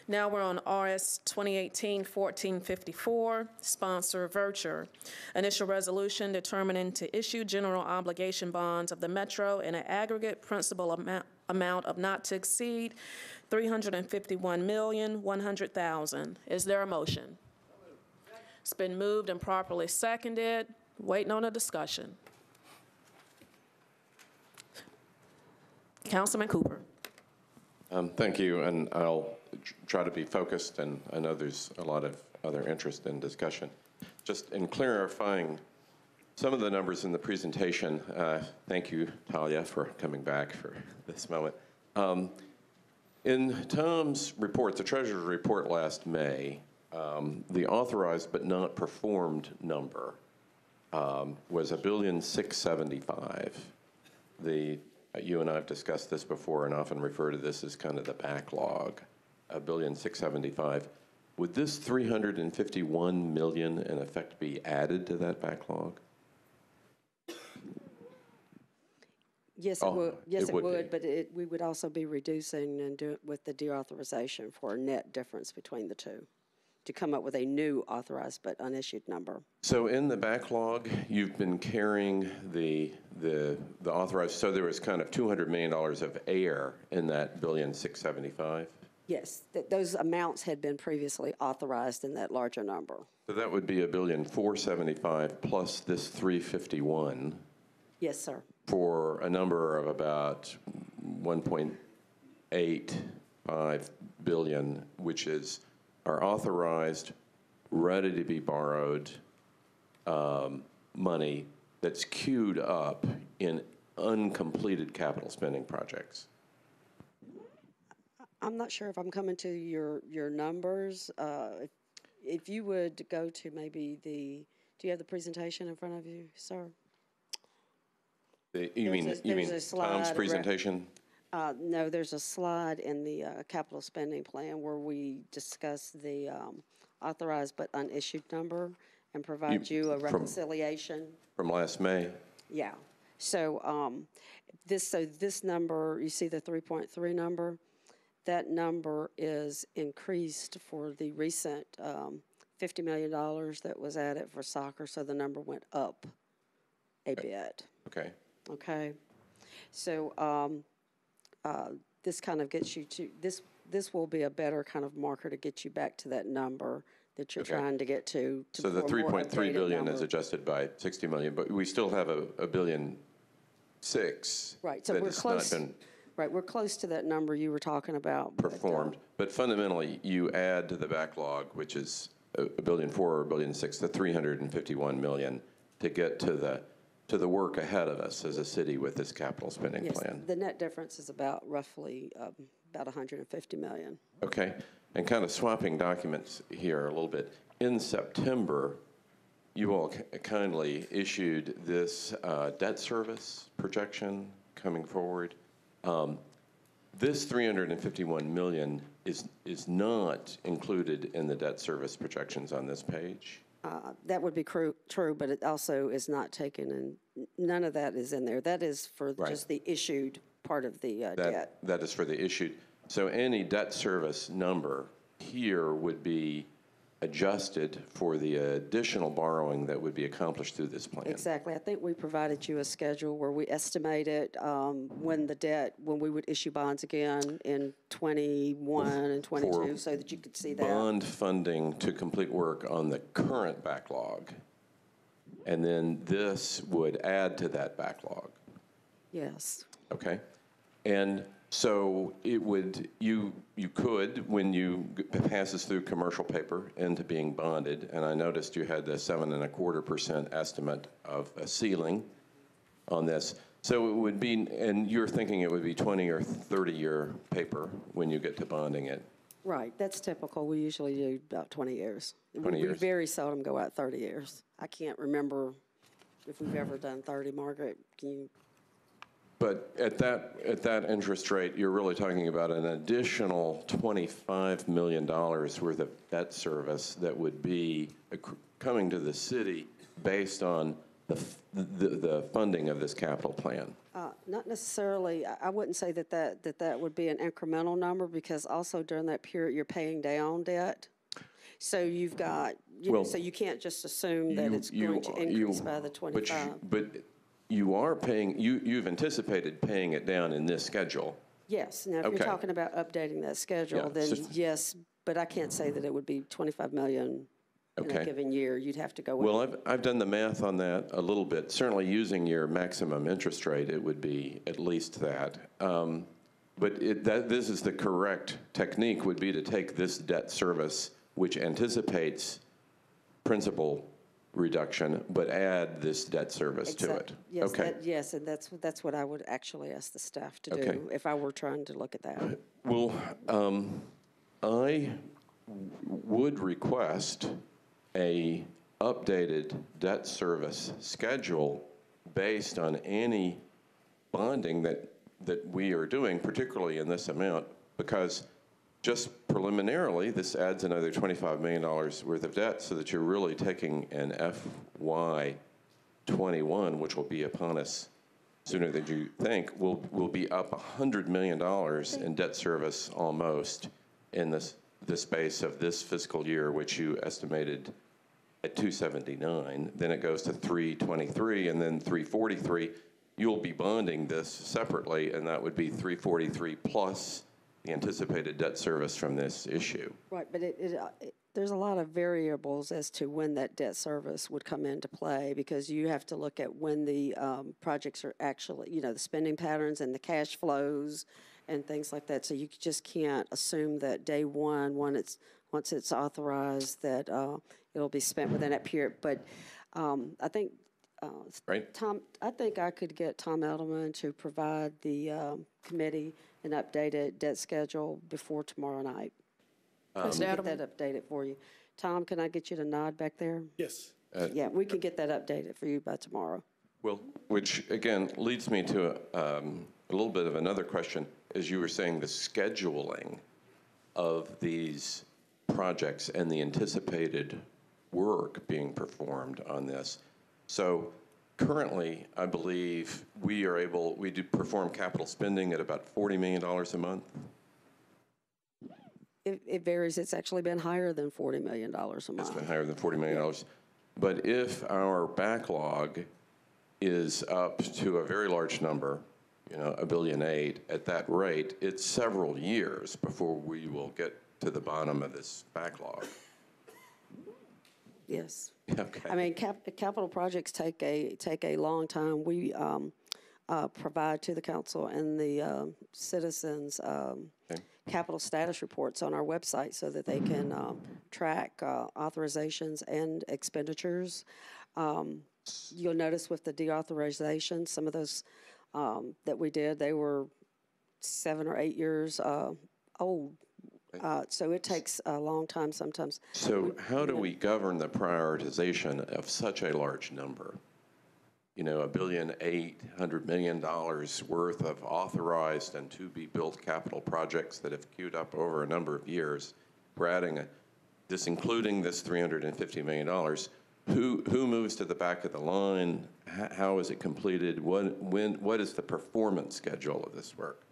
Now we're on RS 2018-1454, sponsor Verture. Initial resolution determining to issue general obligation bonds of the Metro in an aggregate principal amount of not to exceed $351,100,000. Is there a motion? It's been moved and properly seconded. Waiting on a discussion. Councilman Cooper. Thank you, and I'll try to be focused, and I know there's a lot of other interest in discussion. Just in clarifying some of the numbers in the presentation, thank you, Talia, for coming back for this moment. In Tom's report, the Treasurer's report last May, the authorized but not performed number was $1,675,000. You and I have discussed this before and often refer to this as kind of the backlog, $1,675,000. Would this $351 million in effect be added to that backlog? Yes, it would. Yes, it would, but we would also be reducing and do it with the deauthorization for a net difference between the two to come up with a new authorized but unissued number. So in the backlog, you've been carrying the authorized, so there was kind of $200 million of air in that $1,675,000? Yes, those amounts had been previously authorized in that larger number. So that would be $1,475,000 plus this $351,000. Yes, sir. For a number of about $1.85 billion, which is our authorized, ready to be borrowed money that's queued up in uncompleted capital spending projects. I'm not sure if I'm coming to your numbers. If you would go to maybe do you have the presentation in front of you, sir? You mean Tom's presentation? No, there's a slide in the capital spending plan where we discuss the authorized but unissued number and provide you a reconciliation. From last May? Yeah. So this number, you see the 3.3 number? That number is increased for the recent $50 million that was added for soccer, so the number went up a bit. Okay. Okay. So this kind of gets you to, this will be a better kind of marker to get you back to that number that you're trying to get to So the 3.3 billion is adjusted by 60 million, but we still have $1.6 billion. Right. So we're close. Right. We're close to that number you were talking about. Performed. But fundamentally, you add to the backlog, which is $1.4 billion or $1.6 billion, the $351 million to get to the work ahead of us as a city with this capital spending plan. The net difference is about roughly about $150 million. Okay. And kind of swapping documents here a little bit. In September, you all kindly issued this debt service projection coming forward. This $351 million is not included in the debt service projections on this page. That would be true, but it also is not taken in. None of that is in there. That is for just the issued part of the debt. That is for the issued. So any debt service number here would be adjusted for the additional borrowing that would be accomplished through this plan. Exactly. I think we provided you a schedule where we estimated when we would issue bonds again in 21 and 22, so that you could see that. Bond funding to complete work on the current backlog, and then this would add to that backlog. Yes. Okay. And so it would, you could, when you pass this through commercial paper into being bonded, and I noticed you had the 7.25% estimate of a ceiling on this. So it would be, and you're thinking it would be 20 or 30-year paper when you get to bonding it. Right. That's typical. We usually do about 20 years. 20 years. We very seldom go out 30 years. I can't remember if we've ever done 30, Margaret. Can you? But at that interest rate, you're really talking about an additional $25 million worth of debt service that would be coming to the city based on the funding of this capital plan. Not necessarily. I wouldn't say that would be an incremental number, because also during that period you're paying down debt. So you've got, so you can't just assume that it's going to increase by the 25. But you are paying, you've anticipated paying it down in this schedule. Yes. Now, if you're talking about updating that schedule, then yes, but I can't say that it would be 25 million in a given year. You'd have to go with. Well, I've done the math on that a little bit. Certainly using your maximum interest rate, it would be at least that. But this is the correct technique, would be to take this debt service, which anticipates principal reduction, but add this debt service to it. Yes, okay. Yes, and that's what I would actually ask the staff to do if I were trying to look at that. Well, I would request a updated debt service schedule based on any bonding that we are doing, particularly in this amount, because just preliminarily, this adds another $25 million worth of debt, so that you're really taking an FY21, which will be upon us sooner than you think, will be up $100 million in debt service almost in the space of this fiscal year, which you estimated at 279. Then it goes to 323 and then 343. You'll be bonding this separately, and that would be 343 plus the anticipated debt service from this issue. Right, but there's a lot of variables as to when that debt service would come into play, because you have to look at when the projects are actually, the spending patterns and the cash flows and things like that. So you just can't assume that day one, once it's authorized, that it'll be spent within that period. But I think I think I could get Tom Edelman to provide the committee an updated debt schedule before tomorrow night. Get that updated for you. Tom, can I get you to nod back there? Yes. Yeah, we can get that updated for you by tomorrow. Well, which again leads me to a little bit of another question. As you were saying, the scheduling of these projects and the anticipated work being performed on this. So currently, I believe we do perform capital spending at about $40 million a month. It varies. It's actually been higher than $40 million a month. It's been higher than $40 million. But if our backlog is up to a very large number, $1.8 billion at that rate, it's several years before we will get to the bottom of this backlog. Yes. Okay. I mean, capital projects take a long time. We provide to the council and the citizens capital status reports on our website, so that they can track authorizations and expenditures. You'll notice with the deauthorization, some of those that we did, they were 7 or 8 years old. So it takes a long time sometimes. So how do we govern the prioritization of such a large number? $1.8 billion worth of authorized and to-be-built capital projects that have queued up over a number of years. We're adding including this $350 million. Who moves to the back of the line? How is it completed? What is the performance schedule of this work?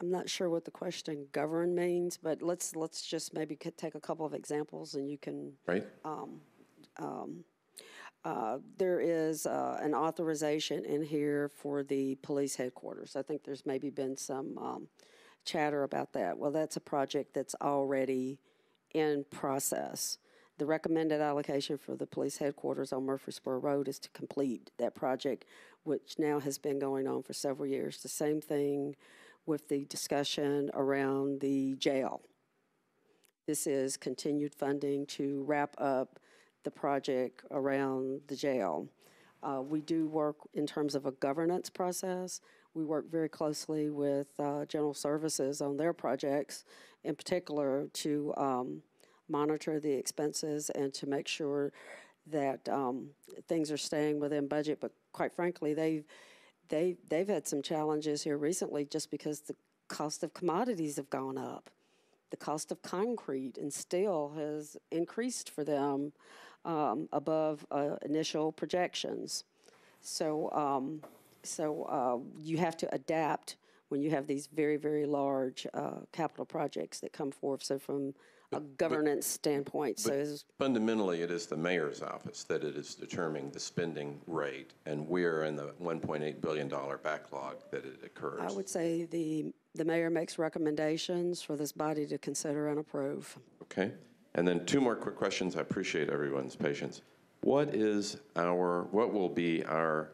I'm not sure what the question govern means, but let's just maybe take a couple of examples and you can. Right. There is an authorization in here for the police headquarters. I think there's maybe been some chatter about that. Well, that's a project that's already in process. The recommended allocation for the police headquarters on Murfreesboro Road is to complete that project, which now has been going on for several years. The same thing with the discussion around the jail. This is continued funding to wrap up the project around the jail. We do work in terms of a governance process. We work very closely with General Services on their projects, in particular to monitor the expenses and to make sure that things are staying within budget. But quite frankly, they've had some challenges here recently just because the cost of commodities have gone up. The cost of concrete and steel has increased for them above initial projections. So you have to adapt when you have these very, very large capital projects that come forth. So from a governance standpoint. Fundamentally, it is the mayor's office that it is determining the spending rate, and we're in the $1.8 billion backlog that it occurs. I would say the mayor makes recommendations for this body to consider and approve. Okay. And then two more quick questions. I appreciate everyone's patience. What will be our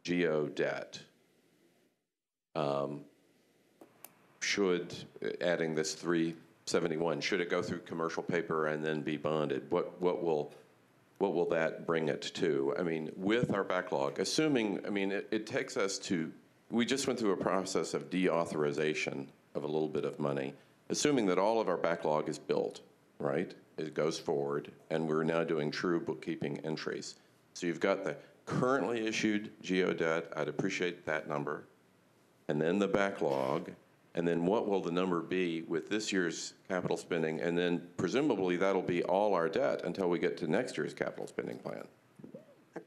GO debt? Should, adding this 371, should it go through commercial paper and then be bonded? What will that bring it to? I mean, with our backlog, assuming, I mean, it takes us to, we just went through a process of deauthorization of a little bit of money, assuming that all of our backlog is built, right? It goes forward, and we're now doing true bookkeeping entries. So you've got the currently issued GO debt. I'd appreciate that number. And then the backlog. And then what will the number be with this year's capital spending? And then presumably that'll be all our debt until we get to next year's capital spending plan.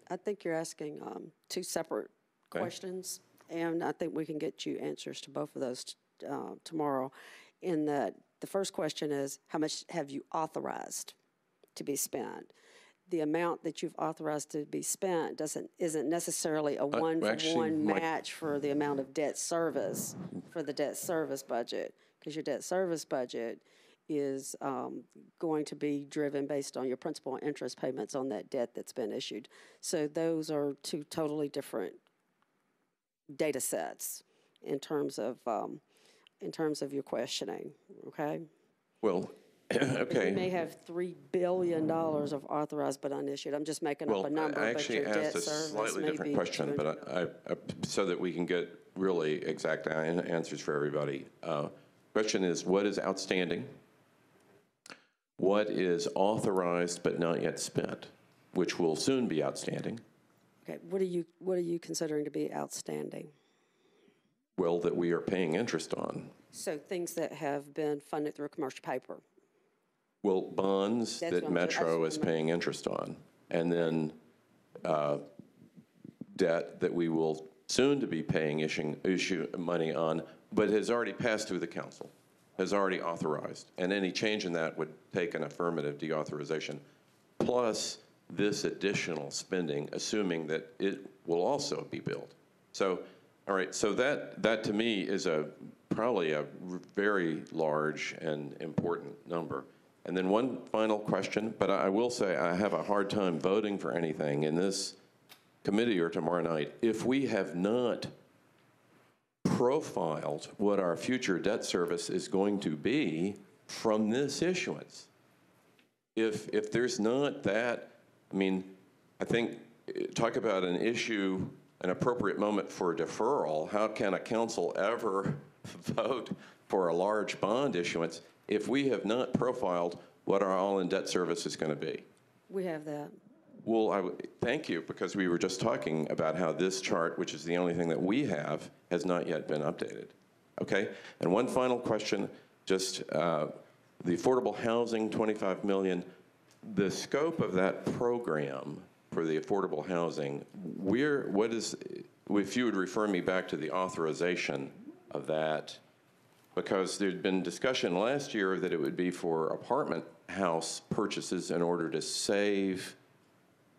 I think you're asking two separate questions, and I think we can get you answers to both of those tomorrow. In that, the first question is, how much have you authorized to be spent? The amount that you've authorized to be spent isn't necessarily a one-for-one match for the amount of debt service for the debt service budget, because your debt service budget is going to be driven based on your principal and interest payments on that debt that's been issued. So those are two totally different data sets in terms of your questioning. Okay. Well. Okay. You may have $3 billion of authorized but unissued. I'm just making up a number. I actually asked a slightly different question, but I so that we can get really exact answers for everybody. Question is, what is outstanding? What is authorized but not yet spent, which will soon be outstanding? Okay. What are you considering to be outstanding? Well, that we are paying interest on. So things that have been funded through commercial paper. Well, bonds that Metro is paying interest on, and then debt that we will soon to be paying issue money on, but has already passed through the council, has already authorized, and any change in that would take an affirmative deauthorization, plus this additional spending, assuming that it will also be billed. So, all right, so that to me is probably a very large and important number. And then one final question, but I will say I have a hard time voting for anything in this committee or tomorrow night if we have not profiled what our future debt service is going to be from this issuance. If there's not that, I mean, I think, talk about an issue, an appropriate moment for deferral. How can a council ever vote for a large bond issuance if we have not profiled what our all-in debt service is going to be? We have that. Well, thank you, because we were just talking about how this chart, which is the only thing that we have, has not yet been updated. Okay? And one final question, just the affordable housing, $25 million. The scope of that program for the affordable housing, if you would refer me back to the authorization, of that? Because there'd been discussion last year that it would be for apartment house purchases in order to save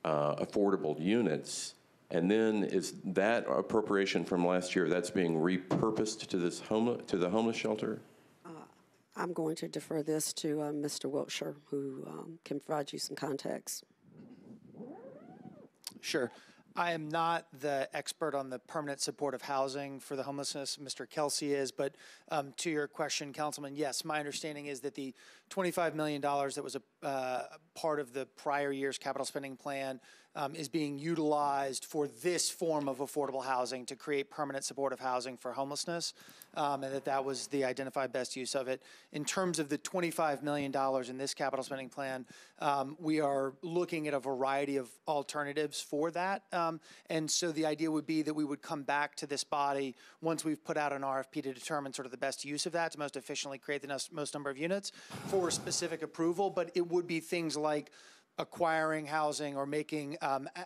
affordable units. And then is that appropriation from last year, that's being repurposed to this to the homeless shelter? I'm going to defer this to Mr. Wiltshire, who can provide you some context. Sure. I am not the expert on the permanent supportive housing for the homelessness. Mr. Kelsey is, but to your question, Councilman, yes, my understanding is that the $25 million that was a part of the prior year's capital spending plan is being utilized for this form of affordable housing to create permanent supportive housing for homelessness, and that was the identified best use of it. In terms of the $25 million in this capital spending plan, we are looking at a variety of alternatives for that. And so the idea would be that we would come back to this body once we've put out an RFP to determine sort of the best use of that to most efficiently create the most number of units for specific approval. But it would be things like acquiring housing or making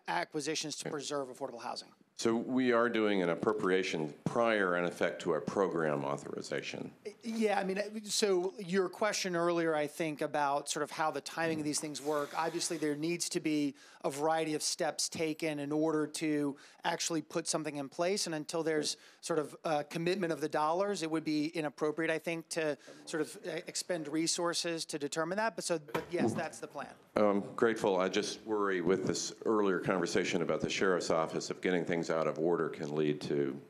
acquisitions to preserve affordable housing. So we are doing an appropriation prior, in effect, to a program authorization. Yeah, I mean, so your question earlier, I think, about sort of how the timing of these things work, obviously there needs to be a variety of steps taken in order to actually put something in place. And until there's sort of a commitment of the dollars, it would be inappropriate, I think, to sort of expend resources to determine that. But yes, that's the plan. I'm grateful. I just worry with this earlier conversation about the sheriff's office of getting things out of order can lead to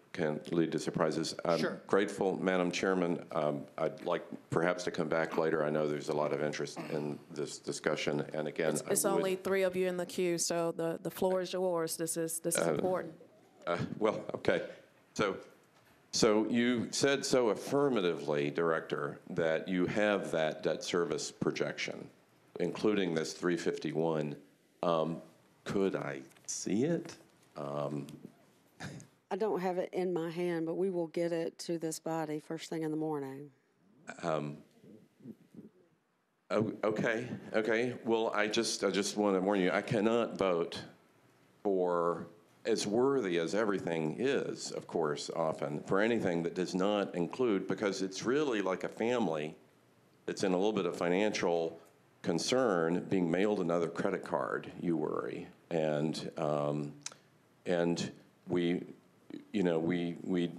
surprises. I'm Sure. grateful, Madam Chairman. I'd like perhaps to come back later. I know there's a lot of interest in this discussion, and again, It's only 3 of you in the queue, so the floor is yours. This is important. Well, okay. So you said so affirmatively, Director, that you have that debt service projection, including this 351. Could I see it? I don't have it in my hand, but we will get it to this body first thing in the morning. Okay. Well, I just want to warn you, I cannot vote for, as worthy as everything is, of course, often, for anything that does not include, because it's really like a family that's in a little bit of financial concern being mailed another credit card. You worry, and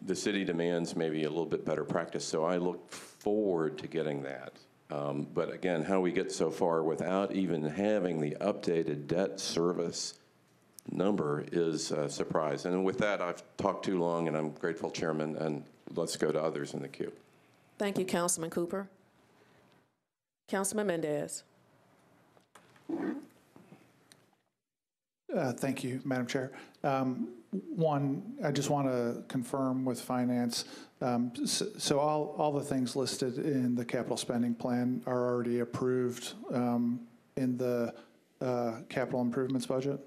the city demands maybe a little bit better practice. So I look forward to getting that. But again, how we get so far without even having the updated debt service number is a surprise. And with that, I've talked too long, and I'm grateful, Chairman, and let's go to others in the queue. Thank you, Councilman Cooper. Councilman Mendez. Thank you, Madam Chair. One, I just want to confirm with Finance, so all the things listed in the capital spending plan are already approved in the capital improvements budget?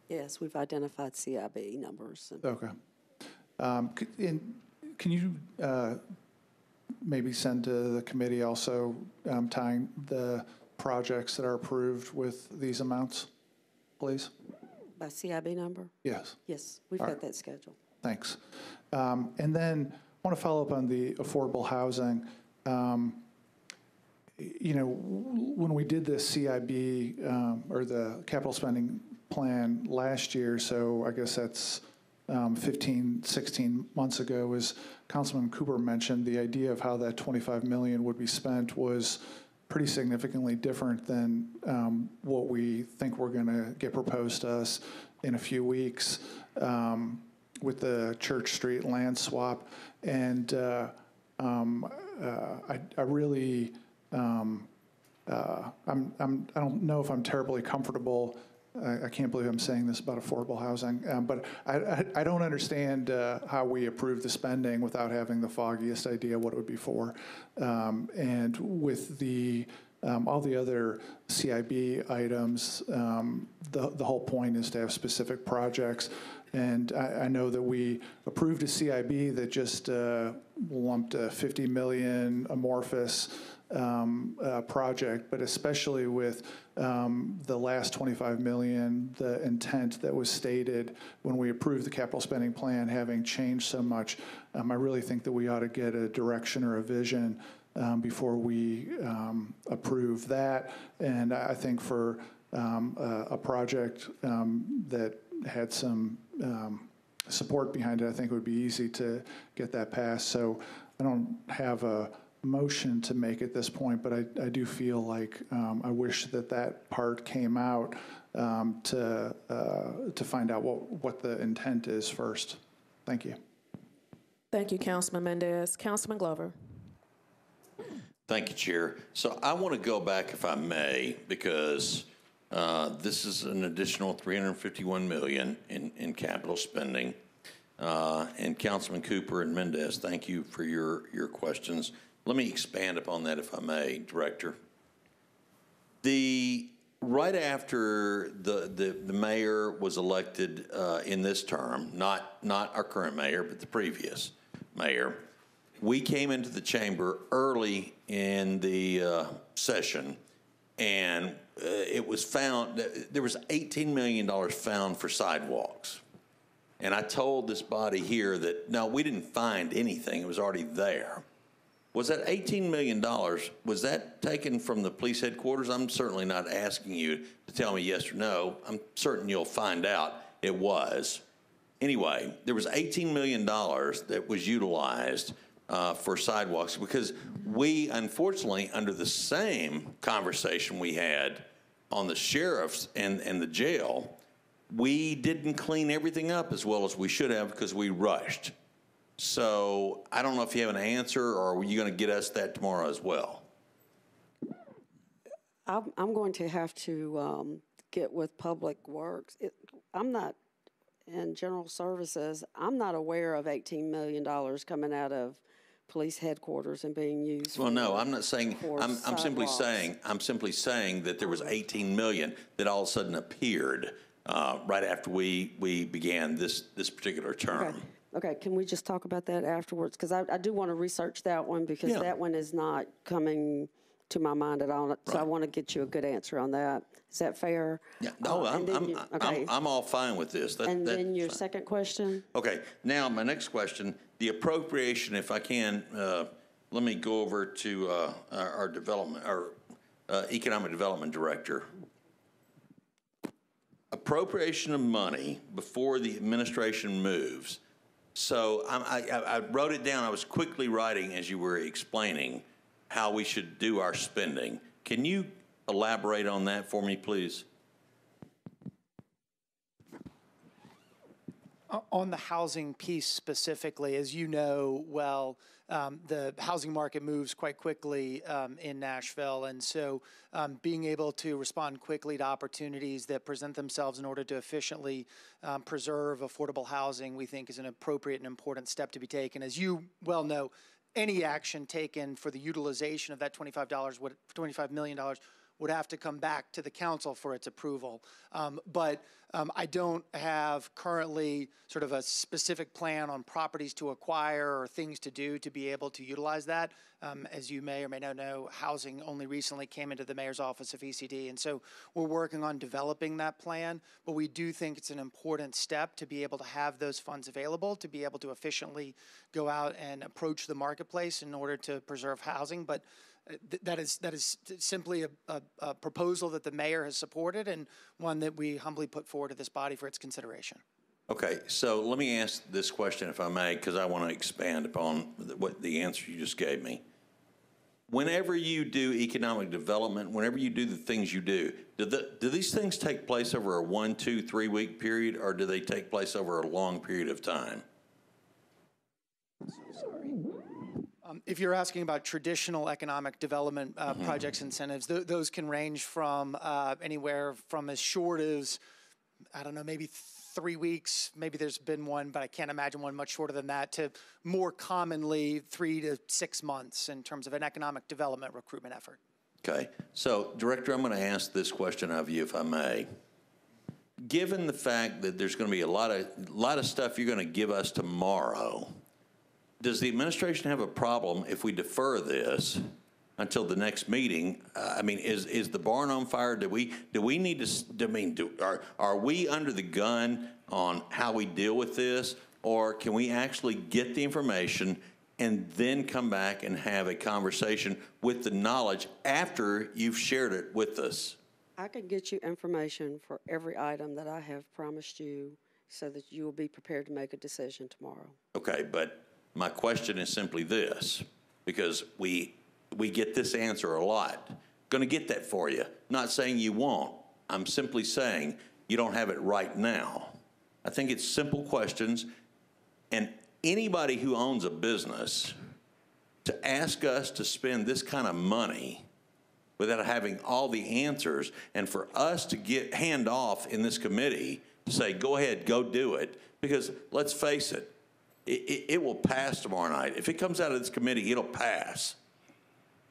Yes, we've identified CIB numbers. Okay. Can you maybe send to the committee also tying the projects that are approved with these amounts, please? By CIB number? Yes. Yes, we've got that scheduled. Thanks. And then I want to follow up on the affordable housing. When we did the CIB or the capital spending plan last year, so I guess that's 15, 16 months ago, as Councilman Cooper mentioned, the idea of how that $25 million would be spent was pretty significantly different than what we think we're going to get proposed to us in a few weeks with the Church Street land swap. And I really, I don't know if I'm terribly comfortable. I can't believe I'm saying this about affordable housing, but I don't understand how we approve the spending without having the foggiest idea what it would be for. And with the all the other CIB items, the whole point is to have specific projects. And I know that we approved a CIB that just lumped $50 million amorphous project, but especially with the last $25 million, the intent that was stated when we approved the capital spending plan having changed so much, I really think that we ought to get a direction or a vision before we approve that. And I think for a project that had some support behind it, I think it would be easy to get that passed. So I don't have a motion to make at this point, but I do feel like I wish that that part came out to find out what the intent is first. Thank you. Thank you, Councilman Mendez. Councilman Glover. Thank you, Chair. So I want to go back, if I may, because this is an additional $351 million in capital spending. And Councilman Cooper and Mendez, thank you for your questions. Let me expand upon that, if I may, Director. Right after the mayor was elected in this term, not our current mayor, but the previous mayor, we came into the chamber early in the session, and it was found that there was $18 million found for sidewalks. And I told this body here that, no, we didn't find anything. It was already there. Was that $18 million, was that taken from the police headquarters? I'm certainly not asking you to tell me yes or no. I'm certain you'll find out it was. Anyway, there was $18 million that was utilized for sidewalks because we, unfortunately, under the same conversation we had on the sheriff's and the jail, we didn't clean everything up as well as we should have because we rushed. So I don't know if you have an answer, or are you going to get us that tomorrow as well? I'm going to have to get with Public Works. I'm not in General Services. I'm not aware of $18 million coming out of police headquarters and being used. Well, no, I'm not saying. I'm simply saying that there was $18 million that all of a sudden appeared right after we began this particular term. Okay, can we just talk about that afterwards? Because I do want to research that one because that one is not coming to my mind at all. So I want to get you a good answer on that. Is that fair? Yeah. No, I'm all fine with this. Then your second question. Okay. Now my next question: the appropriation. If I can, let me go over to our economic development director. Appropriation of money before the administration moves. So I wrote it down. I was quickly writing as you were explaining how we should do our spending. Can you elaborate on that for me, please? On the housing piece specifically, as you know well, the housing market moves quite quickly in Nashville, and so being able to respond quickly to opportunities that present themselves in order to efficiently preserve affordable housing, we think is an appropriate and important step to be taken. As you well know, any action taken for the utilization of that $25 million would have to come back to the council for its approval. But I don't have currently sort of a specific plan on properties to acquire or things to do to be able to utilize that. As you may or may not know, housing only recently came into the mayor's office of ECD, and so we're working on developing that plan, but we do think it's an important step to be able to have those funds available, to be able to efficiently go out and approach the marketplace in order to preserve housing. But that is simply a proposal that the mayor has supported and one that we humbly put forward to this body for its consideration. Okay, so let me ask this question, if I may, because I want to expand upon what the answer you just gave me. Whenever you do economic development, whenever you do the things you do these things take place over a 1, 2, 3 week period, or do they take place over a long period of time? If you're asking about traditional economic development projects incentives, those can range from anywhere from as short as, I don't know, maybe 3 weeks. Maybe there's been one, but I can't imagine one much shorter than that, to more commonly 3 to 6 months in terms of an economic development recruitment effort. Okay. So, Director, I'm going to ask this question of you, if I may. Given the fact that there's going to be a lot of stuff you're going to give us tomorrow, does the administration have a problem if we defer this until the next meeting. I mean, is the barn on fire? Do we need to, I mean, are we under the gun on how we deal with this? Or can we actually get the information and then come back and have a conversation with the knowledge after you've shared it with us? I can get you information for every item that I have promised you so that you will be prepared to make a decision tomorrow. Okay, but my question is simply this, because we get this answer a lot. Going to get that for you. Not saying you won't. I'm simply saying you don't have it right now. I think it's simple questions, and anybody who owns a business to ask us to spend this kind of money without having all the answers, and for us to hand off in this committee to say, go ahead, go do it, because let's face it, it will pass tomorrow night. If it comes out of this committee, it'll pass.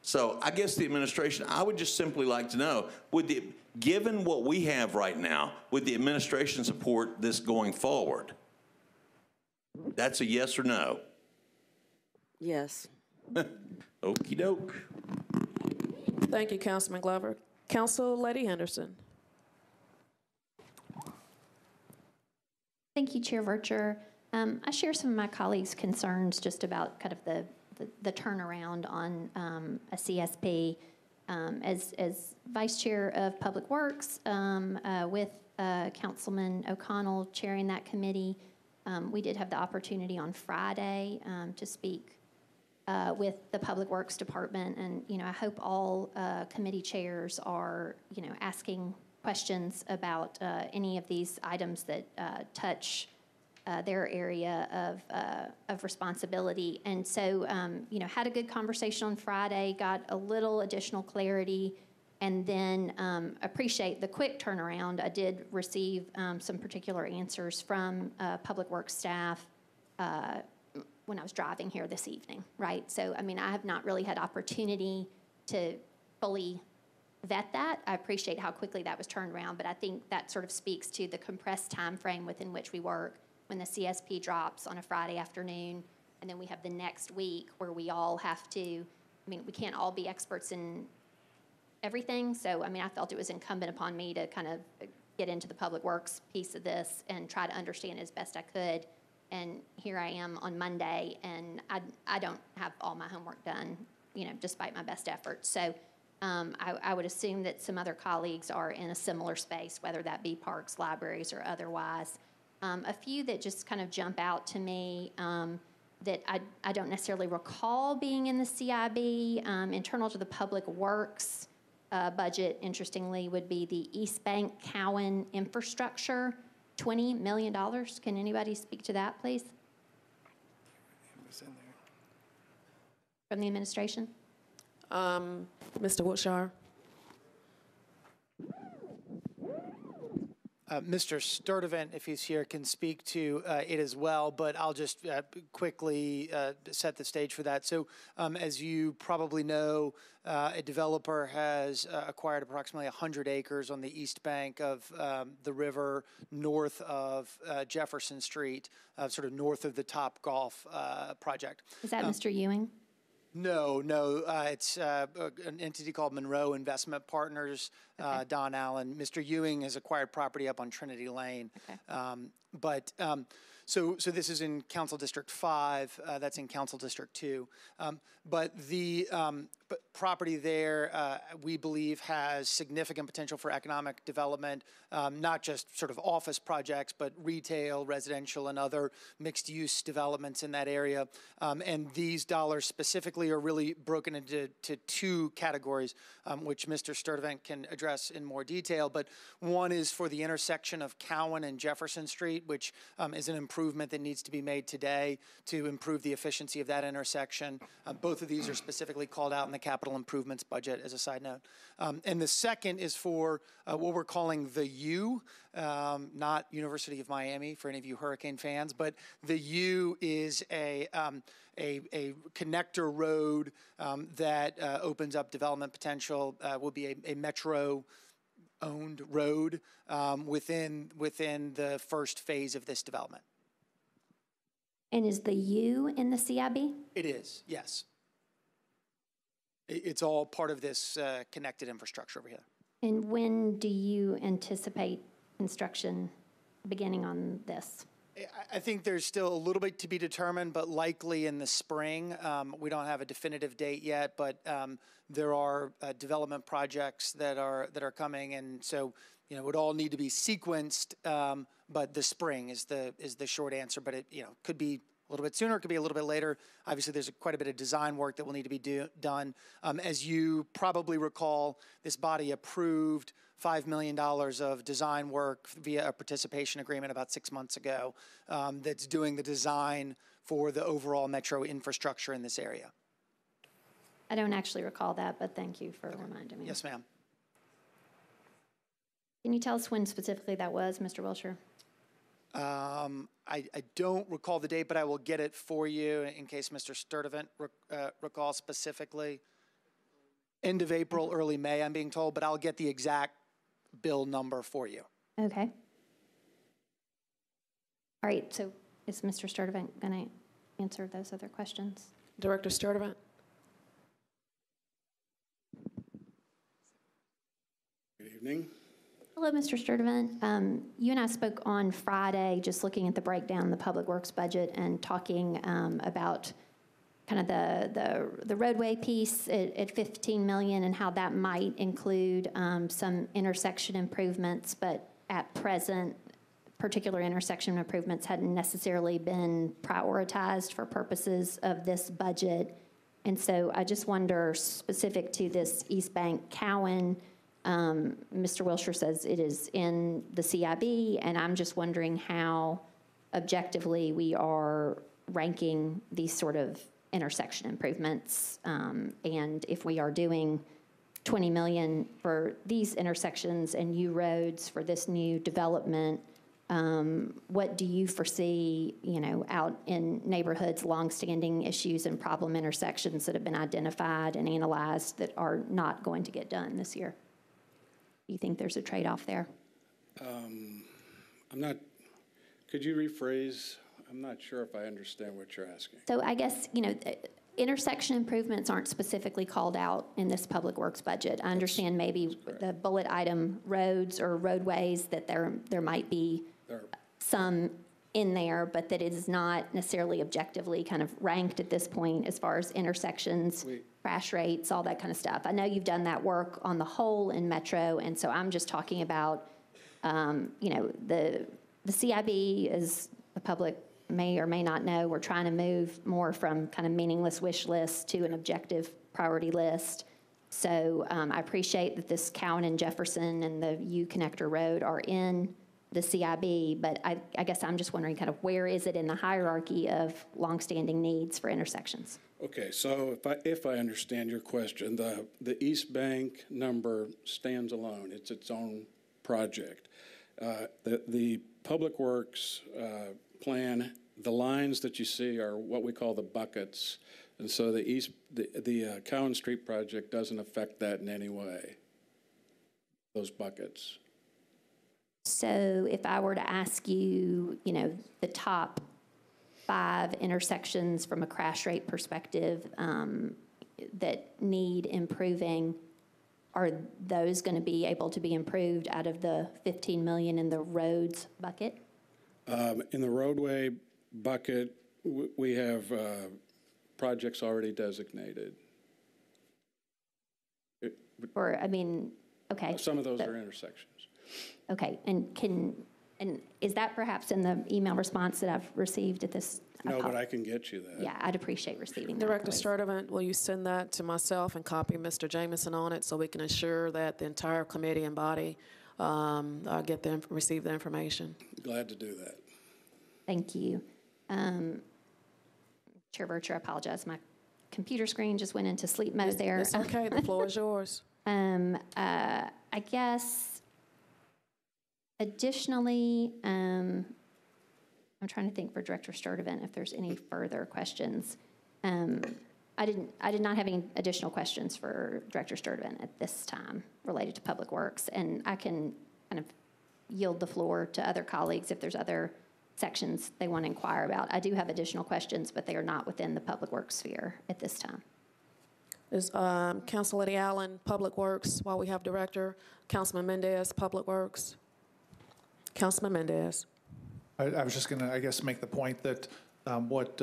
So I guess the administration, I would just simply like to know, given what we have right now, would the administration support this going forward? That's a yes or no? Yes. Okey doke. Thank you, Councilman Glover. Council Lady Henderson. Thank you, Chair Vercher. I share some of my colleagues' concerns just about kind of the turnaround on a CSP. As Vice Chair of Public Works, with Councilman O'Connell chairing that committee, we did have the opportunity on Friday to speak with the Public Works Department, and I hope all committee chairs are asking questions about any of these items that touch their area of responsibility. And so had a good conversation on Friday, got a little additional clarity, and then appreciate the quick turnaround. I did receive some particular answers from Public Works staff when I was driving here this evening, right? So, I mean, I have not really had opportunity to fully vet that. I appreciate how quickly that was turned around, but I think that sort of speaks to the compressed time frame within which we work when the CSP drops on a Friday afternoon, and then we have the next week where we all have to, I mean, we can't all be experts in everything, so, I mean, I felt it was incumbent upon me to kind of get into the Public Works piece of this and try to understand it as best I could. And here I am on Monday, and I don't have all my homework done, despite my best efforts. So I would assume that some other colleagues are in a similar space, whether that be parks, libraries, or otherwise. A few that just kind of jump out to me that I don't necessarily recall being in the CIB, internal to the Public Works budget, interestingly, would be the East Bank Cowan infrastructure. $20 million. Can anybody speak to that, please? From the administration? Mr. Woodshire. Mr. Sturdivant, if he's here, can speak to it as well, but I'll just quickly set the stage for that. So as you probably know, a developer has acquired approximately 100 acres on the east bank of the river north of Jefferson Street, sort of north of the Top Golf project. Is that Mr. Ewing? No, it's an entity called Monroe Investment Partners, okay. Don Allen. Mr. Ewing has acquired property up on Trinity Lane. Okay. So this is in Council District 5, that's in Council District 2. But the property there, we believe, has significant potential for economic development, not just sort of office projects, but retail, residential, and other mixed-use developments in that area. And these dollars specifically are really broken into two categories, which Mr. Sturdivant can address in more detail. But one is for the intersection of Cowan and Jefferson Street, which is an improvement that needs to be made today to improve the efficiency of that intersection. Both of these are specifically called out in the capital improvements budget, as a side note. And the second is for what we're calling the U, not University of Miami for any of you hurricane fans, but the U is a connector road that opens up development potential, will be a Metro-owned road within the first phase of this development. And is the U in the CIB? It is, yes. It's all part of this connected infrastructure over here. And when do you anticipate construction beginning on this? I think there's still a little bit to be determined, but likely in the spring. We don't have a definitive date yet, but there are development projects that are coming, and so it would all need to be sequenced. But the spring is the short answer. But it could be a little bit sooner, it could be a little bit later. Obviously, there's quite a bit of design work that will need to be done. As you probably recall, this body approved $5 million of design work via a participation agreement about 6 months ago that's doing the design for the overall metro infrastructure in this area. I don't actually recall that, but thank you for reminding me. Yes, ma'am. Can you tell us when specifically that was, Mr. Wilshire? I don't recall the date, but I will get it for you in case Mr. Sturdivant recalls specifically. End of April, early May, I'm being told, but I'll get the exact bill number for you. Okay. All right, so is Mr. Sturdivant going to answer those other questions? Director Sturdivant. Good evening. Hello, Mr. Sturdivant. You and I spoke on Friday, just looking at the breakdown, the public works budget, and talking about kind of the roadway piece at $15 million and how that might include some intersection improvements, but at present, particular intersection improvements hadn't necessarily been prioritized for purposes of this budget. And so I just wonder, specific to this East Bank Cowan, Mr. Wilshire says it is in the CIB, and I'm just wondering how objectively we are ranking these sort of intersection improvements, and if we are doing $20 million for these intersections and U roads for this new development, what do you foresee, out in neighborhoods, longstanding issues and problem intersections that have been identified and analyzed that are not going to get done this year? Do you think there's a trade-off there? Could you rephrase? I'm not sure if I understand what you're asking. So I guess, intersection improvements aren't specifically called out in this public works budget. I understand maybe the bullet item roads or roadways that there might be some in there, but that it is not necessarily objectively kind of ranked at this point as far as intersections, crash rates, all that kind of stuff. I know you've done that work on the whole in Metro, and so I'm just talking about, the CIB, as the public may or may not know, we're trying to move more from kind of meaningless wish lists to an objective priority list. So I appreciate that this Cowan and Jefferson and the U Connector Road are in the CIB, but I guess I'm just wondering kind of where is it in the hierarchy of longstanding needs for intersections? Okay, so if I understand your question, the East Bank number stands alone. It's its own project. The Public Works plan, the lines that you see are what we call the buckets, and so the Cowan Street project doesn't affect that in any way, those buckets. So if I were to ask you, the top 5 intersections from a crash rate perspective that need improving, are those going to be able to be improved out of the $15 million in the roads bucket? In the roadway bucket, we have projects already designated. Okay. Some of those are intersections. Okay, and is that perhaps in the email response that I've received at this? No, but I can get you that. Yeah, I'd appreciate receiving that. Director Sturdivant, will you send that to myself and copy Mr. Jameson on it so we can ensure that the entire committee and body receive the information? Glad to do that. Thank you. Chair Vercher, I apologize. My computer screen just went into sleep mode there. It's okay. The floor is yours. I guess additionally, I'm trying to think for Director Sturdivant if there's any further questions. I did not have any additional questions for Director Sturdivant at this time related to Public Works, and I can kind of yield the floor to other colleagues if there's other sections they want to inquire about. I do have additional questions, but they are not within the Public Works sphere at this time. Is Council Lady Allen, Public Works, while we have Director, Councilman Mendez, Public Works. Councilman Mendez. I was just going to, I guess, make the point that what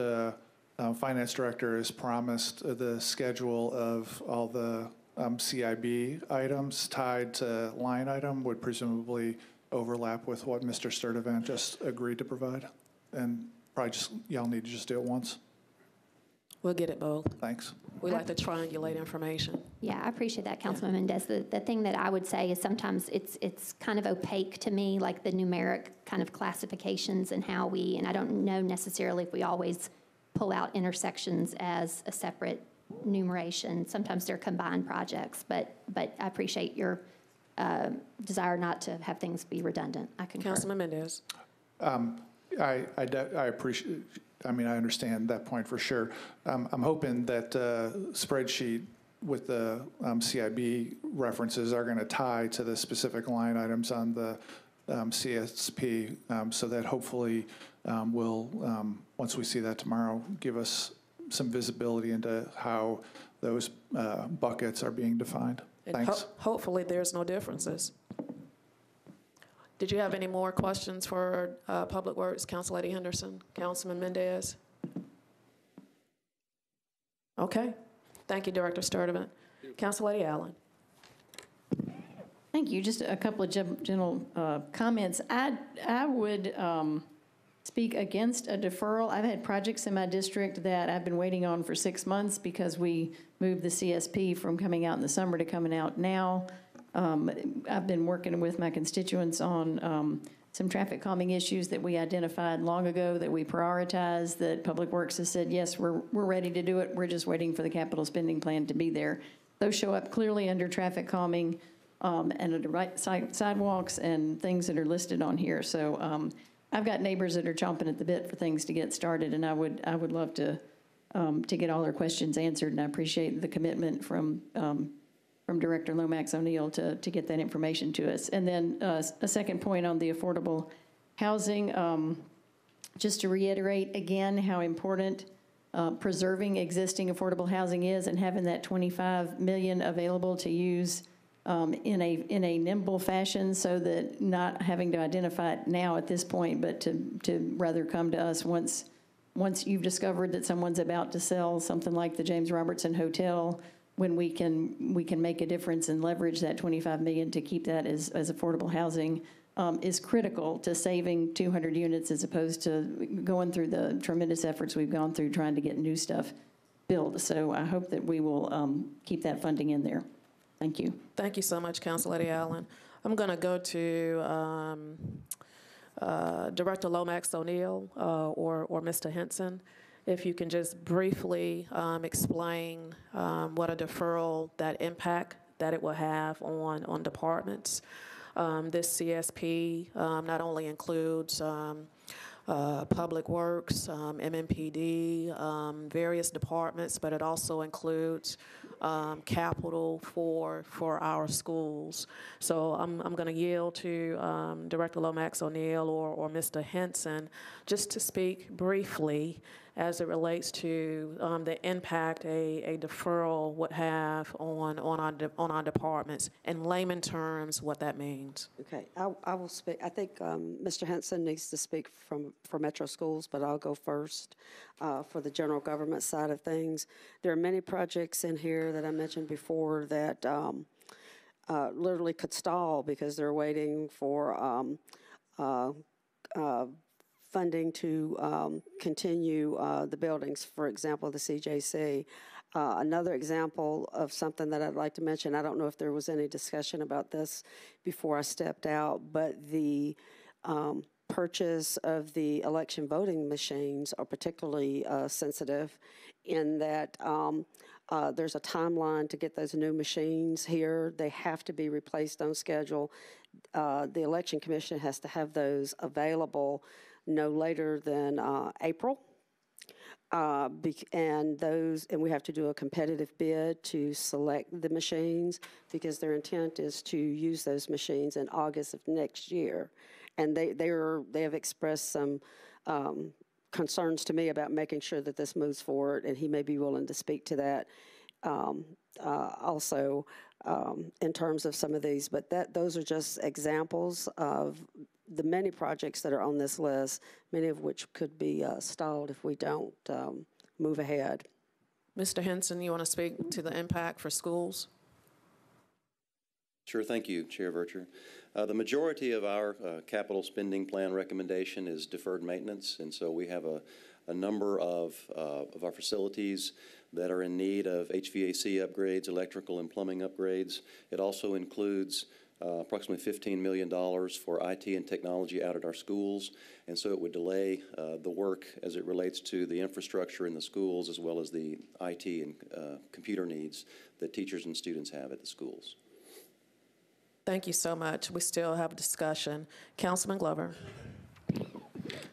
Finance Director has promised, the schedule of all the CIB items tied to line item would presumably overlap with what Mr. Sturdivant just agreed to provide. And probably just, y'all need to just do it once. We'll get it both. Thanks. We like to triangulate information. Yeah, I appreciate that, Councilman Mendez. The thing that I would say is sometimes it's kind of opaque to me, like the numeric kind of classifications and how we, and I don't know necessarily if we always pull out intersections as a separate numeration. Sometimes they're combined projects, but I appreciate your desire not to have things be redundant. I concur. Councilman Mendez. I appreciate, I mean, I understand that point for sure. I'm hoping that spreadsheet with the CIB references are going to tie to the specific line items on the CSP, so that hopefully will, once we see that tomorrow, give us some visibility into how those buckets are being defined. And Thanks. hopefully there's no differences. Did you have any more questions for Public Works, Council Lady Henderson, Councilman Mendez? Okay. Thank you, Director Sturdivant. Council Lady Allen. Thank you. Just a couple of general comments. I would speak against a deferral. I've had projects in my district that I've been waiting on for 6 months because we moved the CSP from coming out in the summer to coming out now. I've been working with my constituents on some traffic calming issues that we identified long ago that we prioritized, that Public Works has said, yes, we're ready to do it. We're just waiting for the capital spending plan to be there. Those show up clearly under traffic calming and under sidewalks and things that are listed on here. So I've got neighbors that are chomping at the bit for things to get started, and I would love to get all their questions answered, and I appreciate the commitment from Director Lomax O'Neill to get that information to us. And then a second point on the affordable housing, just to reiterate again how important preserving existing affordable housing is and having that $25 million available to use in a nimble fashion, so that not having to identify it now at this point, but to rather come to us once you've discovered that someone's about to sell something like the James Robertson Hotel, when we can make a difference and leverage that $25 million to keep that as affordable housing is critical to saving 200 units as opposed to going through the tremendous efforts we've gone through trying to get new stuff built. So I hope that we will keep that funding in there. Thank you. Thank you so much, Council Lady Allen. I'm going to go to Director Lomax O'Neill or Mr. Henson. If you can just briefly explain what a deferral, that impact that it will have on departments. This CSP not only includes Public Works, MMPD, various departments, but it also includes capital for our schools. So I'm going to yield to Director Lomax O'Neill or Mr. Henson just to speak briefly as it relates to the impact a deferral would have on our departments. In layman terms, what that means. Okay, I will speak. I think Mr. Henson needs to speak for Metro Schools, but I'll go first for the general government side of things. There are many projects in here that I mentioned before that literally could stall because they're waiting for funding to continue the buildings, for example, the CJC. Another example of something that I'd like to mention, I don't know if there was any discussion about this before I stepped out, but the purchase of the election voting machines are particularly sensitive in that there's a timeline to get those new machines here. They have to be replaced on schedule. The Election Commission has to have those available no later than April. And we have to do a competitive bid to select the machines because their intent is to use those machines in August of next year. And they have expressed some concerns to me about making sure that this moves forward, and he may be willing to speak to that. also in terms of some of these, but those are just examples of the many projects that are on this list, many of which could be stalled if we don't move ahead. Mr. Henson, you want to speak to the impact for schools? Sure, thank you, Chair Vercher. The majority of our capital spending plan recommendation is deferred maintenance, and so we have a number of our facilities that are in need of HVAC upgrades, electrical and plumbing upgrades. It also includes approximately $15 million for IT and technology out at our schools, and so it would delay the work as it relates to the infrastructure in the schools as well as the IT and computer needs that teachers and students have at the schools. Thank you so much. We still have discussion. Councilman Glover.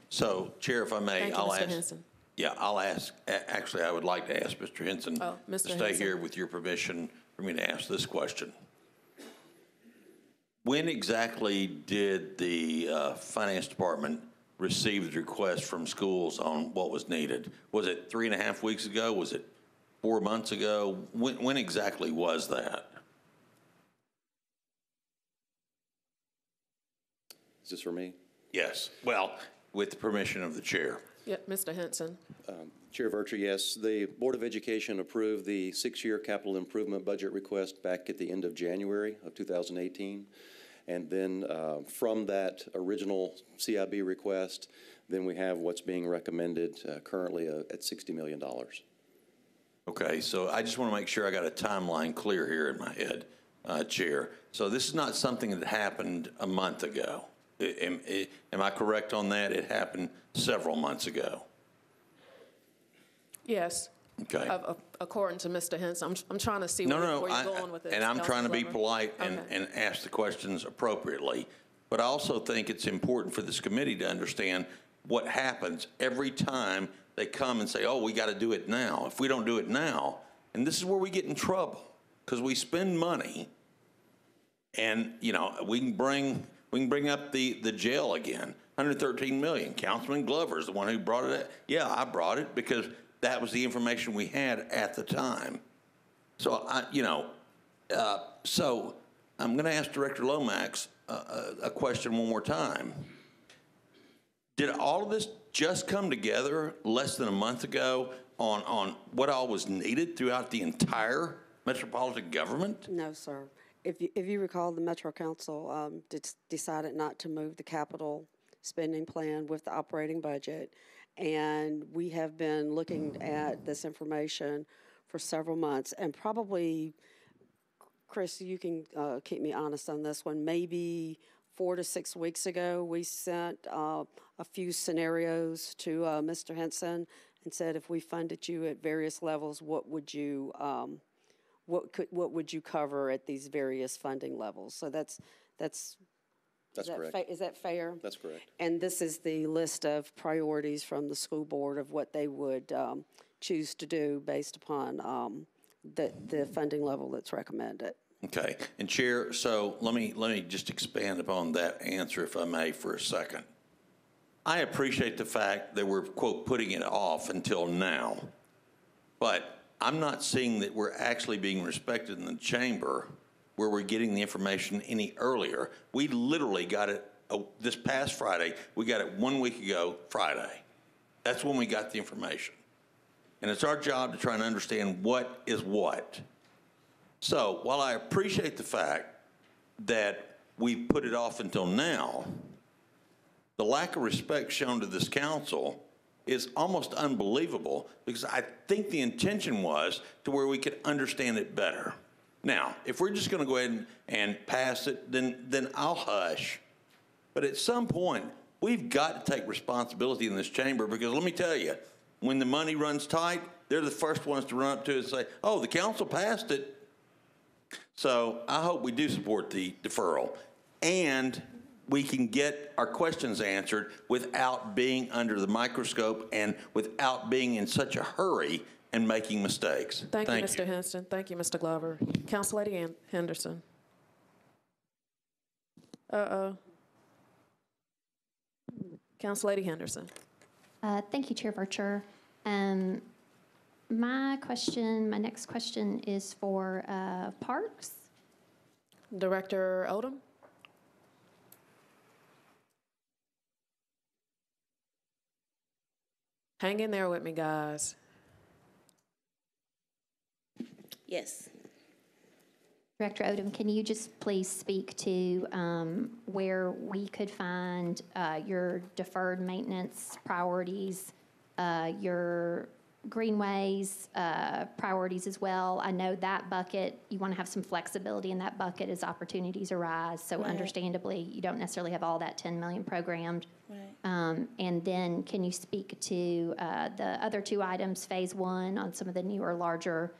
So, Chair, if I may, Thank you, I'll Mr. ask. Henson. Yeah, I'll ask. Actually, I would like to ask Mr. Henson Oh, Mr. to stay Henson. here with your permission for me to ask this question. When exactly did the Finance Department receive the request from schools on what was needed? Was it 3.5 weeks ago? Was it 4 months ago? When exactly was that? Is this for me? Yes. Well, with the permission of the chair. Yeah, Mr. Henson. Chair Vercher, yes. The Board of Education approved the 6-year capital improvement budget request back at the end of January of 2018. And then from that original CIB request, then we have what's being recommended currently at $60 million. Okay, so I just want to make sure I got a timeline clear here in my head, Chair. So this is not something that happened a month ago. Am I correct on that? It happened several months ago. Yes. Okay. According to Mr. Henson, I'm trying to see where you're going with this. And I'm trying to be Councilmember. polite and ask the questions appropriately. But I also think it's important for this committee to understand what happens every time they come and say, oh, we got to do it now. If we don't do it now, and this is where we get in trouble, because we spend money and, you know, we can bring up the jail again, $113 million. Councilman Glover is the one who brought it up. Yeah, I brought it because that was the information we had at the time. So, so I'm going to ask Director Lomax a question one more time. Did all of this just come together less than a month ago on what all was needed throughout the entire metropolitan government? No, sir. If you recall, the Metro Council decided not to move the capital spending plan with the operating budget, and we have been looking at this information for several months, and probably, Chris, you can keep me honest on this one, maybe 4 to 6 weeks ago, we sent a few scenarios to Mr. Henson and said, if we funded you at various levels, what would you cover at these various funding levels? So that's correct. Is that fair? That's correct. And this is the list of priorities from the school board of what they would choose to do based upon the funding level that's recommended. Okay, and Chair, so let me just expand upon that answer, if I may, for a second. I appreciate the fact that we're, quote, putting it off until now, but I'm not seeing that we're actually being respected in the chamber where we're getting the information any earlier. We literally got it this past Friday. We got it 1 week ago, Friday. That's when we got the information. And it's our job to try and understand what is what. So while I appreciate the fact that we put it off until now, the lack of respect shown to this council is almost unbelievable, because I think the intention was to where we could understand it better. Now, if we're just going to go ahead and pass it, then I'll hush. But at some point, we've got to take responsibility in this chamber, because let me tell you, when the money runs tight, they're the first ones to run up to it and say, oh, the council passed it. So I hope we do support the deferral, and we can get our questions answered without being under the microscope and without being in such a hurry and making mistakes. Thank you, Mr. Henson. Thank you, Mr. Glover. Council Lady Henderson. Council Lady Henderson. Thank you, Chair Vercher. My next question is for Parks. Director Odom? Hang in there with me, guys. Yes. Director Odom, can you just please speak to where we could find your deferred maintenance priorities, your greenways priorities as well? I know that bucket, you want to have some flexibility in that bucket as opportunities arise. So Right. understandably, you don't necessarily have all that 10 million programmed. Right. And then can you speak to the other two items, phase one on some of the newer, larger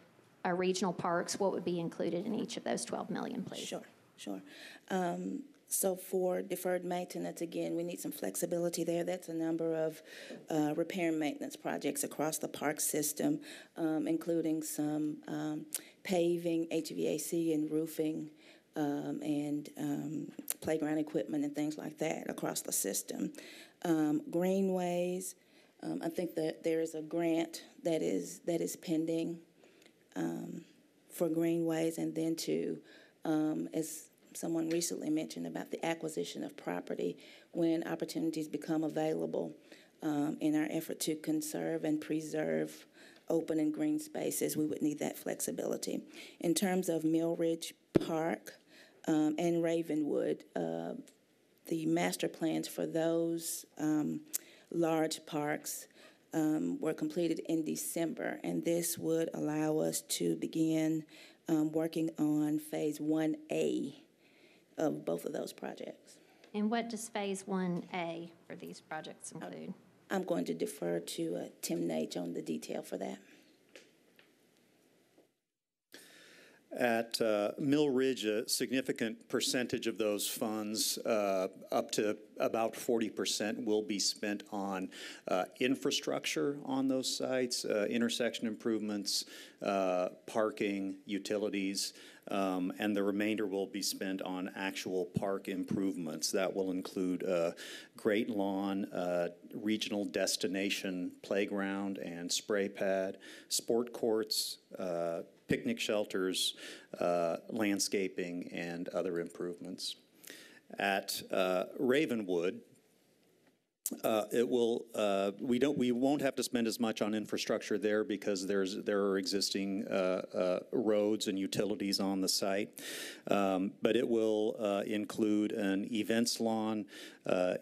regional parks? What would be included in each of those 12 million, please? Sure. So for deferred maintenance, again, we need some flexibility there. That's a number of repair and maintenance projects across the park system, including some paving, HVAC, and roofing, and playground equipment and things like that across the system. Greenways, I think that there is a grant that is pending for greenways, and then as someone recently mentioned about the acquisition of property, when opportunities become available in our effort to conserve and preserve open and green spaces, we would need that flexibility. In terms of Mill Ridge Park and Ravenwood, the master plans for those large parks were completed in December, and this would allow us to begin working on phase 1A of both of those projects. And what does phase 1A for these projects include? I'm going to defer to Tim Nage on the detail for that. At Mill Ridge, a significant percentage of those funds, up to about 40%, will be spent on infrastructure on those sites, intersection improvements, parking, utilities, and the remainder will be spent on actual park improvements. That will include Great Lawn, regional destination playground and spray pad, sport courts, picnic shelters, landscaping, and other improvements. At Ravenwood, we won't have to spend as much on infrastructure there because there are existing roads and utilities on the site, but it will include an events lawn,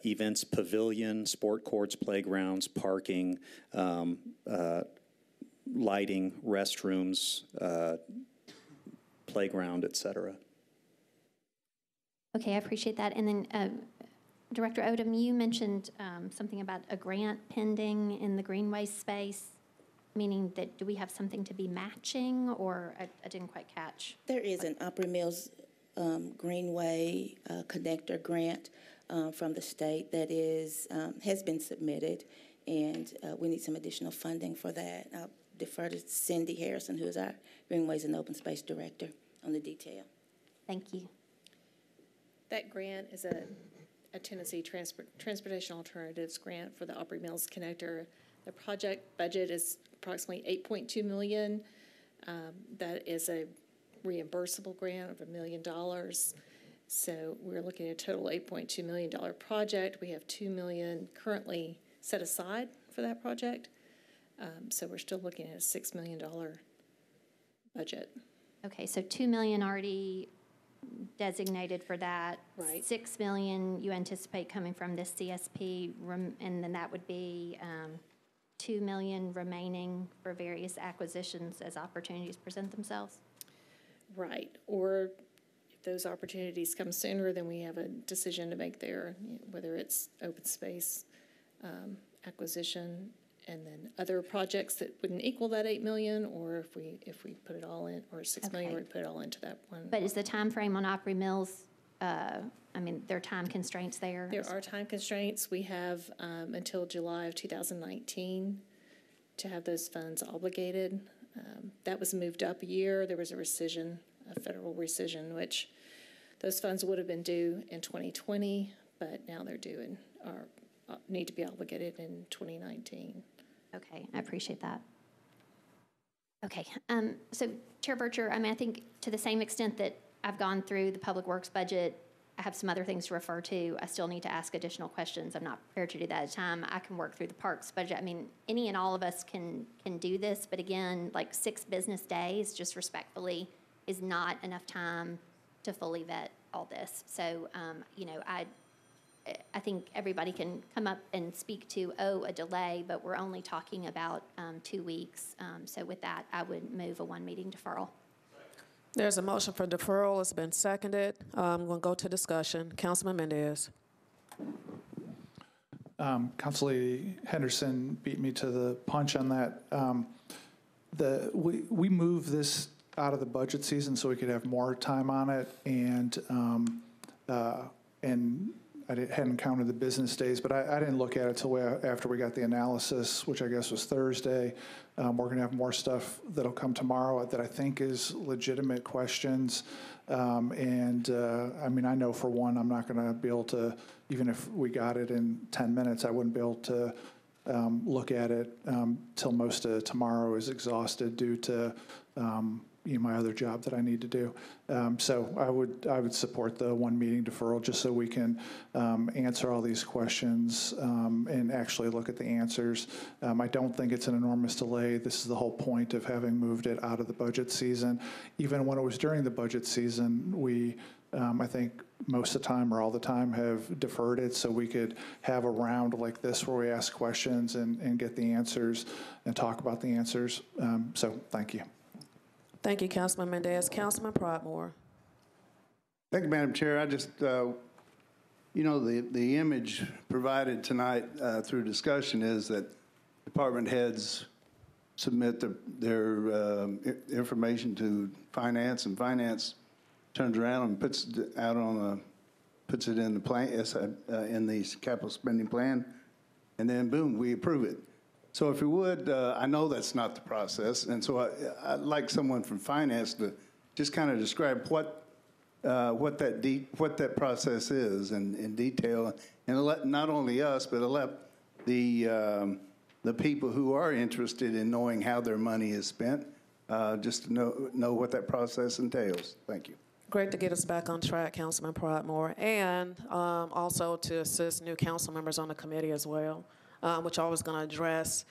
events pavilion, sport courts, playgrounds, parking, lighting, restrooms, playground, etc. Okay, I appreciate that. And then Director Odom, you mentioned something about a grant pending in the greenway space, meaning that do we have something to be matching, or I didn't quite catch? There is an Opry Mills Greenway Connector grant from the state that has been submitted, and we need some additional funding for that. I'll defer to Cindy Harrison, who is our Greenways and Open Space Director, on the detail. Thank you. That grant is a Tennessee Transportation Alternatives grant for the Opry Mills Connector. The project budget is approximately $8.2 million. That is a reimbursable grant of $1 million. So we're looking at a total $8.2 million project. We have $2 million currently set aside for that project. So we're still looking at a $6 million budget. Okay, so $2 million already designated for that. Right. $6 million you anticipate coming from this CSP, and then that would be $2 million remaining for various acquisitions as opportunities present themselves? Right. Or if those opportunities come sooner, then we have a decision to make there, whether it's open space acquisition and then other projects that wouldn't equal that $8 million, or if we put it all in, or $6 million, we put it all into that one. But is the time frame on Opry Mills, there are time constraints there? There are time constraints. We have until July of 2019 to have those funds obligated. That was moved up a year. There was a rescission, a federal rescission, which those funds would have been due in 2020, but now they're due or need to be obligated in 2019. Okay, I appreciate that. Okay, so Chair Bircher, I mean, I think to the same extent that I've gone through the Public Works budget, I have some other things to refer to. I still need to ask additional questions. I'm not prepared to do that at a time. I can work through the Parks budget. I mean, any and all of us can do this, but again, like 6 business days, just respectfully, is not enough time to fully vet all this. So, you know, I think everybody can come up and speak to, a delay, but we're only talking about 2 weeks. So with that, I would move a 1-meeting deferral. There's a motion for deferral. It's been seconded. I'm going to go to discussion. Councilman Mendez. Council Lady Henderson beat me to the punch on that. We moved this out of the budget season so we could have more time on it, and I hadn't counted the business days, but I didn't look at it till after we got the analysis, which I guess was Thursday. We're going to have more stuff that'll come tomorrow that I think is legitimate questions. I mean, I know for one, I'm not going to be able to, even if we got it in 10 minutes, I wouldn't be able to look at it till most of tomorrow is exhausted due to my other job that I need to do. So I would support the 1-meeting deferral just so we can answer all these questions and actually look at the answers. I don't think it's an enormous delay. This is the whole point of having moved it out of the budget season. Even when it was during the budget season, we, I think most of the time or all the time, have deferred it so we could have a round like this where we ask questions and get the answers and talk about the answers. So thank you. Thank you, Councilman Mendez. Councilman Prodmore. Thank you, Madam Chair. I just, you know, the image provided tonight through discussion is that department heads submit their information to finance, and finance turns around and puts it in the plan, in the capital spending plan, and then boom, we approve it. So if you would, I know that's not the process, and so I'd like someone from finance to just kind of describe what that process is in detail, and let not only us, but let the people who are interested in knowing how their money is spent, just to know what that process entails. Thank you. Great to get us back on track, Councilman Prodmore, and also to assist new council members on the committee as well. Which I was going to address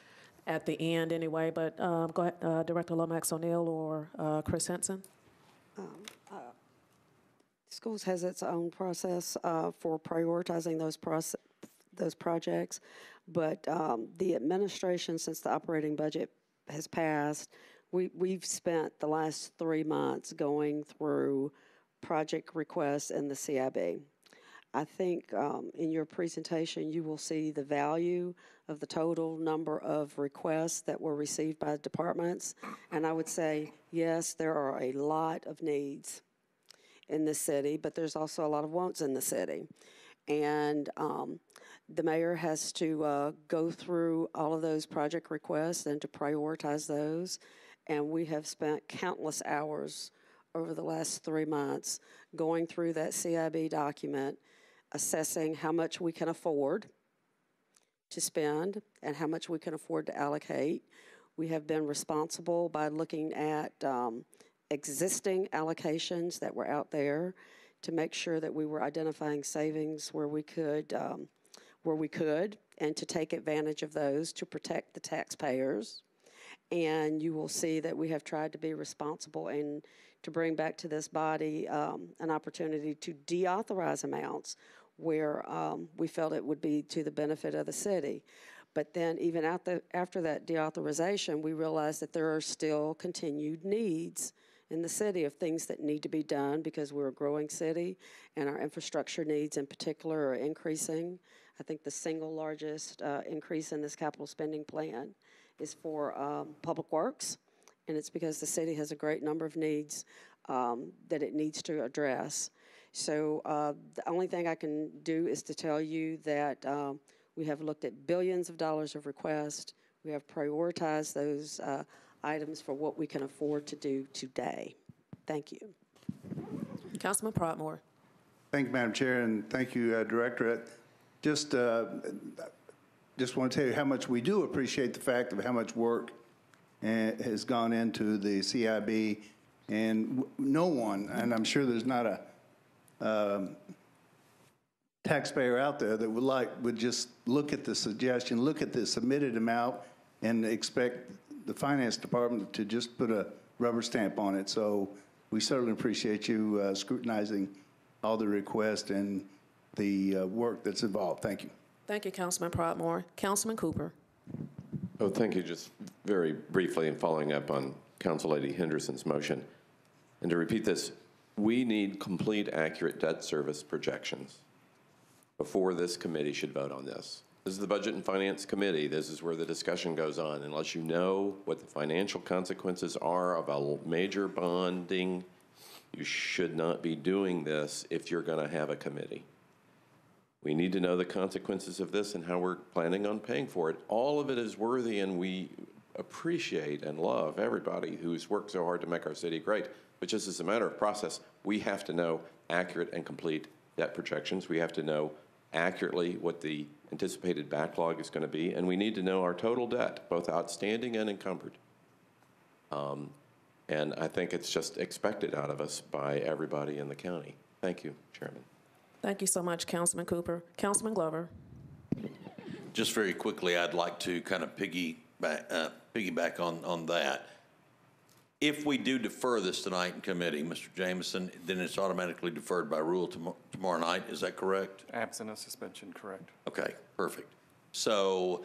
at the end anyway, but go ahead, Director Lomax O'Neill or Chris Henson. Schools has its own process for prioritizing those projects, but the administration, since the operating budget has passed, we've spent the last 3 months going through project requests in the CIB. I think in your presentation, you will see the value of the total number of requests that were received by departments. And I would say, yes, there are a lot of needs in this city, but there's also a lot of wants in the city. And the mayor has to go through all of those project requests and to prioritize those. And we have spent countless hours over the last 3 months going through that CIB document, assessing how much we can afford to spend and how much we can afford to allocate. We have been responsible by looking at existing allocations that were out there to make sure that we were identifying savings where we could, and to take advantage of those to protect the taxpayers. And you will see that we have tried to be responsible and to bring back to this body an opportunity to deauthorize amounts where we felt it would be to the benefit of the city. But then even after that deauthorization, we realized that there are still continued needs in the city of things that need to be done because we're a growing city and our infrastructure needs in particular are increasing. I think the single largest increase in this capital spending plan is for public works, and it's because the city has a great number of needs that it needs to address. So the only thing I can do is to tell you that we have looked at billions of dollars of requests. We have prioritized those items for what we can afford to do today. Thank you. Councilman Prodmore. Thank you, Madam Chair, and thank you, Director. Just want to tell you how much we do appreciate the fact of how much work has gone into the CIB, and no one, and I'm sure there's not a taxpayer out there that would just look at the suggestion, look at the submitted amount, and expect the finance department to just put a rubber stamp on it. So we certainly appreciate you scrutinizing all the requests and the work that's involved. Thank you. Thank you, Councilman Prodmore. Councilman Cooper. Oh, thank you. Just very briefly and following up on Council Lady Henderson's motion. And to repeat this, we need complete, accurate debt service projections before this committee should vote on this. This is the Budget and Finance Committee. This is where the discussion goes on. Unless you know what the financial consequences are of a major bonding, you should not be doing this if you're going to have a committee. We need to know the consequences of this and how we're planning on paying for it. All of it is worthy, and we appreciate and love everybody who's worked so hard to make our city great. But just as a matter of process, we have to know accurate and complete debt projections. We have to know accurately what the anticipated backlog is going to be, and we need to know our total debt, both outstanding and encumbered. And I think it's just expected out of us by everybody in the county. Thank you, Chairman. Thank you so much, Councilman Cooper. Councilman Glover. Just very quickly, I'd like to kind of piggyback on that. If we do defer this tonight in committee, Mr. Jameson, then it's automatically deferred by rule tomorrow night. Is that correct? Absent a suspension, correct. Okay, perfect. So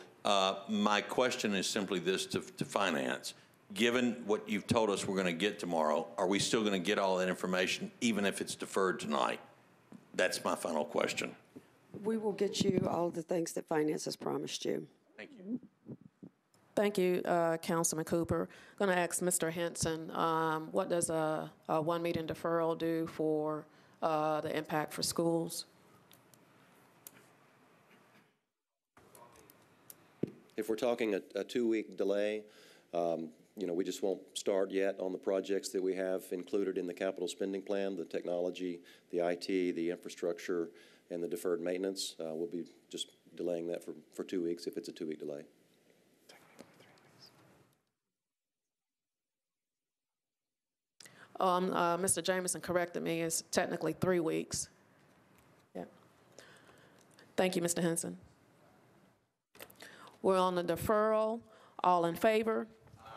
my question is simply this to finance. Given what you've told us we're going to get tomorrow, are we still going to get all that information even if it's deferred tonight? That's my final question. We will get you all of the things that finance has promised you. Thank you. Thank you, Councilman Cooper. I'm going to ask Mr. Henson, what does a one-meeting deferral do for the impact for schools? If we're talking a 2-week delay, you know, we just won't start yet on the projects that we have included in the capital spending plan, the technology, the IT, the infrastructure, and the deferred maintenance. We'll be just delaying that for 2 weeks if it's a 2-week delay. Mr. Jameson corrected me. It's technically 3 weeks. Yeah. Thank you, Mr. Henson. We're on the deferral. All in favor? Aye.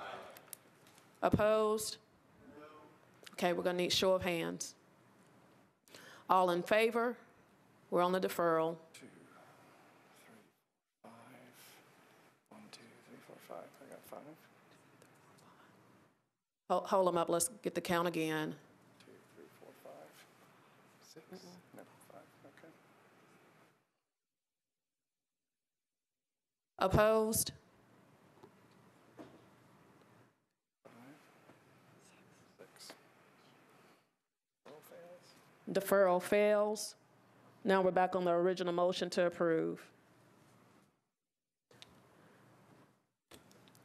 Opposed? No. Okay, we're going to need show of hands. All in favor? We're on the deferral. 2, 3, 5. 1, 2, 3, 4, 5. I got 5. Hold them up. Let's get the count again. 2, 3, 4, 5, 6. No, 5. Okay. Opposed? 5, 6. Deferral fails. Now we're back on the original motion to approve.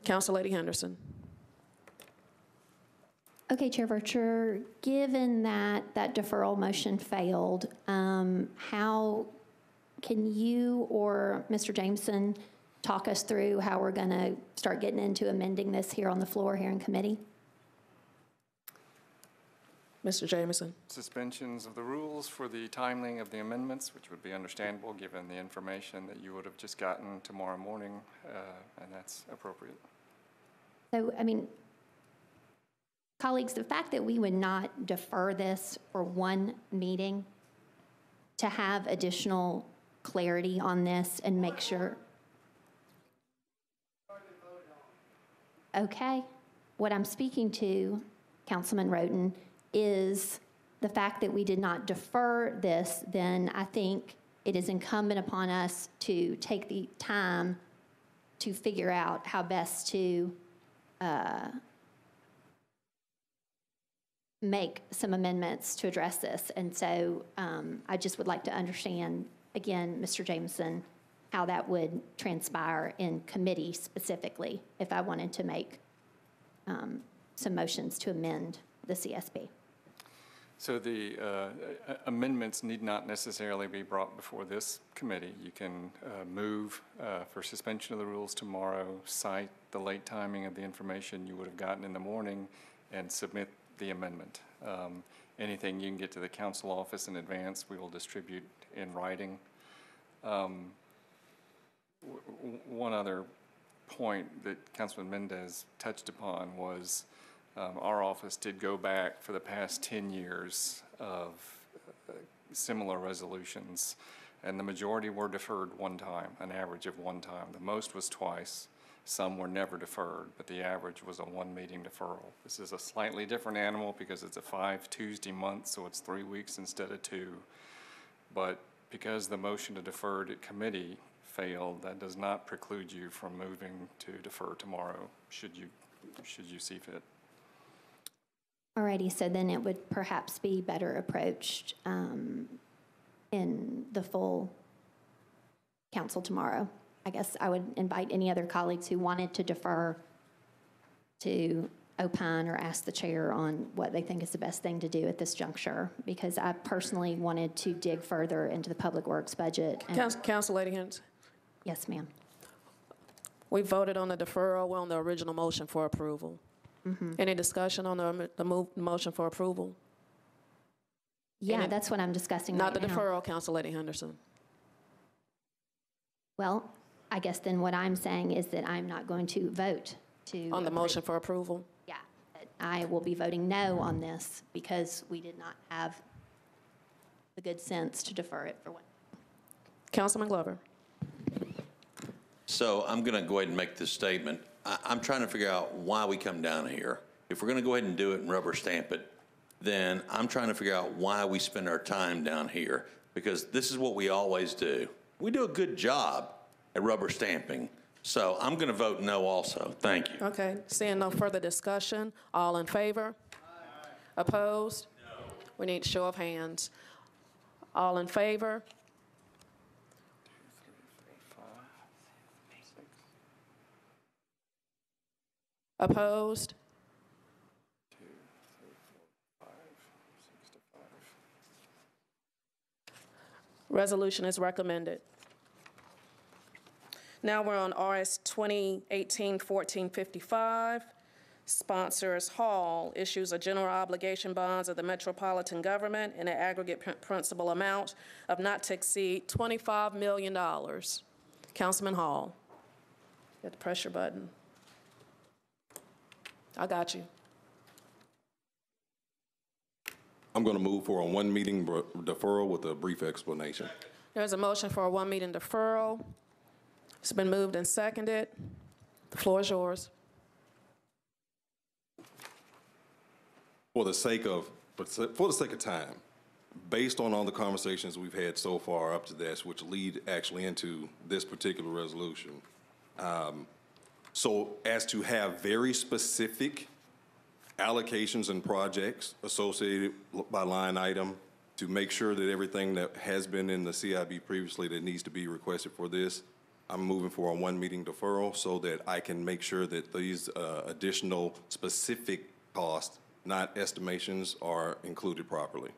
Council Lady Henderson. Okay, Chair Vercher, given that that deferral motion failed, how can you or Mr. Jameson talk us through how we're going to start getting into amending this here on the floor here in committee? Mr. Jameson. Suspensions of the rules for the timing of the amendments, which would be understandable given the information that you would have just gotten tomorrow morning, and that's appropriate. So, I mean, colleagues, the fact that we would not defer this for one meeting to have additional clarity on this and make sure. Okay. What I'm speaking to, Councilman Roden, is the fact that we did not defer this, then I think it is incumbent upon us to take the time to figure out how best to make some amendments to address this. And so I just would like to understand, again, Mr. Jameson, how that would transpire in committee specifically if I wanted to make some motions to amend the CSP. So the amendments need not necessarily be brought before this committee. You can move for suspension of the rules tomorrow, cite the the late timing of the information you would have gotten in the morning and submit the amendment. Anything you can get to the council office in advance, we will distribute in writing. One other point that Councilman Mendez touched upon was our office did go back for the past 10 years of similar resolutions, and the majority were deferred one time, an average of one time. The most was twice. Some were never deferred, but the average was a one-meeting deferral. This is a slightly different animal because it's a 5 Tuesday month, so it's 3 weeks instead of 2. But because the motion to defer at committee failed, that does not preclude you from moving to defer tomorrow, should you see fit. Alrighty, so then it would perhaps be better approached in the full council tomorrow. I guess I would invite any other colleagues who wanted to defer to opine or ask the chair on what they think is the best thing to do at this juncture, because I personally wanted to dig further into the public works budget. Council Lady Henderson. Yes, ma'am. We voted on the deferral. We're on the original motion for approval. Any discussion on the motion for approval? Yeah, that's what I'm discussing Not right the now. deferral, Council Lady Henderson. Well, I guess then what I'm saying is that I'm not going to vote to On the motion for approval? Yeah, I will be voting no on this because we did not have the good sense to defer it for one. Councilman Glover. So I'm going to go ahead and make this statement. I'm trying to figure out why we come down here. If we're going to go ahead and do it and rubber stamp it, then I'm trying to figure out why we spend our time down here, because this is what we always do. We do a good job at rubber stamping. So I'm going to vote no also. Thank you. Okay, seeing no further discussion, all in favor? Aye. Opposed? No. We need a show of hands. All in favor? 6. Opposed? 2, 3, 4, 5, 6 to 5. Resolution is recommended. Now we're on RS 2018-1455. Sponsors Hall issues a general obligation bonds of the Metropolitan government in an aggregate principal amount of not to exceed $25 million. Councilman Hall. Hit the pressure button. I got you. I'm going to move for a one-meeting deferral with a brief explanation. There's a motion for a one-meeting deferral. It's been moved and seconded. The floor is yours. For the sake of time, based on all the conversations we've had so far up to this, which lead actually into this particular resolution, so as to have very specific allocations and projects associated by line item to make sure that everything that has been in the CIB previously that needs to be requested for this, I'm moving for a one-meeting deferral so that I can make sure that these additional specific costs, not estimations, are included properly.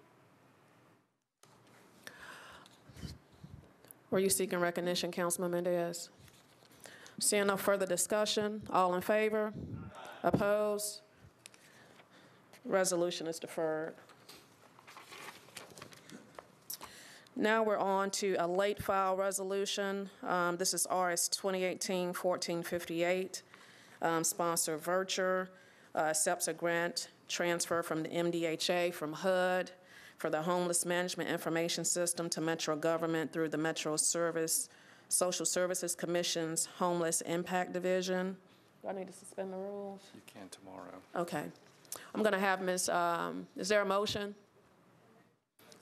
Were you seeking recognition, Councilman Mendez? Seeing no further discussion, all in favor? Opposed? Resolution is deferred. Now we're on to a late file resolution. This is RS 2018-1458. Sponsor Virture accepts a grant transfer from the MDHA from HUD for the Homeless Management Information System to Metro Government through the Metro Social Services Commission's Homeless Impact Division. Do I need to suspend the rules? You can tomorrow. Okay. I'm going to have Ms., is there a motion?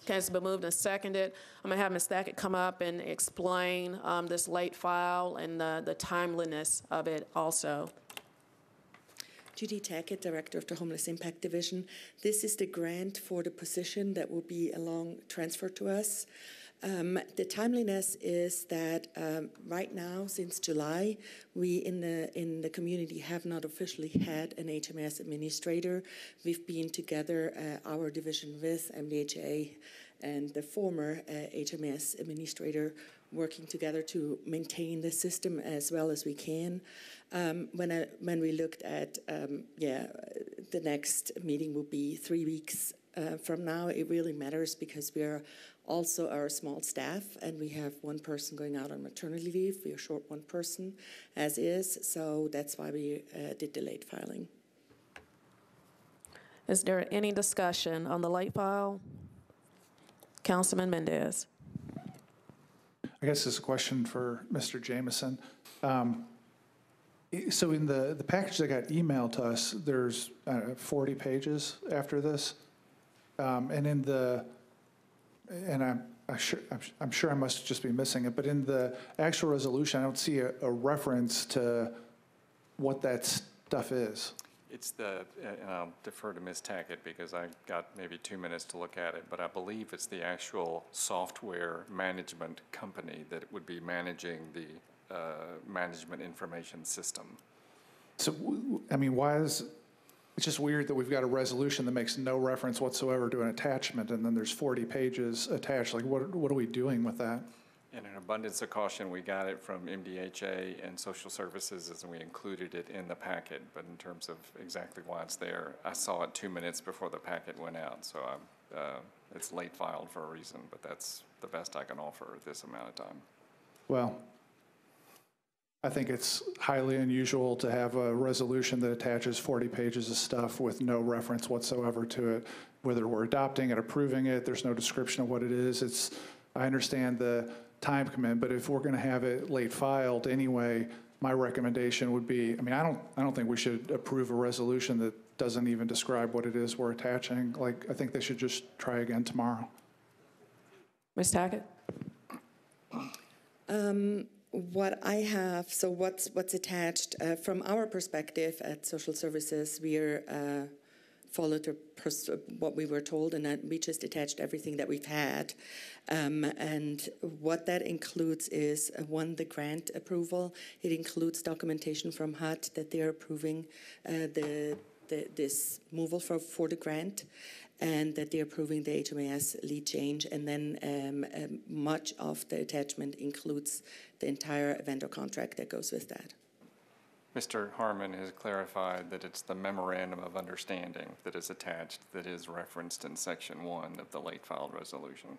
Okay, it's been moved and seconded. I'm going to have Ms. Thackett come up and explain this late file and the timeliness of it also. Judy Tackett, Director of the Homeless Impact Division. This is the grant for the position that will be transferred to us. The timeliness is that right now, since July, we in the community have not officially had an HMS administrator. We've been together, our division with MDHA and the former HMS administrator working together to maintain the system as well as we can. When we looked at, the next meeting will be 3 weeks from now. It really matters because we are also a small staff, and we have one person going out on maternity leave. We are short one person as is, so that's why we did the late filing. Is there any discussion on the late file? Councilman Mendez. I guess this is a question for Mr. Jameson. So in the package that got emailed to us, there's 40 pages after this. I'm sure I must just be missing it, but in the actual resolution, I don't see a reference to what that stuff is. It's and I'll defer to Ms. Tackett because I got maybe 2 minutes to look at it, but I believe it's the actual software management company that would be managing the management information system. So, I mean, why is, it's just weird that we've got a resolution that makes no reference whatsoever to an attachment, and then there's 40 pages attached. Like, what are we doing with that? In an abundance of caution, we got it from MDHA and Social Services, and we included it in the packet. But in terms of exactly why it's there, I saw it 2 minutes before the packet went out. So it's late filed for a reason, but that's the best I can offer at this amount of time. Well, I think it's highly unusual to have a resolution that attaches 40 pages of stuff with no reference whatsoever to it. Whether we're adopting it, approving it, there's no description of what it is. I understand the time commitment, but if we're going to have it late filed anyway, my recommendation would be, I mean, I don't think we should approve a resolution that doesn't even describe what it is we're attaching. Like, I think they should just try again tomorrow. Ms. Tackett? What I have, so what's attached, from our perspective at Social Services, we're followed what we were told, and that we just attached everything that we've had. And what that includes is, one, the grant approval. It includes documentation from HUD that they're approving this removal for the grant, and that they're approving the HMAS lead change. And then much of the attachment includes the entire vendor contract that goes with that. Mr. Harmon has clarified that it's the memorandum of understanding that is attached that is referenced in Section 1 of the late filed resolution.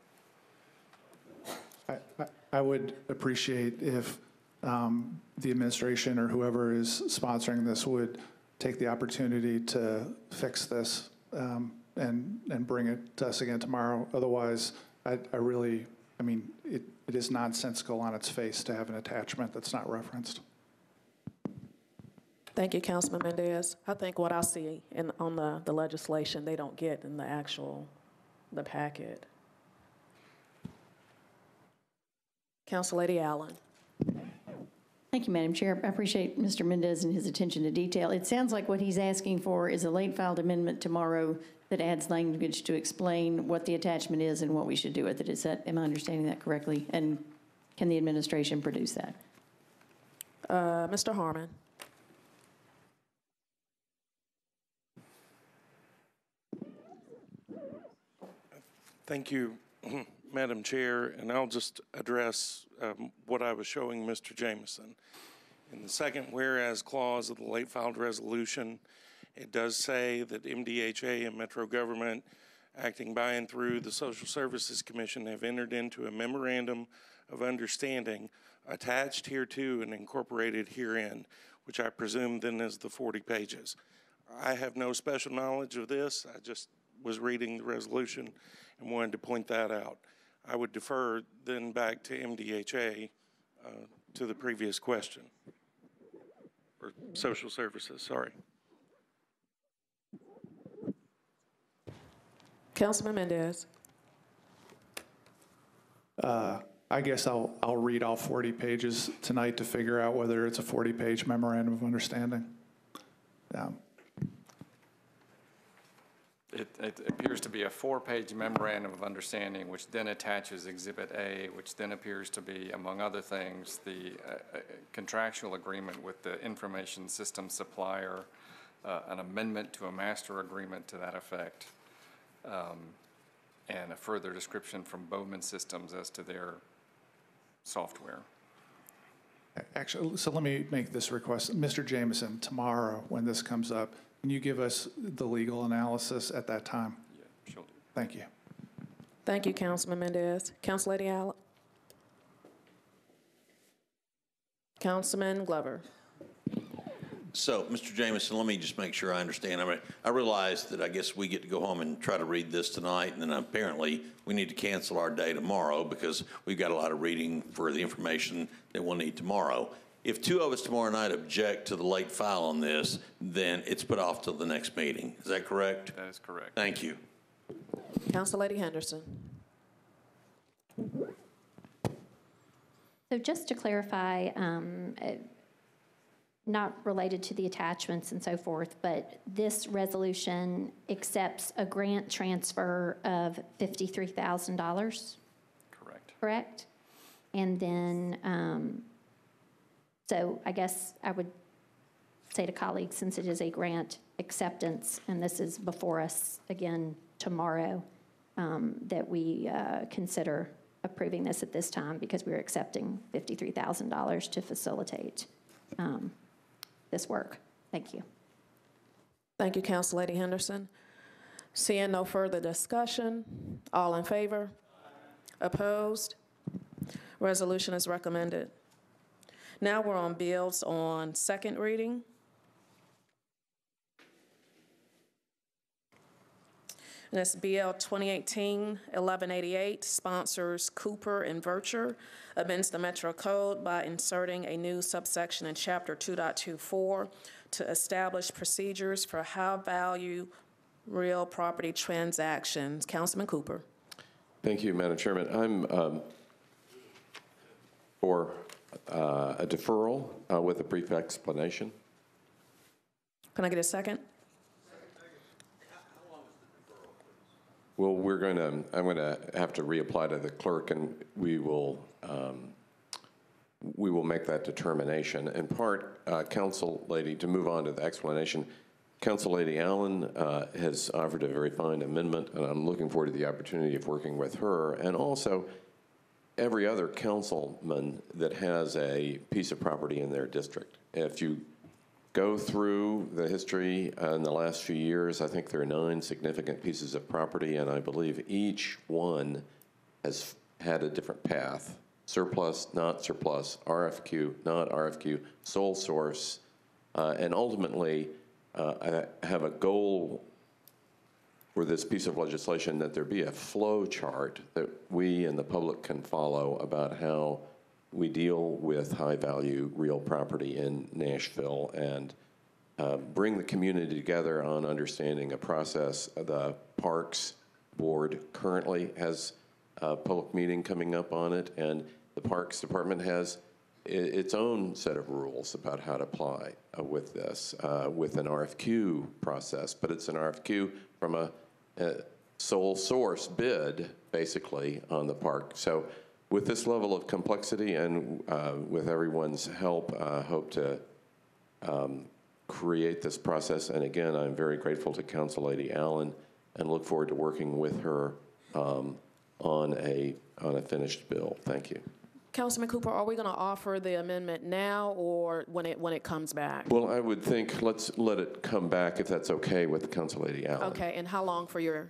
I would appreciate if the administration or whoever is sponsoring this would take the opportunity to fix this and bring it to us again tomorrow. Otherwise, I mean, it is nonsensical on its face to have an attachment that's not referenced. Thank you, Councilman Mendez. I think what I see on the legislation, they don't get in the packet. Council Lady Allen. Thank you, Madam Chair. I appreciate Mr. Mendez and his attention to detail. It sounds like what he's asking for is a late filed amendment tomorrow that adds language to explain what the attachment is and what we should do with it. Am I understanding that correctly? And can the administration produce that? Mr. Harmon. Thank you, Madam Chair, and I'll just address what I was showing Mr. Jameson. In the second whereas clause of the late filed resolution, it does say that MDHA and Metro government, acting by and through the Social Services Commission, have entered into a memorandum of understanding attached hereto and incorporated herein, which I presume then is the 40 pages. I have no special knowledge of this. I just was reading the resolution and wanted to point that out. I would defer then back to MDHA to the previous question, or Social Services, sorry. Councilman Mendez. I guess I'll read all 40 pages tonight to figure out whether it's a 40-page memorandum of understanding. It appears to be a 4-page memorandum of understanding, which then attaches Exhibit A, which then appears to be, among other things, the contractual agreement with the information system supplier, an amendment to a master agreement to that effect, and a further description from Bowman Systems as to their software. Actually, so let me make this request. Mr. Jameson, tomorrow when this comes up, can you give us the legal analysis at that time? Yeah, she'll do. Thank you. Thank you, Councilman Mendez. Council Lady Allen. Councilman Glover. So, Mr. Jameson, let me just make sure I understand. I realize that I guess we get to go home and try to read this tonight, and then apparently we need to cancel our day tomorrow because we've got a lot of reading for the information that we'll need tomorrow. If two of us tomorrow night object to the late file on this, then it's put off till the next meeting. Is that correct? That is correct. Thank you. Council Lady Henderson. So just to clarify, not related to the attachments and so forth, but this resolution accepts a grant transfer of $53,000? Correct. Correct? And then, so I guess I would say to colleagues, since it is a grant acceptance, and this is before us again tomorrow, that we consider approving this at this time because we're accepting $53,000 to facilitate this work. Thank you. Thank you, Council Lady Henderson. Seeing no further discussion, all in favor? Opposed? Resolution is recommended. Now we're on bills on second reading. And it's BL 2018-1188, sponsors Cooper and Vercher, amends the Metro Code by inserting a new subsection in Chapter 2.24 to establish procedures for high-value real property transactions. Councilman Cooper. Thank you, Madam Chairman. I'm for a deferral with a brief explanation. Can I get a second? Well, I'm going to have to reapply to the clerk, and we will make that determination. In part, Council Lady, to move on to the explanation, Council Lady Allen has offered a very fine amendment, and I'm looking forward to the opportunity of working with her, and also every other councilman that has a piece of property in their district. If you go through the history in the last few years, I think there are 9 significant pieces of property, and I believe each one has had a different path. Surplus, not surplus, RFQ, not RFQ, sole source, and ultimately I have a goal for this piece of legislation that there be a flow chart that we and the public can follow about how we deal with high-value real property in Nashville and bring the community together on understanding a process. The Parks Board currently has a public meeting coming up on it, and the Parks Department has its own set of rules about how to apply with this, with an RFQ process. But it's an RFQ from a sole source bid, basically, on the park. So with this level of complexity and with everyone's help, I hope to create this process. And again, I'm very grateful to Council Lady Allen and look forward to working with her on a finished bill. Thank you. Councilman Cooper, are we going to offer the amendment now or when it comes back? Well, I would think let's let it come back if that's okay with Council Lady Allen. Okay, and how long for your,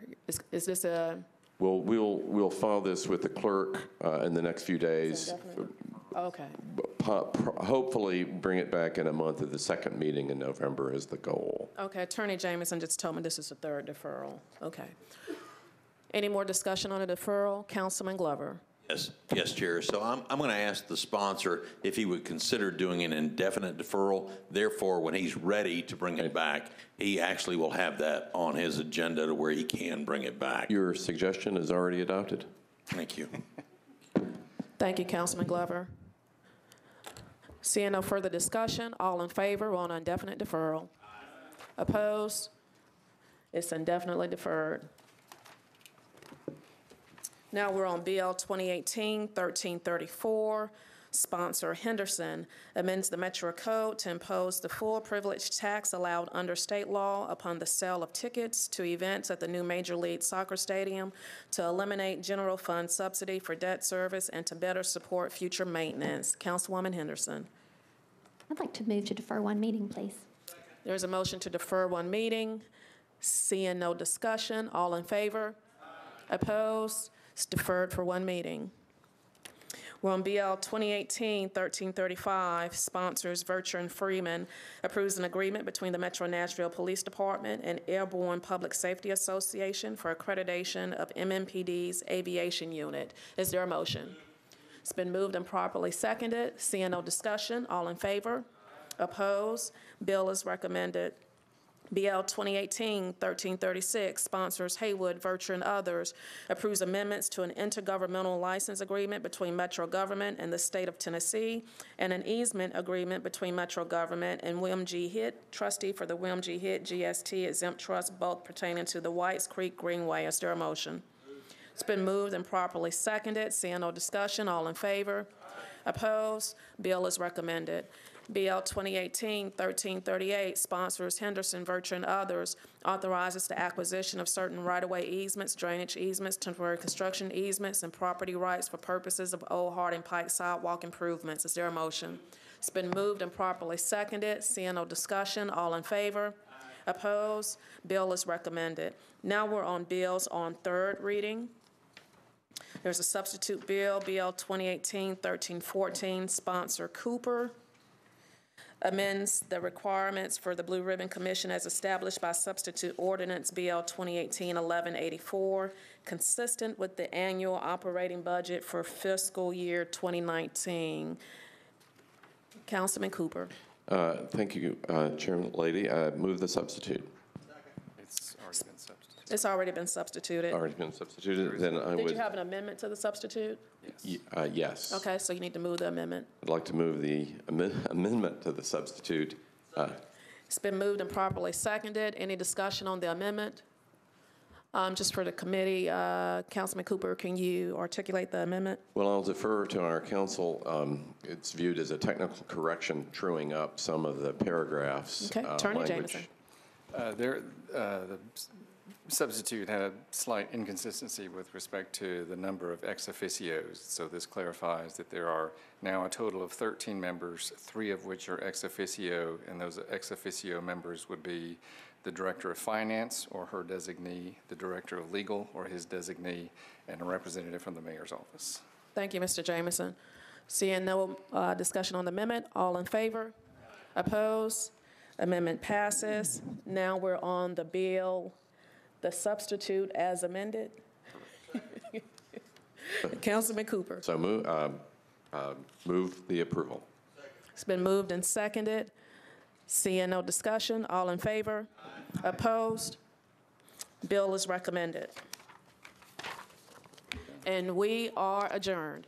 is this a? Well, we'll file this with the clerk in the next few days. Okay. Hopefully bring it back in a month of the second meeting in November is the goal. Okay, Attorney Jameson just told me this is the third deferral. Okay. Any more discussion on a deferral? Councilman Glover. Yes, Chair. So I'm going to ask the sponsor if he would consider doing an indefinite deferral. Therefore, when he's ready to bring it back, he actually will have that on his agenda to where he can bring it back. Your suggestion is already adopted. Thank you. Thank you, Councilman Glover. Seeing no further discussion, all in favor on indefinite deferral? Opposed? It's indefinitely deferred. Now we're on BL 2018-1334, sponsor Henderson, amends the Metro Code to impose the full privilege tax allowed under state law upon the sale of tickets to events at the new Major League Soccer Stadium, to eliminate general fund subsidy for debt service, and to better support future maintenance. Councilwoman Henderson. I'd like to move to defer one meeting, please. There's a motion to defer one meeting. Seeing no discussion, all in favor? Opposed? It's deferred for one meeting. We're on BL 2018-1335, sponsors Vircher and Freeman, approves an agreement between the Metro Nashville Police Department and Airborne Public Safety Association for accreditation of MMPD's aviation unit. Is there a motion? It's been moved and properly seconded. Seeing no discussion, all in favor? Opposed? Bill is recommended. BL 2018-1336, sponsors Haywood, Vircher, and others, approves amendments to an intergovernmental license agreement between Metro government and the state of Tennessee, and an easement agreement between Metro government and William G. Hitt, trustee for the William G. Hitt GST exempt trust, both pertaining to the Whites Creek Greenway. Is there a motion? It's been moved and properly seconded. Seeing no discussion, all in favor? Opposed? Bill is recommended. BL 2018-1338, sponsors Henderson, Vircher, and others, authorizes the acquisition of certain right-of-way easements, drainage easements, temporary construction easements, and property rights for purposes of Old Harding Pike sidewalk improvements. Is there a motion? It's been moved and properly seconded. Seeing no discussion, all in favor? Opposed? Bill is recommended. Now we're on bills on third reading. There's a substitute bill, BL 2018-1314, sponsor Cooper, amends the requirements for the Blue Ribbon Commission as established by substitute ordinance BL 2018-1184, consistent with the annual operating budget for fiscal year 2019. Councilman Cooper. Thank you, Chairman Lady. I move the substitute. It's already been substituted. Already been substituted. Then I would. Did you have an amendment to the substitute? Yes. Okay, so you need to move the amendment. I'd like to move the amendment to the substitute. It's been moved and properly seconded. Any discussion on the amendment? Just for the committee, Councilman Cooper, can you articulate the amendment? Well, I'll defer to our counsel. It's viewed as a technical correction, truing up some of the paragraphs. Okay, Attorney Jameson. The substitute had a slight inconsistency with respect to the number of ex officios. So this clarifies that there are now a total of 13 members, 3 of which are ex officio, and those ex officio members would be the Director of Finance or her designee, the Director of Legal or his designee, and a representative from the Mayor's office. Thank you, Mr. Jameson. Seeing no discussion on the amendment, all in favor? Opposed? Amendment passes. Now we're on the bill, the substitute as amended. Councilman Cooper. So move the approval. It's been moved and seconded. Seeing no discussion, all in favor? Opposed? Bill is recommended. And we are adjourned.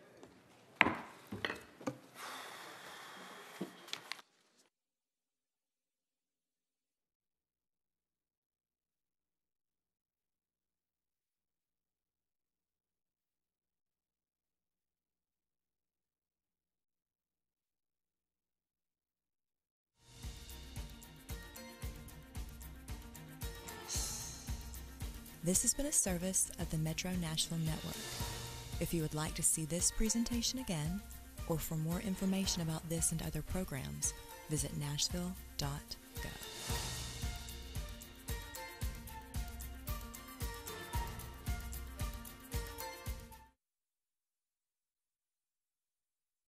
This has been a service of the Metro Nashville Network. If you would like to see this presentation again, or for more information about this and other programs, visit nashville.gov.